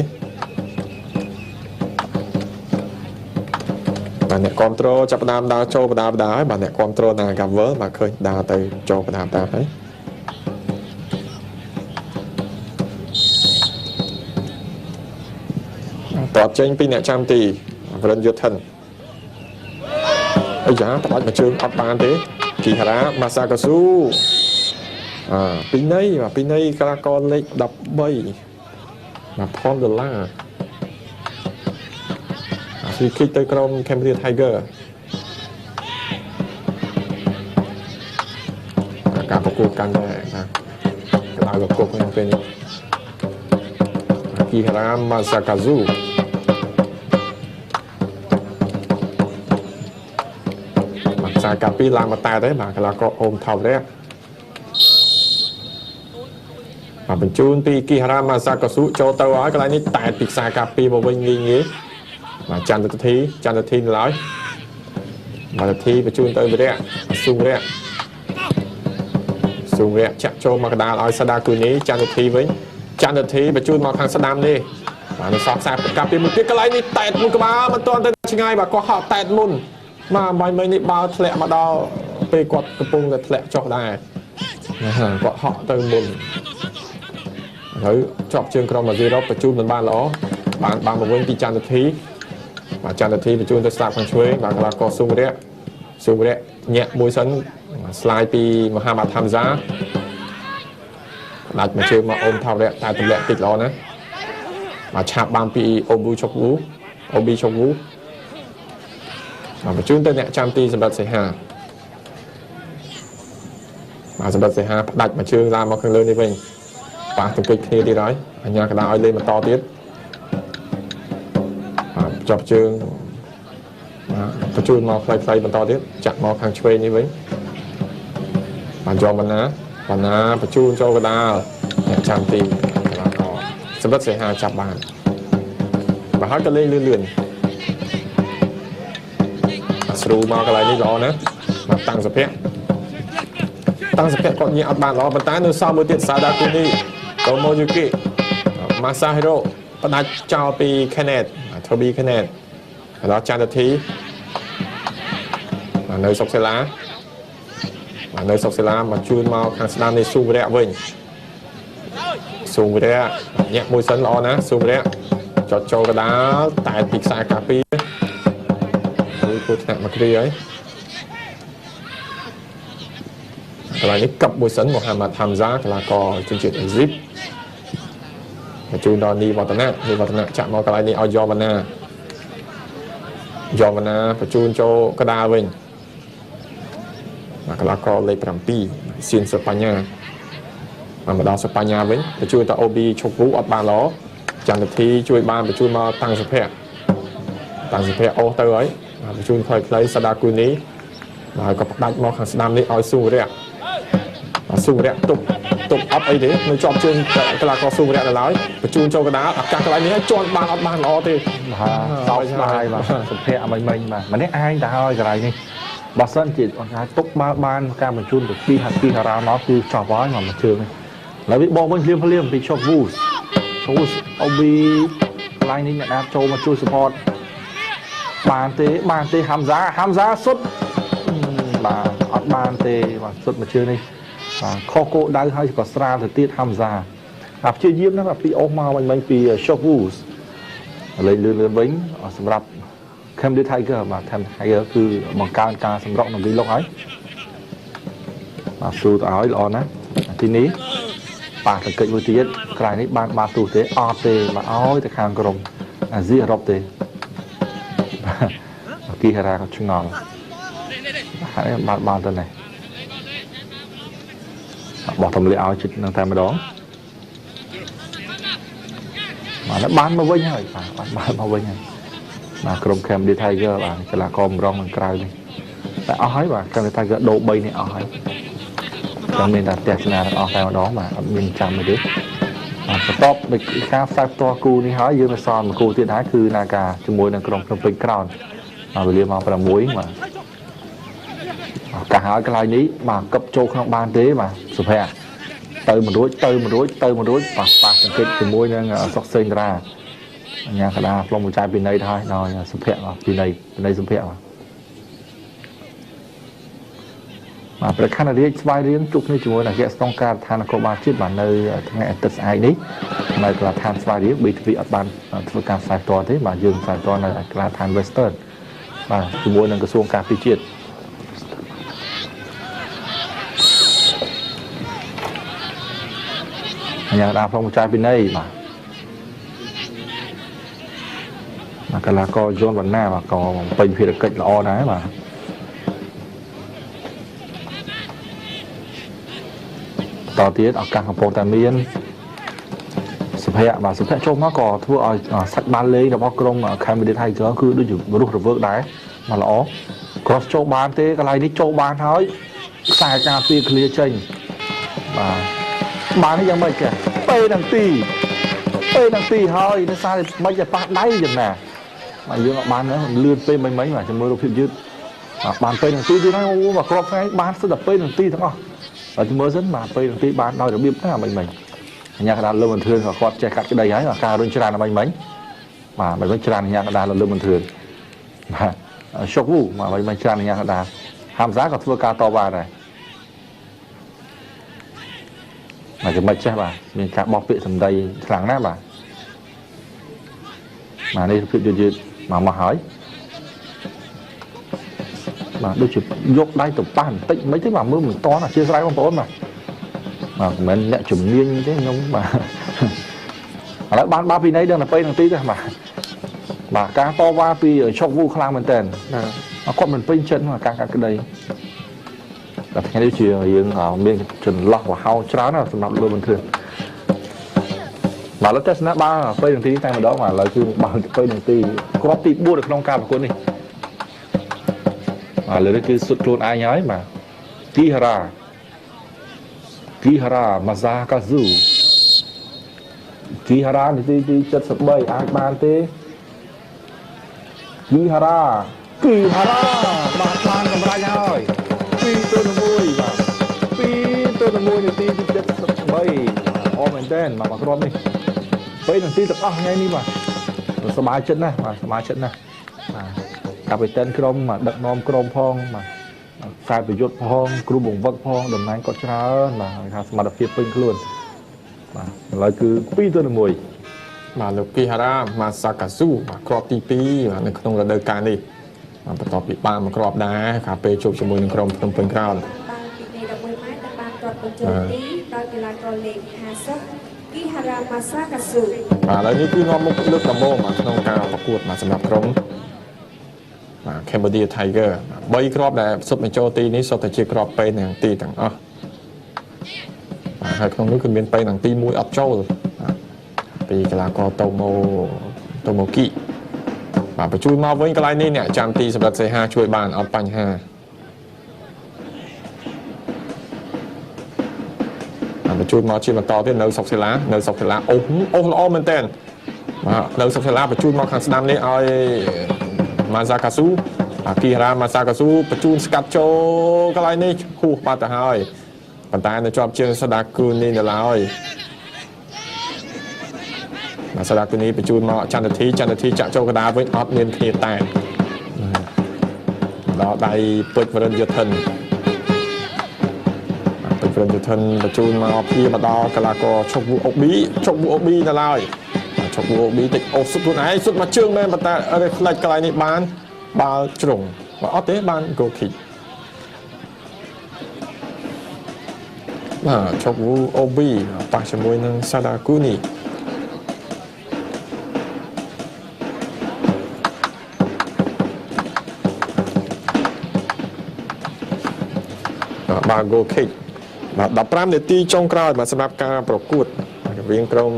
បាទអ្នកគ្រប់គ្រងចាប់ផ្ដើមដើរចូលបដាបដាហើយបាទអ្នកគ្រប់គ្រង Nagavel បាទឃើញដើរទៅចូលបដាបដាហើយតបចេញពីអ្នកចាំទីវរិនយុទ្ធិនអាយ៉ាផ្ដាច់មួយជើងអត់បានទេគីហារ៉ាម៉ាសាកាស៊ូពីណីកីឡាករលេខ13បាទផលដុល្លារពីគិតទៅក្រុម Cambodia Tiger ការប្រកួតកាន់តែក្តៅកគុកនៅពេលនេះគីហារ៉ាម៉ាសាកាស៊ូខ្សែការពារឡើងមកតែទេបាទកីឡាករអូមថោរ៉ាបាទបញ្ជូនពីគីហារ៉ាម៉ាសាកាស៊ូចូលទៅហើយកន្លែងនេះតែពីខ្សែការពារមកវិញងាយបាទចន្ទធីនៅឡើយបាទធីបញ្ជូនទៅវិរៈស៊ូរៈចាក់ចូលមកកណ្ដាលឲ្យសាដាគូនីចន្ទធីវិញចន្ទធីបញ្ជូនមកខាងស្ដាំនេះបាទនៅសល់ខ្សែការពារមួយទៀតកន្លែងនេះតែតមួយក្បាលមិនទាន់ទៅឆ្ងាយបាទគាត់ហក់តែតមុនបាទបាយមិញនេះបាល់ធ្លាក់មកដល់ពេលគាត់កំពុងតែធ្លាក់ចុះដែរគាត់ហក់ទៅមុនហើយជាប់ជើងក្រុមអាស៊ីរ៉ុបបញ្ជូនមិនបានល្អបានមកវិញពីចន្ទធីបាទចន្ទធីបញ្ជូនទៅស្ដាប់ខាងឆ្វេងបាទកីឡាករស៊ូរៈញាក់មួយសិនស្លាយពីមហាបាថាំហ្សាដាច់មកជើងមកអូមថោរៈតែទម្លាក់តិចល្អណាស់បាទឆាប់បានពីអូប៊ីឈុកវូបាទបញ្ជូនទៅអ្នកចាំទីសម្រាប់សៃហាបាទសម្រាប់សៃហាផ្ដាច់មកជើងឡើងមកខាងលើនេះវិញប៉ះទង្គិចគ្នាទៀតហើយអញ្ញាកណ្ដាលឲ្យលេងបន្តទៀតបាទចាប់ជើងបាទបញ្ជូនមកផ្លៃបន្តទៀតចាក់មកខាងឆ្វេងនេះវិញបាទយកបណ្ណាបញ្ជូនចូលកណ្ដាលអ្នកចាំទីកីឡាករសម្រាប់សៃហាចាប់បានបាទហើយក៏លេងលឿនស្រូមកកន្លែងនេះល្អណាស់មកតាំងសុភ័ក្រគាត់ញ៉ាំអត់បានល្អប៉ុន្តែនៅសល់មួយទៀតសាដាគូនីតូម៉ូយូគីម៉ាសាហេរ៉ូផ្ដាច់ចោលពីខេណេតថូប៊ីខេណេតដល់ចន្ទធីនៅសុកសេឡា nơi sọc xe lam mà chui mau hàng slam này xung rẽវិញxung rẽ nhẹ môi sân lo ná xung rẽ cho châu cái đá tại tịch sai cà phê với cô thằng mà kia ấy là những cặp môi sân một hàng mà tham gia là có chương trình zip chui đòn đi vào tận nè chạm vào cái này ao Giovanna và chui cho cái đáវិញcái là có lấy làm pi xin Spanya mà đào Spanyaវិញទៅជួយត OB ឈប់វូអត់បានល្អចាំនាទីជួយបានទៅជួយមកតាំងសុភ័ក្រអូទៅហើយទៅជួយខ្លីៗសាដាគូនេះហើយក៏ផ្ដាច់មកខាងស្ដាំនេះឲ្យស៊ូរៈទុកអត់អីទេនៅជាប់ជើងកីឡាករស៊ូរៈនៅឡើយបញ្ជូនចូលកណ្ដាលឱកាសកន្លែងនេះជន់បានអត់បានល្អទេសោកស្ដាយបាទសុភ័ក្រមិញបាទម្នាក់ឯងទៅហើយកន្លែងនេះបើសិនជាអត់ថាទុកមកបានការបញ្ជូនទៅពីហារ៉ាមកគឺចប់ហើយមកជើងនេះឡើយវាបងវិញភ្លាមពីឈប់វូសអូប៊ីកន្លែងនេះអ្នកណាចូលមកជួយ support បានទេហាំហ្សាសុទ្ធបាទអត់បានទេបាទសុទ្ធមកជើងនេះបាទខុសគោលដៅហើយក៏ស្រាលទៅទៀតហាំហ្សាបាទព្យាយាមណាស់ពីអូសមកវិញពី shock woos លេងលឿនវិញសម្រាប់ Camden Tiger បាទ Camden Tiger គឺបង្កើនការសម្រុកនឹងវីឡុកហើយបាទស៊ូទៅឲ្យល្អណាស់ទីនេះបាទសង្កេតមួយទៀតក្រៅនេះបានបាទូទេអត់ទេបាទឲ្យទៅខាងក្រុមអាស៊ីអឺរ៉ុបទេគីហារ៉ាក៏ឆ្ងល់ហើយបានទៅនេះបោះទម្លាក់ឲ្យជិតនឹងតែម្ដងបាទបានមកវិញហើយបាទបានមកវិញហើយបាទក្រុម Camden Tiger បាទកីឡាករម្រងខាងក្រៅនេះតែអស់ហើយបាទ Camden Tiger ដូរ3នេះអស់ហើយចាំមានតែទស្សនាទាំងអស់តែម្ដងបាទអត់មានចាំទេបន្ទាប់ពីការផ្សាយផ្ទាល់គូនេះហើយយើងនៅសល់មួយគូទៀតហើយគឺនាការជាមួយនឹងក្រុមភ្នំពេញក្រោនវេលាម៉ោង6បាទកាសហើយកន្លែងនេះបាទកឹបចូលក្នុងបានទេបាទសុភ័ក្រទៅមិនរួចប៉ះសង្កេតជាមួយនឹងសុកសេងតារាអញ្ញាកដាផ្លុំមួយចាយពីនៃទៅហើយដល់សុភ័ក្រពីនៃសុភ័ក្របាទប្រខានរាជស្វាយរៀងជួបគ្នាជាមួយនឹងអគ្គស្នងការដ្ឋាននគរបាលជាតិបាទនៅថ្ងៃអាទិត្យស្អែកនេះនៅកន្លែងឋានស្វាយរៀង BTV អត់បានធ្វើការផ្សាយផ្ទាល់ទេបាទយើងផ្សាយផ្ទាល់នៅកន្លែងឋាន Western បាទជាមួយនឹងក្រសួងការពារជាតិអញ្ញាកដាផ្លុំមួយចាយពីនៃបាទកីឡាករយន់វណ្ណាបាទក៏ពេញភារកិច្ចល្អដែរបាទតទៀតឱកាសកំពុងតែមានសុភ័ក្រចូលមកក៏ធ្វើឲ្យសាច់បានលេងរបស់ក្រុម Camden Tiger គឺដូចជារស់រវើកដែរមកល្អ cross ចូលបានទេកន្លែងនេះចូលបានហើយខ្សែការពារ clear ចេញបាទបានយ៉ាងម៉េចគេពេលនឹងទីហើយនៅសារមិនឲ្យប៉ះដៃយ៉ាងណាបាទយើងអត់បានលឿនពេលមិញបាទជាមួយរូបភាពយឺតបានពេលនឹងទីទៀតហើយមកគ្រាប់ថ្ងៃបានសិតតែពេលនឹងទីទាំងអស់ហើយមើលសិនបាទពេលនឹងទីបានដោយរបៀបណាមិញអញ្ញាកដាលើមិនធឿនក៏គាត់ចេះកាត់ក្តីហើយការរុញច្រានមិញបាទមិនវិញច្រានអញ្ញាកដាលើមិនធឿនបាទឈុកវូមកវិញច្រានអញ្ញាកដាហាំហ្សាក៏ធ្វើការតបបានដែរមកចំណុចចេះបាទមានការបោះពាក្យសម្ដីខ្លាំងណាស់បាទនេះភាពយឺតមកហើយបាទដូចជាយកដៃទៅប៉ះបន្តិចមិនទេបាទមើលមិនតន់អធិស្ឋានបងប្អូនបាទមិនមែនអ្នកជំនាញទេខ្ញុំបាទឥឡូវបានពីនៃដឹងទៅពេលនឹងទីទេបាទការតវ៉ាពីឈុកវូខ្លាំងមែនតើគាត់មិនពេញចិត្តការកាត់ក្តីតែថ្ងៃនេះជាយើងមានចន្លោះវហោច្រើនសម្រាប់លើមិនធឿនបាទលើទស្សនៈបានពេលនឹងទីតែម្ដងបាទឥឡូវគឺបានពេលនឹងទីគ្រាប់ទី4នៅក្នុងការប្រកួតនេះលើនេះគឺសុទ្ធខ្លួនឯងហើយបាទគីហារ៉ាម៉ាសាកាស៊ូគីហារ៉ានាទីទី73អាចបានទេគីហារ៉ាបាទបានកម្រាញហើយ2-1បាទ2-1នាទីទី73អូមែនតើមកគ្រាប់នេះពេលនាទីទាំងអស់ថ្ងៃនេះបាទសប្បាយចិត្តណាស់បាទកាពីតិនក្រុមដឹកនាំក្រុមផងបាទ ខ្សែប្រយុទ្ធផងគ្រូបង្វឹកផងតំណែងគាត់ច្រើនបាទថាសមត្ថភាពពេញខ្លួនបាទឥឡូវគឺ2 ទៅ 1 បាទលោកគីហារ៉ាម៉ាសាកាស៊ូបាទគ្រាប់ទី2បាទនៅក្នុងរដូវកាលនេះបាទបន្ទាប់ពីបានមកគ្រាប់ដែរកាលពេលជួបជាមួយនឹងក្រុមភ្នំពេញក្រោនបានពីនៃ11ម៉ែត្របានទាត់បញ្ចូលទីដោយកីឡាករលេខ50គីហារ៉ាម៉ាសាកាស៊ូបាទឥឡូវនេះគឺនាំមុខលើកដំបូងបាទក្នុងការប្រកួតបាទសម្រាប់ក្រុមបាទ Cambodia Tiger 3គ្រាប់ដែលសុទ្ធបញ្ចូលទីនេះសុទ្ធតែជាគ្រាប់ពេនទាំងទីទាំងអស់បាទហើយក្នុងនោះគឺមានពេនទាំងទី1អត់ចូលបាទពីកីឡាករតូម៉ូគីបាទបញ្ជូនមកវិញកន្លែងនេះអ្នកចាំទីសម្រាប់សេហាជួយបានអត់បញ្ហាបញ្ជូនមកជាបន្តទៀតនៅសុកសិលាអូសល្អមែនតើបាទនៅសុកសិលាបញ្ជូនមកខាងស្ដាំនេះឲ្យម៉ាសាកាស៊ូគីហារ៉ាម៉ាសាកាស៊ូបញ្ជូនស្កាត់ចូលកន្លែងនេះហួសបាត់ទៅហើយប៉ុន្តែនៅជាប់ជើងសាដាគូនេះនៅឡើយបាទសាដាគូនេះបញ្ជូនមកចន្ទធីចាក់ចូលកណ្ដាលវិញអត់មានគ្នាតែដល់ដៃពេជ្រវរិនយុធិនបញ្ជូនមកព្យាមកដល់កីឡាករឈប់វូអូប៊ីនៅឡើយឈប់វូអូប៊ីតិចអូសុទ្ធខ្លួនឯងសុទ្ធមកជើងមែនប៉ុន្តែរេផ្លេចកន្លែងនេះបានបាល់ជ្រុងបាទអត់ទេបាន goal kick បាទឈប់វូអូប៊ីប៉ះជាមួយនឹងសាដាគូនីបាទ goal kick បាទ15នាទីចុងក្រោយបាទសម្រាប់ការប្រកួតរវាងក្រុម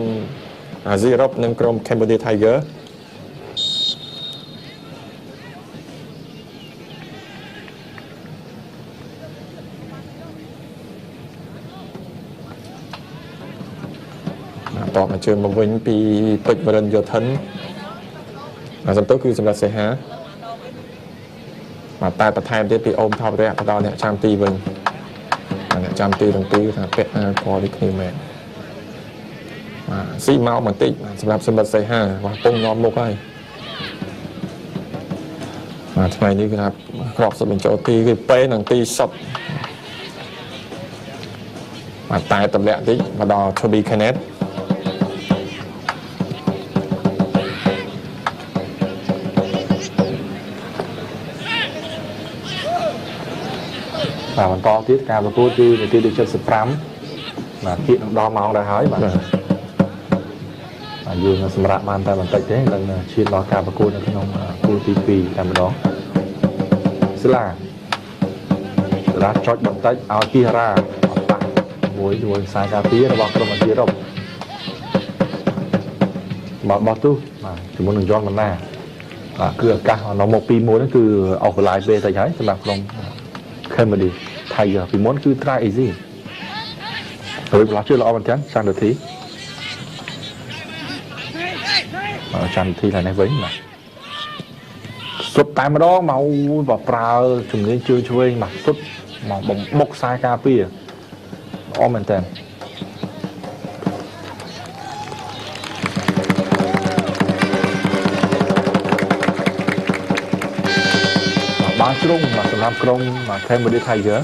អាស៊ីអឺរ៉ុបនិងក្រុម Cambodia Tiger តបមកជើងមកវិញពីពេជ្រវរិនយោធិនសំទោសគឺសម្រាប់សេហាបាទតែបន្ថែមទៀតពីអូមថោបរៈទៅដល់អ្នកចាំទីវិញអ្នកចាំទីទាំងពីរថាពាក់អាវពណ៌ដូចគ្នាមែនបាទស៊ីមកបន្តិចសម្រាប់សម្បត្តិសីហាបាទពងនាំមុខហើយបាទថ្ងៃនេះគឺថាគ្រាប់សុទ្ធបញ្ចូលទីគឺពេនឹងទីសុទ្ធបាទតែតម្លាក់តិចមកដល់ Toby Kenneth បាទបន្តទៀតការប្រកួតគឺនាទីទី75បាទគៀកនឹងដល់ម៉ោងដែរហើយបាទយើងសម្រាប់បានតែបន្តិចទេនឹងឈានដល់ការប្រកួតនៅក្នុងគូទី2តែម្ដងស្លាចុចបន្តិចឲ្យគីហារ៉ាអត់ប៉ះជាមួយខ្សែការពាររបស់ក្រុមអាស៊ីអឺរ៉ុបបាទបោះទូបាទជាមួយនឹងយ៉នម៉ាណាបាទគឺឱកាសនៅមុខ2-1ហ្នឹងគឺអស់កន្លែងពេលតិចហើយសម្រាប់ក្រុម Cambodia Tiger ពីមុនគឺ try easy ហើយប្លាស់ជឿល្អមែនចឹងចន្ទធីចន្ទធីឡើងនេះវិញបាទសុទ្ធតែម្ដងមកប្រើជំនាញជឿឆ្វេងបាទសុទ្ធមកបំបុកខ្សែការពារល្អមែនតើបានជ្រុងបាទសម្រាប់ក្រុម Cambodia Tiger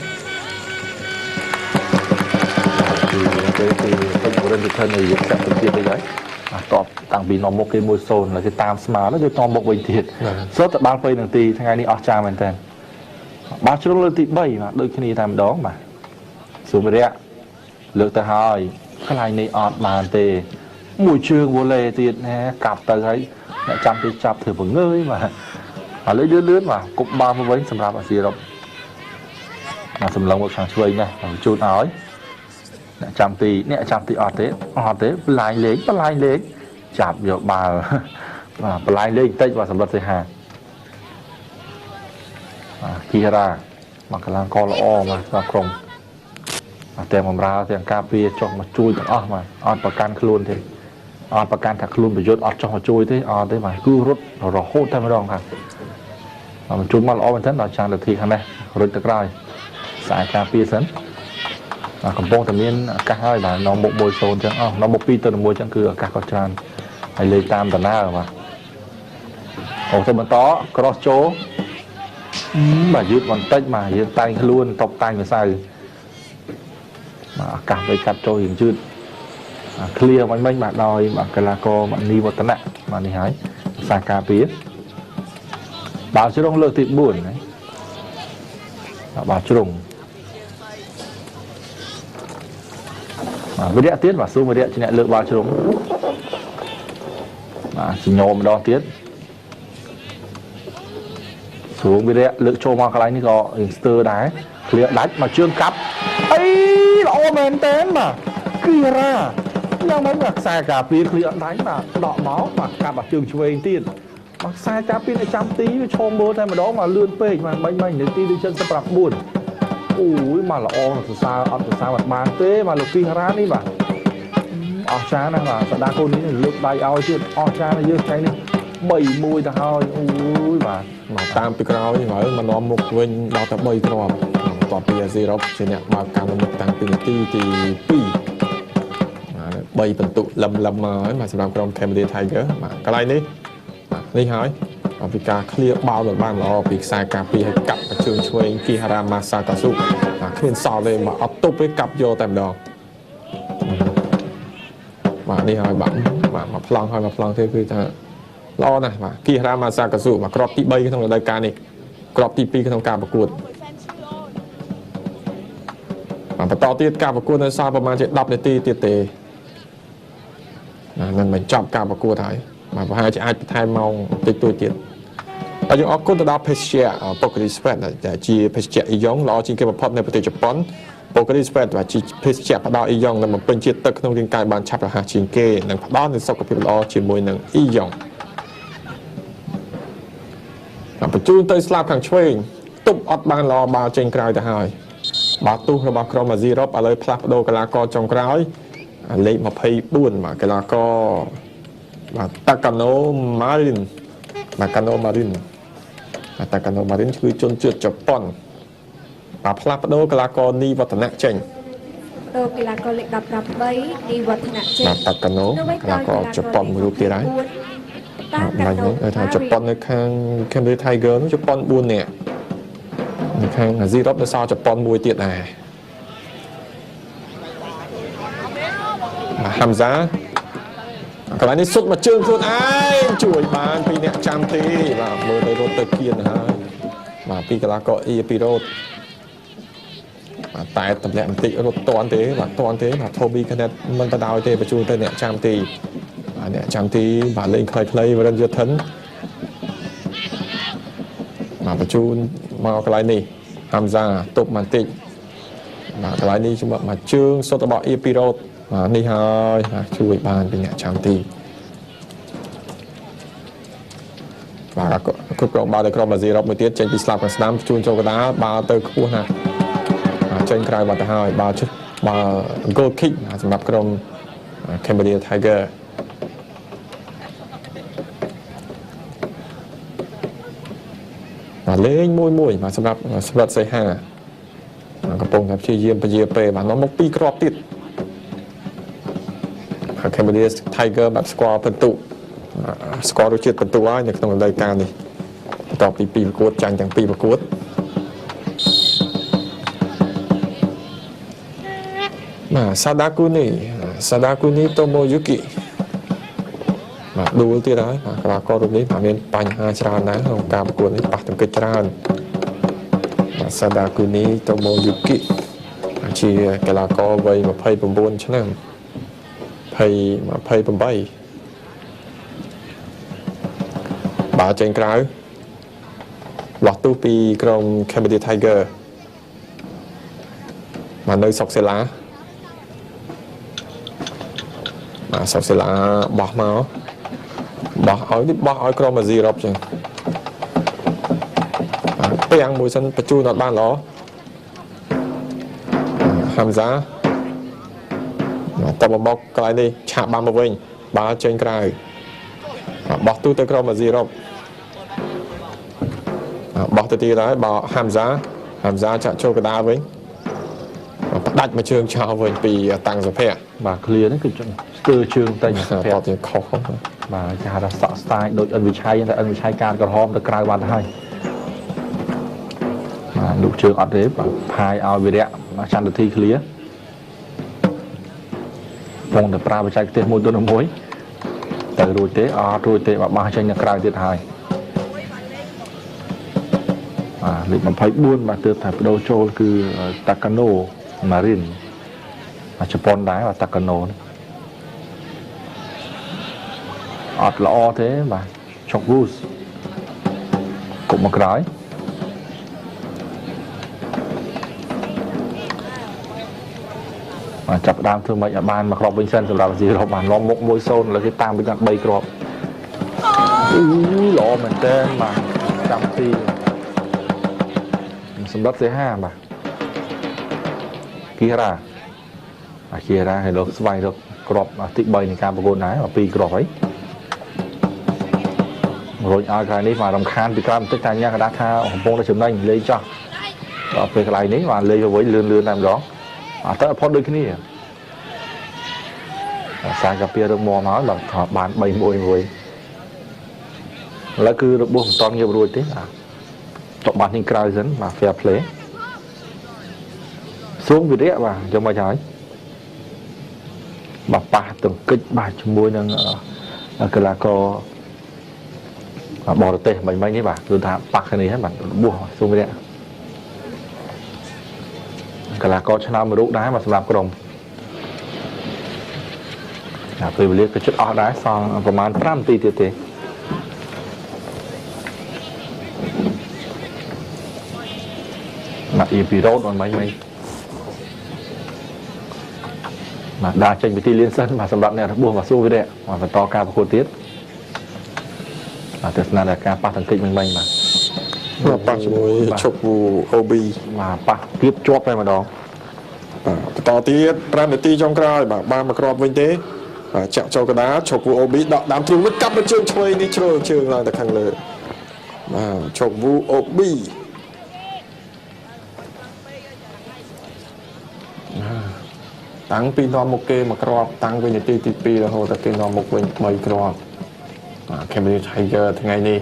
គឺពេលទីពេជ្រវរិនយុធិននៅយកចាក់ទៅទៀតទៅហើយតបតាំងពីនាំមុខគេ 1-0 ហើយគេតាមស្មើแล้วយកនាំមុខវិញទៀតសុទ្ធតែបាល់ពេញនឹងទីថ្ងៃនេះអស្ចារ្យមែនតើបាល់ជ្រុងលើកទី3បាទដូចគ្នាតែម្ដងបាទសុវិរៈលើកទៅហើយកន្លែងនេះអត់បានទេមួយជើងវ៉ូឡេទៀតណាកាប់ទៅហើយអ្នកចាំទីចាប់ធ្វើបង្ងើយបាទឥឡូវលឿនបាទគប់បាល់មកវិញសម្រាប់អាស៊ីអឺរ៉ុបបាទសម្លឹងមកខាងឆ្វេងណាជូតឲ្យអ្នកចាំទីអត់ទេបន្លាយលេខចាប់យកបាល់បាទបន្លាយលេខបន្តិចបាទសម្រាប់សេហាគីហារ៉ាមកកន្លងកល្អបាទសម្រាប់ក្រុមទាំងបំរើទាំងការពារចុះមកជួយទាំងអស់បាទអត់ប្រកាន់ខ្លួនទេអត់ប្រកាន់ថាខ្លួនប្រយុទ្ធអត់ចុះមកជួយទេអត់ទេបាទគឺរត់រហូតតែម្ដងបាទបញ្ជូនមកល្អមែនទែនដល់ចានលទ្ធិខាងនេះរុញទៅក្រោយខ្សែការពារសិនកំពុងតែមានឱកាសហើយបាទនៅមុខ 1-0 អញ្ចឹងនៅមុខ 2-1 អញ្ចឹងគឺឱកាសក៏ច្រើនហើយលេខតាមដំណើរបាទអូទៅបន្ត cross ចូល bà dứt còn tách mà hiện tay luôn tộc tay người sai mà cảm thấy cắt cho hiện chưa clear bánh bánh bạn đòi mà cái là co bạn đi một tấn nặng mà đi hái xa cà pía bảo chứ đông lơ thịt buồn đấy bảo chứ đồng mà với đĩa tiết và xuống với đĩa trên lại lựa bao chứ đúng mà chỉ nhôm đo tiết xuống với đĩa lựa cho mà cái này có inster đá clear đách mà trương cắp ấy lọ mền tên mà kia ra nhưng mấy mặc xài cà phê clear đánh mà đọ máu mà cặp ở trường chuối tiền mặc xài cà phê này trăm tí với cho bố thay mà đó mà lươn phê mà bánh bánh đến tí đi chân sắp rạp buồn ui mà là o là từ xa mặt bàn thế mà lục phi ra đi mà o cha này mà đa cô ní lục bay ao chứ o cha này dương cái này bầy mùi ta hơi ui mà tam pi krau như vậy mà nó một bên đào tập bay krau còn bây giờ zero chỉ nhận bao cam một tăng pin thì pi bay phần tụ lầm mà sẽ làm trong Cambodia Tiger mà cái này đi đi hỏi vì cả clear bao được ban là vì sai cà phê hay cặp ở trường chơi Kihara Masakasu khi sau đây mà ấp tụp với cặp vô tầm đó mà đi hỏi bạn mà plong thếคือ lo này mà Kihara Masakasu mà crop tí bay cái thằng đại ca này crop tí pi cái thằng caประกวดmàต่อទៀតការប្រកួតនៅសល់ប្រហែលជា10នាទីទៀតទេនឹងបញ្ចប់ការប្រកួតហើយមកប្រហែលជាអាចបន្ថែមម៉ោងតិចតួចទៀតហើយយើងអរគុណទៅដល់ភេសជ្ជៈ Pocari Sweat ដែលជាភេសជ្ជៈអ៊ីយ៉ុងល្អជាងគេបំផុតនៅប្រទេសជប៉ុន Pocari Sweat ជាភេសជ្ជៈផ្ដល់អ៊ីយ៉ុងដែលបំពេញជាតិទឹកក្នុងរាងកាយបានឆាប់រហ័សជាងគេនិងផ្ដល់នូវសុខភាពល្អជាមួយនឹងអ៊ីយ៉ុងបញ្ជូនទៅស្លាប់ខាងឆ្វេងទប់អត់បានល្អបាល់ចេញក្រៅទៅហើយបាល់ទូសរបស់ក្រុមអាស៊ីរ៉ុបឥឡូវផ្លាស់ប្ដូរកីឡាករចុងក្រោយលេខ24បាទកីឡាករបាទតាកាណូម៉ារីនគឺជនជាតិជប៉ុនបាទផ្លាស់ប្ដូរកីឡាករនីវឌ្ឍនៈចេញដូរកីឡាករលេខ18នីវឌ្ឍនៈចេញបាទតាកាណូកីឡាករជប៉ុនមួយរូបទៀតហើយបាញ់នេះថាជប៉ុននៅខាង Cambodia Tiger នោះជប៉ុន4នាក់នៅខាងអាស៊ីរ៉ុបនៅសល់ជប៉ុនមួយទៀតដែរហាំហ្សាកន្លែងនេះសុទ្ធមកជើងខ្លួនឯងជួយបានពីអ្នកចាំទីបាទមើលទៅរត់ទៅគៀនហើយបាទពីកីឡាករអ៊ីពីរ៉ូតបាទតែតម្លាក់បន្តិចរត់តន់ទេបាទតន់ទេបាទ Toby Kenneth មិនបដោយទេបញ្ជូនទៅអ្នកចាំទីអ្នកចាំទីបាទលេងខ្លីៗ Warren Yutton បាទបញ្ជូនមកកន្លែងនេះហាំហ្សាទប់បន្តិចបាទកន្លែងនេះជំរាបមកជើងសុទ្ធរបស់អ៊ីពីរ៉ូតបាទនេះហើយជួយបានពីអ្នកចាំទីបាទគ្រប់គ្រងបាល់ទៅក្រុមអាស៊ីរ៉ុបមួយទៀតចេញពីស្លាប់ខាងស្ដាំជួនចូលកណ្ដាលបាល់ទៅខ្ពស់ណាស់ចេញក្រៅបាត់ទៅហើយបាល់ជិះបាល់ goal kick សម្រាប់ក្រុម Cambodia Tiger បាទលេងមួយបាទសម្រាប់សម្រាប់សីហាកំពុងតែព្យាយាមពជាពេលបាទនាំមក2គ្រាប់ទៀតCambodia Tiger បាទស្គាល់ពិន្ទុស្គាល់រសជាតិពិន្ទុហើយនៅក្នុងរដូវកាលនេះបន្ទាប់ពី2ប្រកួតចាញ់ទាំង2ប្រកួតបាទសាដាគូនីតូម៉ូយូគីបាទដួលទៀតហើយកីឡាកររូបនេះបាទមានបញ្ហាច្រើនណាស់ក្នុងការប្រកួតនេះប៉ះទង្គិចច្រើនបាទសាដាគូនីតូម៉ូយូគីជាកីឡាករវ័យ29ឆ្នាំ28បាល់ចេញក្រៅលាស់ទូពីក្រុម Cambodia Tiger មកនៅសុកសេឡាបាទសុកសេឡាបោះមកបោះឲ្យក្រុមអាស៊ីរ៉ុបចឹងពាំងមួយសិនបញ្ជូនអត់បានល្អហាំហ្សាតបមកកន្លែងនេះឆាប់បានមកវិញបាល់ចេញក្រៅបោះទូទៅក្រុមអាស៊ីរ៉ុបបោះទៅទៀតហើយបើហាំហ្សាចាក់ចូលកណ្ដាលវិញផ្ដាច់មកជើងចោលវិញពីតាំងសុភ័ក្របាទ clear នេះគឺស្ទើរជើងតែសុភ័ក្រតទៅខុសបាទគេហៅថាសក់ស្ទាយដូចអិនវិឆ័យតែអិនវិឆ័យការក្រហមទៅក្រៅបាត់ហើយ lục trường ọt thế và hai ao về đẹp mà chăn được thi clear vòng được pra và chạy tiền môi tôi nó muối từ rồi tế và ba tranh nhà cài tiết hai lịch mà phải buôn mà từ thập đầu trôi cứ Takano Marine Japan đá và Takano ọt lọ thế mà chọc goose cũng một cái mà chập đam thương mệnh ở ban mà crop bên sân rồi gì rồi mà lo một môi xôn là cái tam bên cạnh bay crop lọ mình tên mà trăm ti sầm đất thế ha mà kia ra thì được vay được crop mà tị bay này cam bồ nái mà pi crop ấy rồi ai cái này mà làm khan thì cam tất cả nha đã tha bông đã chấm nhanh lấy cho về cái này đấy mà lấy với lươn làm đó tới phốt đôi cái này sai cà phê được mò nói là họ bán 7 mùi là cứ được buông toàn nhiều rồi thế tọt bán những cái dẫn mà fair play xuống việc đấy và cho mà trái bà từng kích bà chùm môi nâng cái là có bỏ được tê mấy đấy bà tôi thả bạc cái này hết bạn buông xuống việc đấy cái là có cho nào mà đúc đá mà làm cái đồng tôi biết cái chất áo đá xongประมาณ 5 tỷ tiền tiền mà EP rốt rồi mấy mà đa tranh với ti liên sân mà sầm đậm này nó buông vào xu với đệ mà phải to cao và khô tiết thực ra là ca ba thằng kịch mình mà baជាមួយឈប់ OB mà ba tiếp chóp đây mà đó បន្តទៀត5នាទីចុងក្រោយបាទបានមកគ្រាប់វិញទេចាក់ចូលកណ្ដាលឈប់ OB ដកដើមទ្រូងនេះកាប់មកជើងឆ្វេងនេះជ្រុលជើងឡើងទៅខាងលើបាទឈប់ OB តាំងពីនាំមុខគេមកគ្រាប់តាំងពីនាទីទី2រហូតដល់គេនាំមុខវិញ3គ្រាប់Cambodia Tiger ថ្ងៃនេះ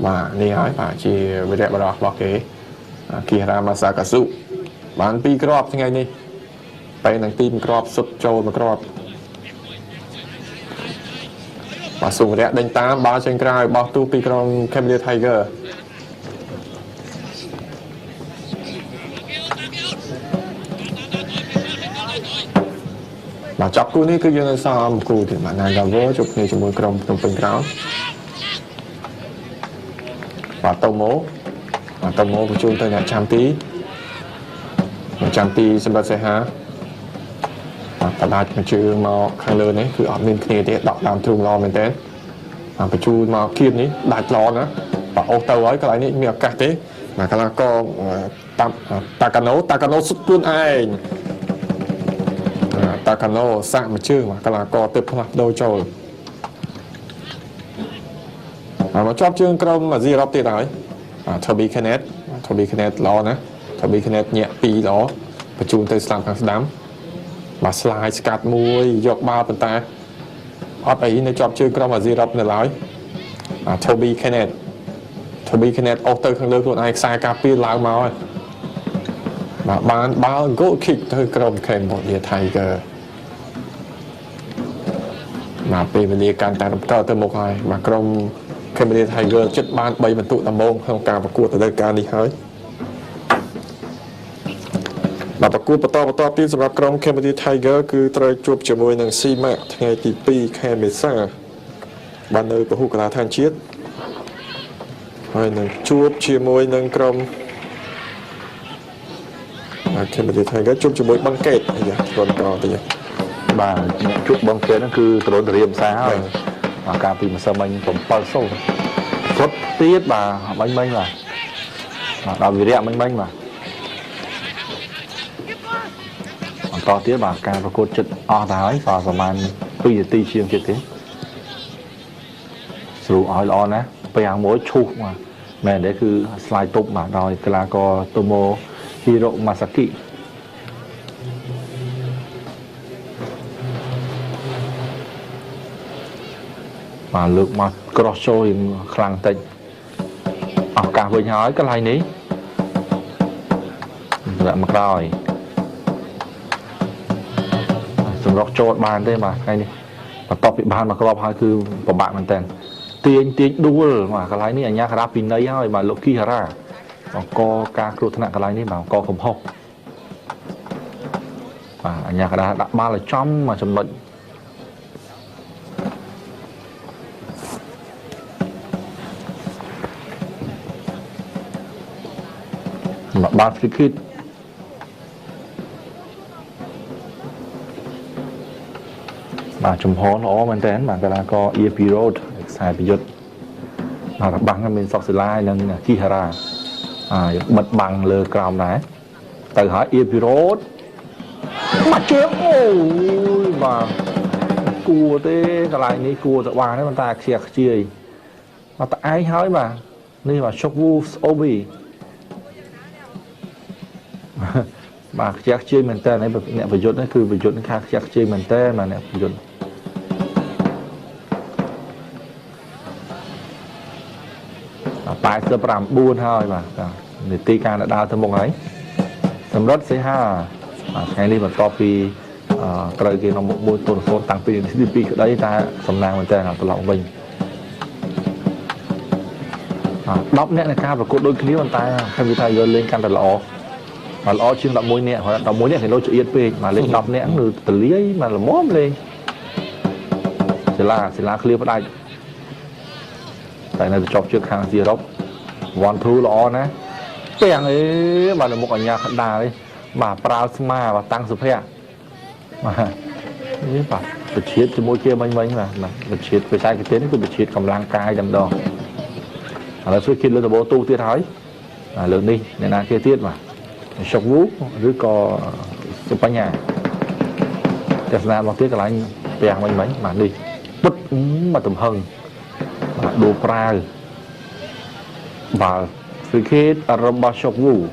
បាទនេះហើយបាទជាវីរៈបរិយារបស់គេគីរាម៉ាសាកាស៊ុបាន2គ្រាប់ថ្ងៃនេះពេលនឹងទី1គ្រាប់សុទ្ធចូល1គ្រាប់បាទសុវរៈដេញតាមបាល់ចេញក្រៅបោះទូពីក្រុម Cambodia Tiger បាទចាប់គូនេះគឺយើងនៅសមគូទៀតបាទ Nagaver ជួបគ្នាជាមួយក្រុមភ្នំពេញក្រោមបាទតូម៉ូបញ្ជូនទៅអ្នកចាំទីសម្រាប់សេហាបាទបដាច់មកជើងមកខាងលើនេះគឺអត់មានគ្នាទេដកដើមទ្រូងល្អមែនតើបញ្ជូនមកគៀបនេះដាច់ល្អណាស់បាទអូសទៅហើយកន្លែងនេះមានឱកាសទេបាទកន្លងកតាកាណូសុទ្ធខ្លួនឯងតាកាណូសាក់មួយជើងបាទកន្លងកទៅផ្លាស់ដូរចូលមកជាប់ជើងក្រុមអាស៊ីអឺរ៉ុបទៀតហើយToby Kenneth ល្អណាស់ Toby Kenneth ញាក់2ល្អបញ្ជូនទៅស្លាប់ខាងស្ដាំបាទ slide ស្កាត់មួយយកបាល់ប៉ុន្តែអត់អីនៅជាប់ជើងក្រុមអាស៊ីអឺរ៉ុបនៅឡើយToby Kenneth អូសទៅខាងលើខ្លួនឯងខ្សែការពារឡើងមកហើយបាទបានបាល់ goal kick ទៅក្រុម Cambodia Tiger បាទពេលវេលាកាន់តែបន្តទៅមុខហើយបាទក្រុមCambodia Tiger ចិត្តបាន3បន្ទុកដំបូងក្នុងការប្រកួតទៅលើការនេះហើយបាទប្រកួតបន្តទៀតសម្រាប់ក្រុម Cambodia Tiger គឺត្រូវជួបជាមួយនឹង CMAC ថ្ងៃទី2ខែមេសាបាននៅពហុកីឡដ្ឋានជាតិហើយនឹងជួបជាមួយនឹងក្រុមCambodia Tiger ជួបជាមួយបឹងកេតបន្តទៀតបាទអ្នកជួបបឹងកេតហ្នឹងគឺត្រួតរៀមសាហើយការពីម្សិលមិញ7-0សុទ្ធទៀតបាទមិញបាទដល់វិរៈមិញបាទបន្តទៀតបាទការប្រកួតចិត្តអស់ទៅហើយបាទប្រហែល2នាទីជាងទៀតទេស្រួលឲ្យល្អណាស់ពេលយ៉ាងមួយឈូសបាទមែនទេគឺ slide ទប់បាទដោយកីឡាករ Tomo Hiro Masaki mà lượt mà cross show ខ្លាំងតិចអស់ កាសវិញហើយកន្លែងនេះដាក់មកក្រោយសម្រាប់ចូលបានទេបាទថ្ងៃនេះបន្ទាប់ពីបានមកក្របហើយគឺពិបាកមែនតើទាញដួលបាទកន្លែងនេះអញ្ញាការ៉ាពីណីហើយបាទលោកគីហារ៉ាអង្គការគ្រោះថ្នាក់កន្លែងនេះបាទអង្គកំហុសបាទអញ្ញាការ៉ាដាក់បាល់ឲ្យចំមកចំណុចបាទ free kick បាទចំហល្អមែនតើបាទកីឡាករ EFP Road ខ្សែប្រយុទ្ធបាទរបាំងមានសុកសិលានិងគីហារ៉ាបិទបាំងលើក្រោមដែរទៅហើយ EFP Road មកជើងអូយបាទគួរទេកន្លែងនេះគួរទៅបានទេប៉ុន្តែខ្ជិះខ្ជាយបាទតឯងហើយបាទនេះបាទ Shock Wolves OB បាទខ្ជិះខ្ជាយមែនតើអ្នកប្រយុទ្ធនេះគឺប្រយុទ្ធខាងខ្ជិះខ្ជាយមែនតើបាទអ្នកប្រយុទ្ធ89ហើយបាទនីតិការដើរទៅមុខហើយសម្រិទ្ធសេហាថ្ងៃនេះបន្ទាប់ពីត្រូវគេនាំមុខ1-0តាំងពីនាទី2ក្តីតែសំណាងមែនតើត្រឡប់វិញ10នាក់នៃការប្រកួតដូចគ្នាប៉ុន្តែខ្ញុំនិយាយថាយកលេងកាន់តែល្អជាង11នាក់គាត់11នាក់គេលោចចៀតពេកមកលេង10នាក់គឺទលាយមកល្មមលេងសិលាឃ្លៀផ្ដាច់តែនៅទៅជាប់ជើងខាងស៊ីអឺរ៉ុប 1-2 ល្អណាស់ពាំងអេបាទនៅមុខអញ្ញាកណ្ដាលបាទប្រើស្មាបាទតាំងសុភ័ក្របាទនេះបាទបច្ឆេតជាមួយគេមិញបាទបច្ឆេតបច្ចេកទេសនេះគឺបច្ឆេតកម្លាំងកាយតែម្ដងឥឡូវជួយគិតលើដបូទូទៀតហើយលើនេះអ្នកណាគេទៀតបាទShock Wolves ឬក៏សុបញ្ញាទស្សនាមកទៀតកន្លែងពាំងមិញបាទនេះពុតមកទំហឹងបាទដូរប្រាវបាទ free kick របស់ Shock Wolves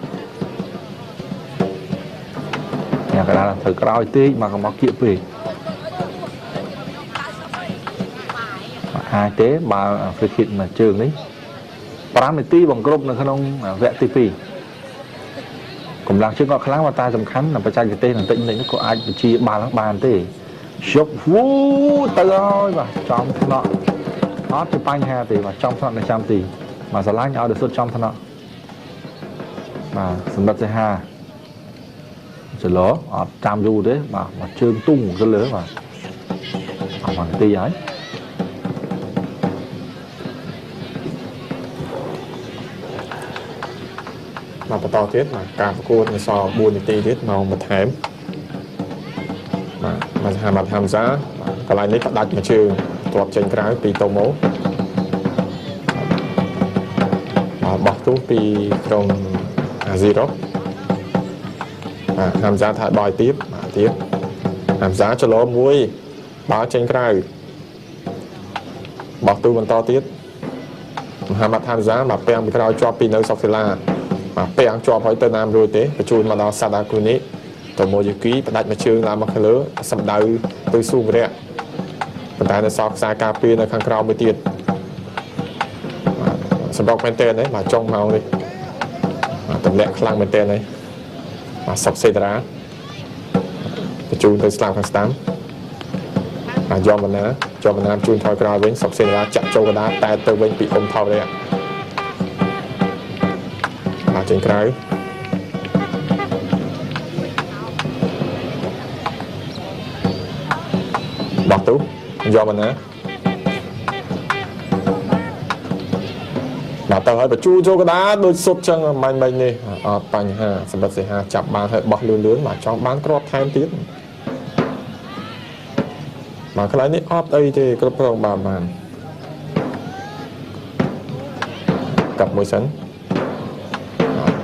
ញ៉ាំកណ្ដាលត្រូវក្រោយតិចមកគៀកពេកអាចទេបើ free kick មួយជើងនេះ5នាទីបង្គ្រប់នៅក្នុងវគ្គទី2កម្លាំងជើងក៏ខ្លាំងតែសំខាន់បច្ចេកទេសបន្តិចនេះក៏អាចបញ្ជាបាល់បានទេ Shock Wolves ទៅហើយបាទចំថ្នាក់អត់ជាបញ្ហាទេបាទចំថ្នាក់នៅចាំទីមកស្រឡាញ់ឲ្យដល់សុទ្ធចំថ្នាក់បាទសម្រាប់សេហាចលោអត់ចាំយូរទេបាទមកជើងទុំទៅលើបាទអស់មកទីហើយមកបន្តទៀតបាទការប្រកួតនៅសល់4នាទីទៀតមកបន្ថែមបាទហាមាសាកន្លែងនេះផ្ដាច់មួយជើងទ្រាប់ចេញក្រៅពីតូម៉ូបោះទូពីក្រុមអាស៊ីរ៉ុបហាមសាថាបោះទៀតហាមសាចលោមួយបាល់ចេញក្រៅបោះទូបន្តទៀតមហាម៉ាត់ហាមសាមកពាំងពីក្រោយជាប់ពីនៅសុកសិលាមកពាំងជាប់ហើយទៅណាមរួចទេបញ្ជូនមកដល់សាដាគ្រូនីតូម៉ូយូគីផ្ដាច់មួយជើងឡើងមកខាងលើសម្ដៅទៅស៊ូមរៈប៉ុន្តែនៅសល់ខ្សែការពារនៅខាងក្រោមមួយទៀតសម្រាប់មែនតើនេះមកចុងម៉ោងនេះទម្លាក់ខ្លាំងមែនតើនេះមកសុកសេតារាបញ្ជូនទៅស្លាប់ខាងស្ដាំយកបណ្ណាជូនថយក្រោយវិញសុកសេតារាចាក់ចូលកណ្ដាលតែទៅវិញពីអ៊ុំថោរ៉ាមកចេញក្រៅបោះទូយកបណ្ណាមកទៅហើយបញ្ជូនចូលកណ្ដាលដូចសុទ្ធចឹងមាញ់នេះអត់បញ្ហាសម្រាប់សេហាចាប់បានហើយបោះលឿនមកចង់បានគ្រាប់ថែមទៀតមកកន្លែងនេះអត់អីទេគ្រប់គ្រងបានកាប់មួយសិន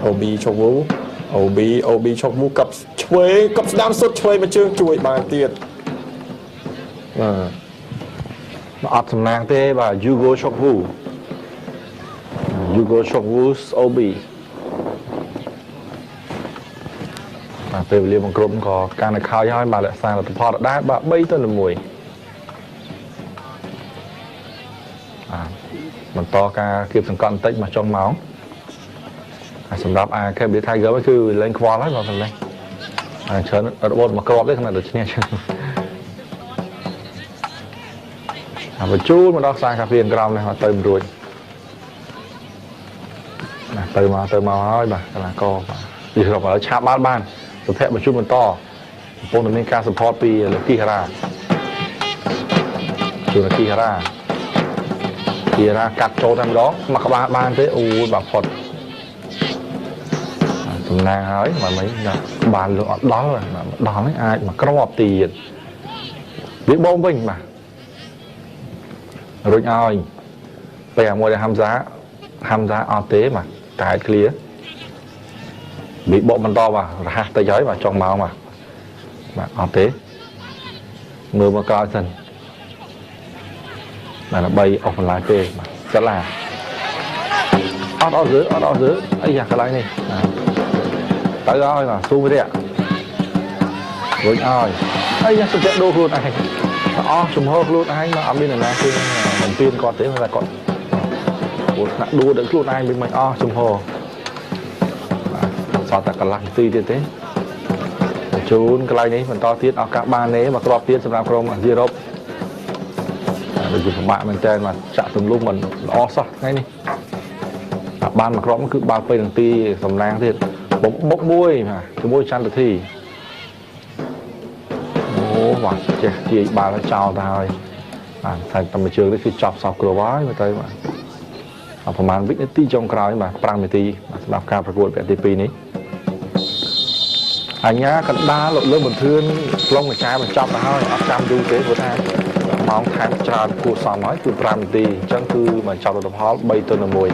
OB Shock Wolves OB Shock Wolvesកាប់ឆ្វេងកាប់ស្ដាំសុទ្ធឆ្វេងមួយជើងជួយបានទៀតបាទអត់សំណាងទេបាទ Hugo Shock Wolves OB បាទពេលវេលាបង្គ្រប់ក៏កាន់តែខោយហើយបាទរក្សាលទ្ធផលដែរបាទ3-1បន្តការគៀបសង្កត់បន្តិចមកចុងម៉ោង สำหรับแค่เบียร์ไทยเกิร์ก็คือเล่นควอลแล้วเราทำไงเชิญระบบมากรอบได้ขนาดเดียวเนี่ยไปจูดมาดอกซายคาเฟ่กราวเลยมาเติมรวยเติมมาให้บ่ากำลังก็อยู่กับเราชาบ้านสุดแท้มาจูดมันต่อโปรนมีการสปอร์ตปีเลยที่ฮาราจูนที่ฮารากัดโจทำร้องมากบ้านเต้อูแบบพอดสำนักหายmà mấy bàn lựa đó rồi mà đó mấy ai mà có một tiền biết bông vinh mà rồi ai bây giờ mua để ham giá o tế mà cái clear bị bộมันto mà ra tay giấy mà trong máu mà o tế mưa mà cao dần mà nó bay off online tê mà rất là ở dưới ấy giờ cái này này tới rồi mà xuống với đấy ạ rồi ơi ấy giờ sụp đô luôn này chùm hô luôn anh mà âm bên này là khi mình tiên còn thế là còn đua được luôn anh bên mình chùm hô sao ta cần làm gì thế chú cái này mình to tiết ở các ban đấy mà crop tiết làm chrome zero được bạn mình chơi mà chạm từng lúc mình sao ngay đi ban mà crop cứ bao phê đằng ti sầm nang thiệt bốc muối mà cái muối chăn được thì wow chị bà nó chào ta thôi thành tầm trường đấy khi chọc sọc cửa bói mà tới màประมาณ วินาที trong cào mà 5 นาทีสำหรับการประกวดแบบ ปีนี้อันนี้กันด้าหลดเรื่องบนพื้นลงในชายมันจับมาให้เอาจำดูเจ๊หัวทางมองทางจานกูสอนน้อยคือ5 นาทีจังคือมันจับตัวพอใบตัวหนึ่งมวย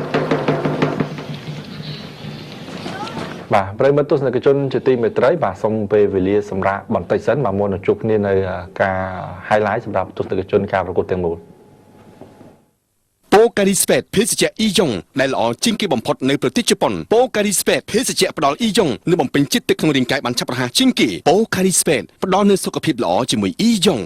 bà bây giờ tôi sẽ cái chôn chỉ tìm về tới bà xong về lìa xong ra bằng tay sẵn mà mua một chút nên là cả highlight xong ra tôi sẽ cái chôn cả vào cuộc tiền một โปรการีสเปดเพชรเจอียงได้หล่อจิงกี้บอมพดในประเทศญี่ปุ่นโปรการีสเปดเพชรเจปดอลอียงนึกบ่มเป็นจิตตึกของร่างกายบรรชับประหารจิงกี้โปรการีสเปดปดอลในสุขภาพหล่อจิมวยอียง